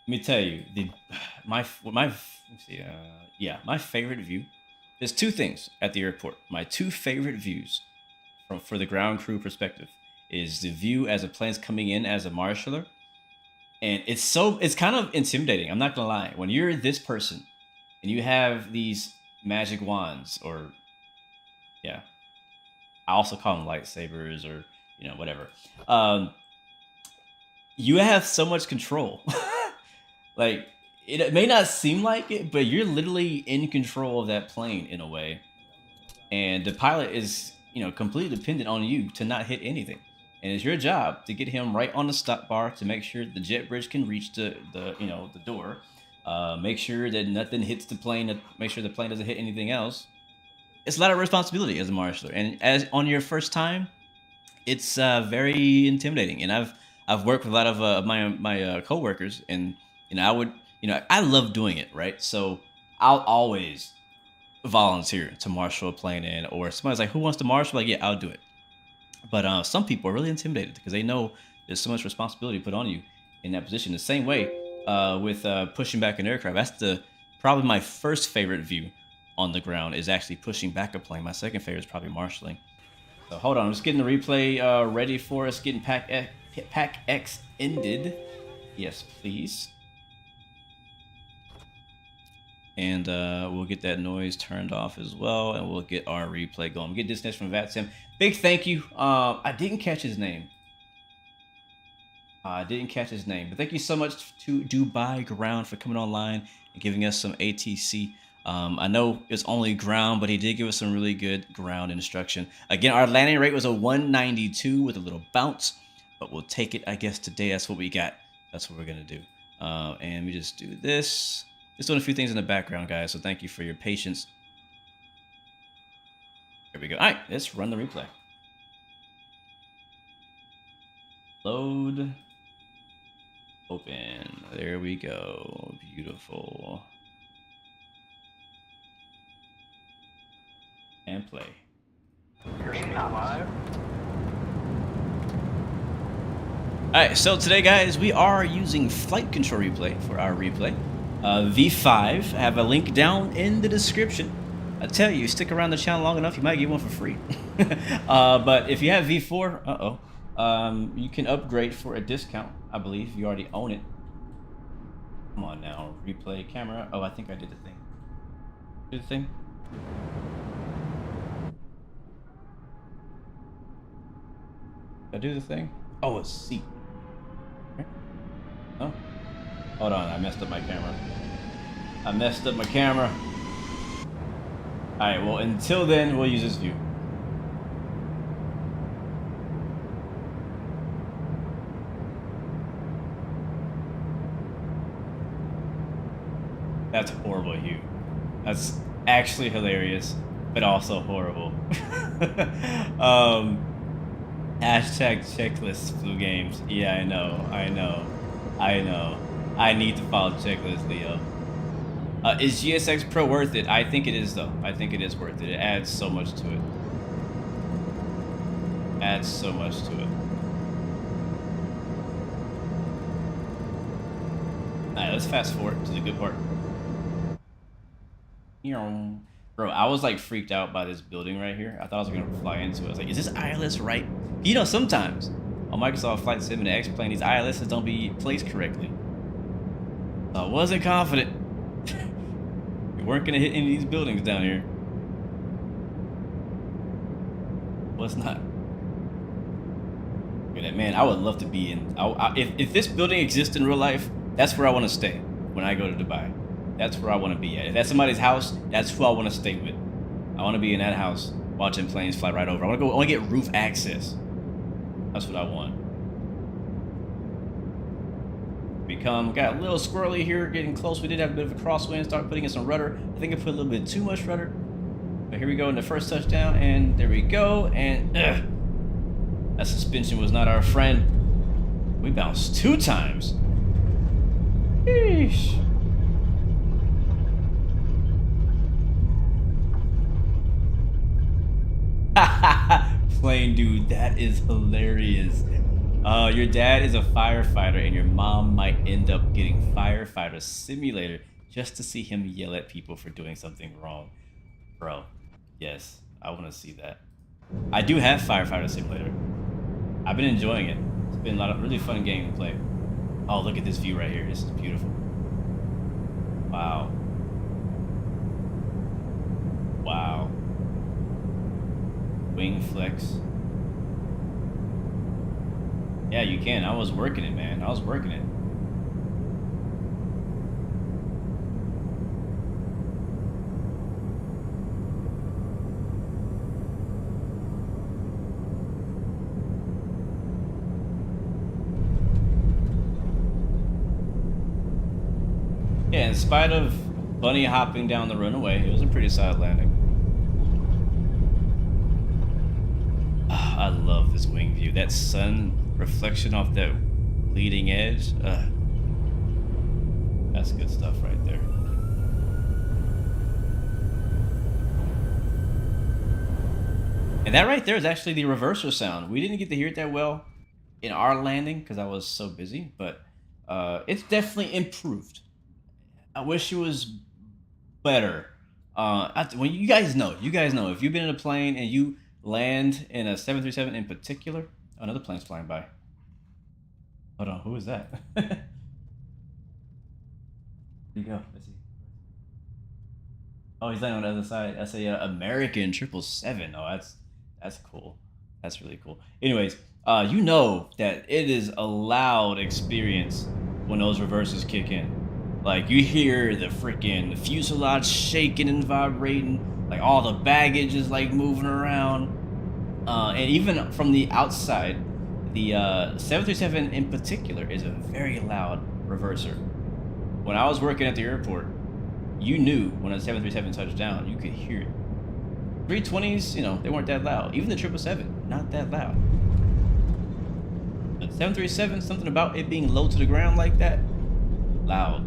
me tell you, my favorite view. There's two things at the airport. My two favorite views for the ground crew perspective is the view as a plane's coming in as a marshaller. And it's kind of intimidating. I'm not gonna lie. When you're this person and you have these magic wands, or yeah, I also call them lightsabers, or you know, whatever. You have so much control. Like, it may not seem like it, but you're literally in control of that plane in a way. And the pilot is, you know, completely dependent on you to not hit anything. And it's your job to get him right on the stop bar to make sure the jet bridge can reach the door. Make sure that nothing hits the plane. Make sure the plane doesn't hit anything else. It's a lot of responsibility as a marshaller, and as on your first time, it's very intimidating. And I've worked with a lot of my coworkers, and I love doing it, right? So I'll always volunteer to marshal a plane in, or somebody's like, "Who wants to marshal?" Like, yeah, I'll do it. But some people are really intimidated because they know there's so much responsibility put on you in that position. The same way with pushing back an aircraft. That's probably my first favorite view on the ground, is actually pushing back a plane. My second favorite is probably marshalling. So hold on, I'm just getting the replay ready for us, getting Pack X ended. Yes, please. And we'll get that noise turned off as well, and we'll get our replay going. We'll get this next from Vatsim. Big thank you. I didn't catch his name. But thank you so much to Dubai Ground for coming online and giving us some ATC. I know it's only ground, but he did give us some really good ground instruction. Again, our landing rate was a 192 with a little bounce, but we'll take it, I guess, today. That's what we got. That's what we're going to do. And we just do this. Just doing a few things in the background, guys, so thank you for your patience. There we go. All right, let's run the replay. Load. Open. There we go. Beautiful. And play. Alright, so today guys, we are using flight control replay for our replay. V5, I have a link down in the description. I tell you, stick around the channel long enough, you might get one for free. But if you have V4, you can upgrade for a discount, I believe. You already own it. Come on now, replay camera. Oh, I think I did the thing. Did the thing? Did I do the thing? Oh, a seat. Oh, hold on, I messed up my camera. Alright, well, until then, we'll use this view. That's horrible, Hugh. That's actually hilarious, but also horrible. Hashtag checklist flu games. Yeah, I know. I need to follow checklist, Leo. Is GSX Pro worth it? I think it is, though. I think it is worth it. It adds so much to it. Alright, let's fast forward to the good part. Bro, I was like freaked out by this building right here. I thought I was gonna fly into it. I was like, is this ILS right? You know, sometimes on Microsoft Flight Sim and X-Plane, these ILSs don't be placed correctly. So I wasn't confident. We weren't gonna hit any of these buildings down here. Was not. Look at that, man. I would love to be in. If this building exists in real life, that's where I want to stay when I go to Dubai. That's where I want to be at. If that's somebody's house, that's who I want to stay with. I want to be in that house watching planes fly right over. I want to get roof access. That's what I want. Got a little squirrely here, getting close. We did have a bit of a crosswind. Start putting in some rudder. I think I put a little bit too much rudder. But here we go in the first touchdown, and there we go. And that suspension was not our friend. We bounced 2 times. Sheesh. Plane dude, that is hilarious. Your dad is a firefighter and your mom might end up getting Firefighter Simulator just to see him yell at people for doing something wrong. Bro, yes, I want to see that. I do have Firefighter Simulator. I've been enjoying it. It's been a lot of really fun game to play. Oh, look at this view right here. This is beautiful. Wow. Wow. Wing flex. Yeah, you can. I was working it, man. I was working it. Yeah, in spite of bunny hopping down the runway, it was a pretty solid landing. Oh, I love this wing view. That sun reflection off that leading edge. That's good stuff right there. And that right there is actually the reverser sound. We didn't get to hear it that well in our landing because I was so busy, but it's definitely improved. I wish it was better. When you guys know, if you've been in a plane and you land in a 737 in particular. Oh, another plane's flying by. Hold on, who is that? Where'd you go? Let's see. Oh, he's landing on the other side. That's a American 777. Oh, that's cool. That's really cool. Anyways, you know that it is a loud experience when those reversers kick in. Like, you hear the freaking fuselage shaking and vibrating. Like, all the baggage is, like, moving around. And even from the outside, the 737 in particular is a very loud reverser. When I was working at the airport, you knew when a 737 touched down, you could hear it. 320s, you know, they weren't that loud. Even the 777, not that loud. The 737, something about it being low to the ground like that, loud.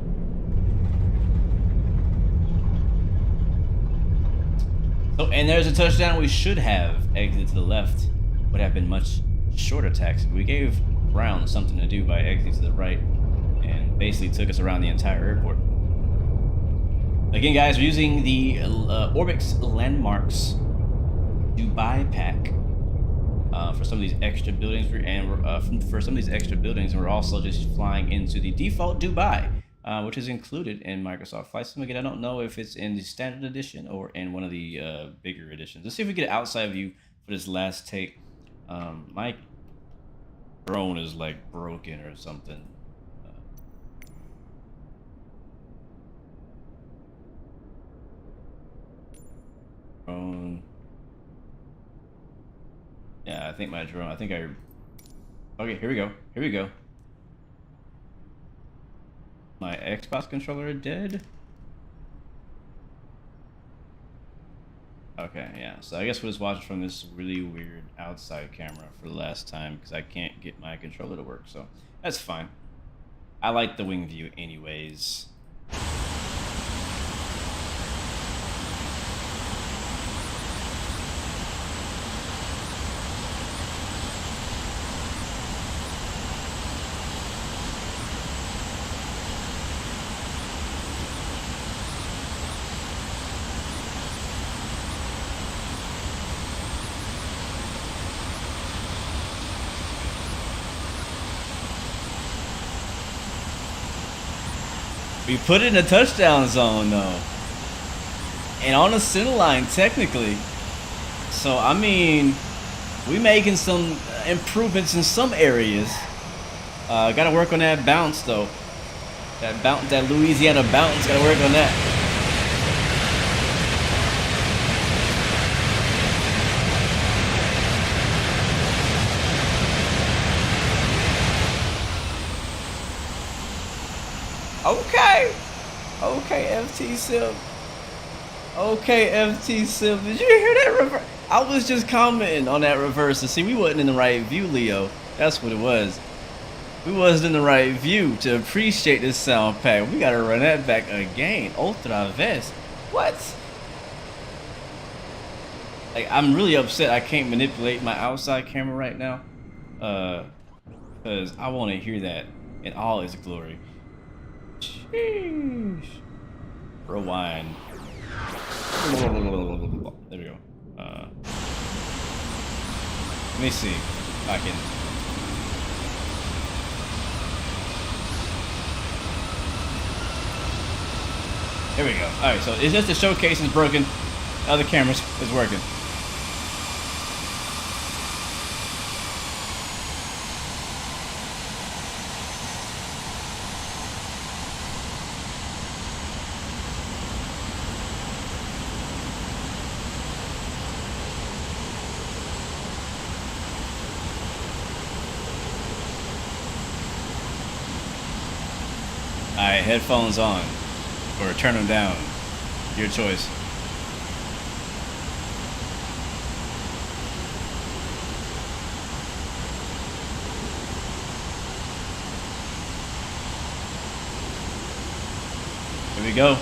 So, and there's a touchdown. We should have exited to the left. Would have been much shorter taxi. We gave Brown something to do by exiting to the right, and basically took us around the entire airport. Again, guys, we're using the Orbix Landmarks Dubai pack for some of these extra buildings, for some of these extra buildings, and we're also just flying into the default Dubai, which is included in Microsoft Flight Sim. Again, I don't know if it's in the standard edition or in one of the bigger editions. Let's see if we get an outside view for this last take. My drone is like broken or something. Drone. Yeah, I think my drone. Okay, here we go. Here we go. My Xbox controller dead. Okay, yeah. So I guess we'll just watch from this really weird outside camera for the last time because I can't get my controller to work. So that's fine. I like the wing view anyways. We put it in a touchdown zone though, and on the center line technically. So I mean, we making some improvements in some areas. Got to work on that bounce though. That Louisiana bounce. Got to work on that. Okay, FT Sim. Okay, FT Sim. Did you hear that reverse? I was just commenting on that reverse to see we wasn't in the right view, Leo. That's what it was. We wasn't in the right view to appreciate this sound pack. We gotta run that back again. Outra vez. What? Like, I'm really upset I can't manipulate my outside camera right now. Because I want to hear that in all its glory. Sheesh. Rewind. There we go. Let me see if I can. There we go. Alright, so it's just the showcase is broken. The other camera is working. Alright, headphones on. Or turn them down. Your choice. Here we go.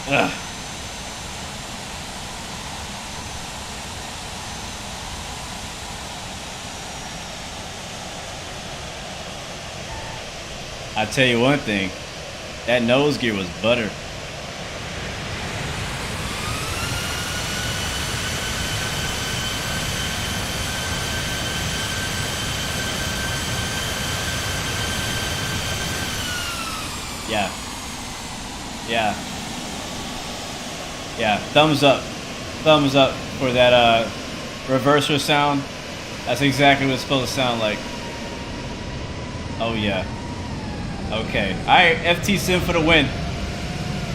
Ugh. I tell you one thing, that nose gear was butter. Yeah. Yeah. Yeah. Thumbs up for that reverser sound. That's exactly what it's supposed to sound like. Oh yeah. Okay. Alright, FT Sim for the win.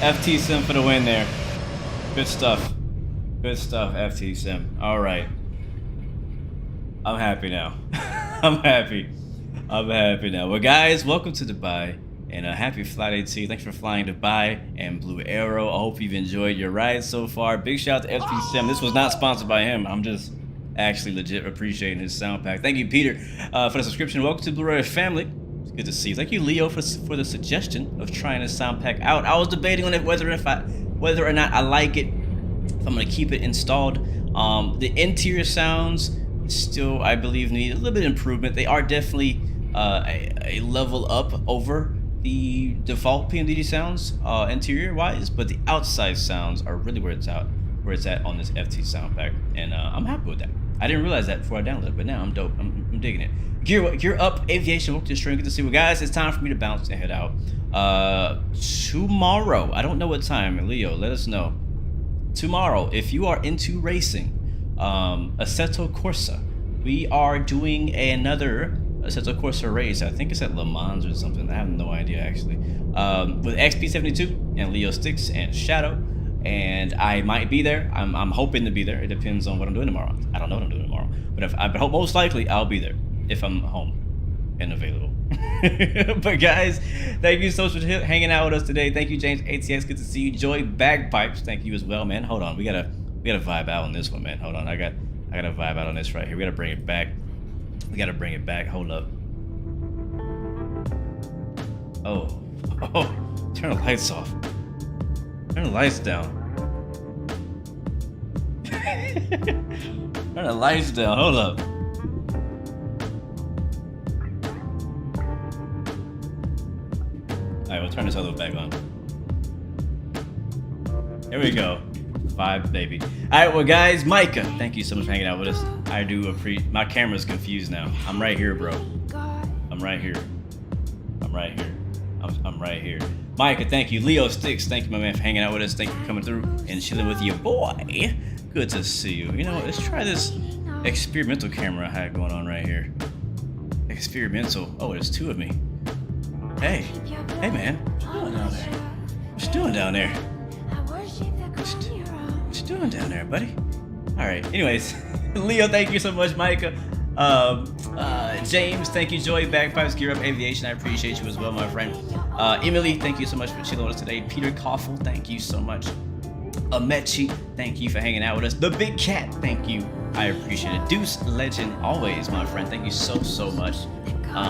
FT Sim for the win there. Good stuff. Good stuff, FT Sim. Alright. I'm happy now. I'm happy. I'm happy now. Well, guys, welcome to Dubai, and a happy flight AT. Thanks for flying Dubai and Blue Arrow. I hope you've enjoyed your ride so far. Big shout out to FT Sim. This was not sponsored by him. I'm just actually legit appreciating his sound pack. Thank you, Peter, for the subscription. Welcome to Blue Arrow family. It's good to see you. Thank you, Leo, for the suggestion of trying this sound pack out. I was debating on it whether or not I like it. If I'm gonna keep it installed. The interior sounds still, I believe, need a little bit of improvement. They are definitely a level up over the default PMDG sounds interior wise, but the outside sounds are really where it's at on this FT sound pack, and I'm happy with that. I didn't realize that before I downloaded it, but now I'm dope. I'm digging it. Gear up, aviation. Welcome to the stream. Good to see you guys. It's time for me to bounce and head out. Tomorrow, I don't know what time. Leo, let us know. Tomorrow, if you are into racing, Assetto Corsa, we are doing another Assetto Corsa race. I think it's at Le Mans or something. I have no idea actually. With XP72 and Leo Sticks and Shadow. And I might be there. I'm hoping to be there. It depends on what I'm doing tomorrow. I don't know what I'm doing tomorrow, but I hope most likely I'll be there if I'm home and available. But guys, thank you so much for hanging out with us today. Thank you, James ATX. Good to see you. Joy Bagpipes. Thank you as well, man. Hold on, we gotta vibe out on this one, man. Hold on, I gotta vibe out on this right here. We gotta bring it back. We gotta bring it back. Hold up. Oh, turn the lights off. Turn the lights down. Turn the lights down. Hold up. Alright, we'll turn this other back on. Here we go. Vibe, baby. Alright, well, guys, Micah, thank you so much for hanging out with us. I do appreciate. My camera's confused now. I'm right here, bro. I'm right here. I'm right here. I'm right here. Micah, thank you. Leo Sticks, thank you, my man, for hanging out with us. Thank you for coming through and chilling with your boy. Good to see you. You know, let's try this experimental camera I had going on right here. Experimental. Oh, there's two of me. Hey. Hey, man. What you doing down there? What you doing down there, buddy? All right. Anyways, Leo, thank you so much. Micah. James, thank you. Joy, Bagpipes, Gear Up Aviation, I appreciate you as well, my friend. Emily, thank you so much for chilling with us today. Peter Koffel, thank you so much. Amechi, thank you for hanging out with us. The Big Cat, thank you. I appreciate it. Deuce Legend, always, my friend. Thank you so much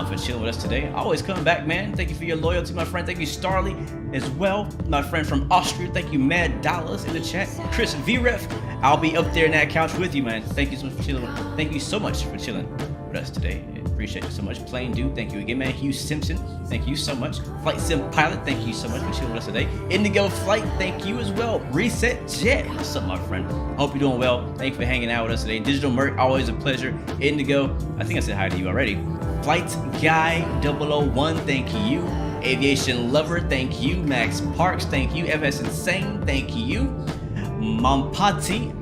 for chilling with us today. Always coming back, man. Thank you for your loyalty, my friend. Thank you, Starly, as well. My friend from Austria. Thank you, Mad Dollars in the chat. Chris VREF, I'll be up there in that couch with you, man. Thank you so much for chilling. Thank you so much for chilling with us today. Appreciate you so much. Plain Dude, thank you again, man. Hugh Simpson, thank you so much. Flight Sim Pilot, thank you so much for chilling with us today. Indigo Flight, thank you as well. Reset Jet, what's up, my friend? Hope you're doing well. Thank you for hanging out with us today. Digital Merc, always a pleasure. Indigo, I think I said hi to you already. Flight Guy 001, thank you. Aviation Lover, thank you. Max Parks, thank you. FS Insane, thank you. Mampati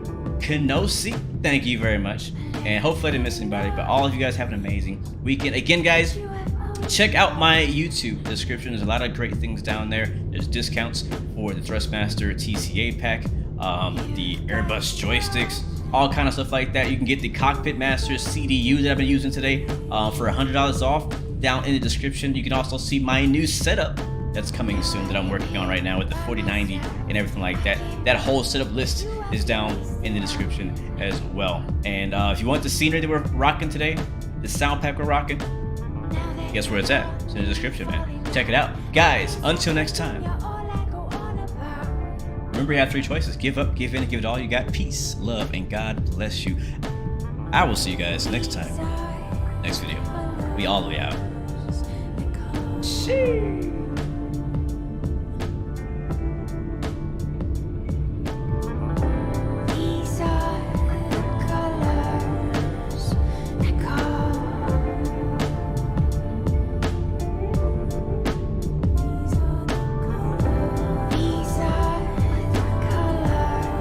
Kenosi, thank you very much. And hopefully I didn't miss anybody, but all of you guys have an amazing weekend. Again, guys, check out my YouTube description. There's a lot of great things down there. There's discounts for the Thrustmaster TCA pack, the Airbus joysticks, all kind of stuff like that. You can get the Cockpit Masters CDU that I've been using today for $100 off down in the description. You can also see my new setup that's coming soon that I'm working on right now with the 4090 and everything like that. That whole setup list is down in the description as well. And if you want the scenery that we're rocking today, the sound pack we're rocking, guess where it's at? It's in the description, man. Check it out. Guys, until next time, remember you have three choices. Give up, give in, and give it all you got. Peace, love, and God bless you. I will see you guys next time. Next video. We all the way out. Sheesh.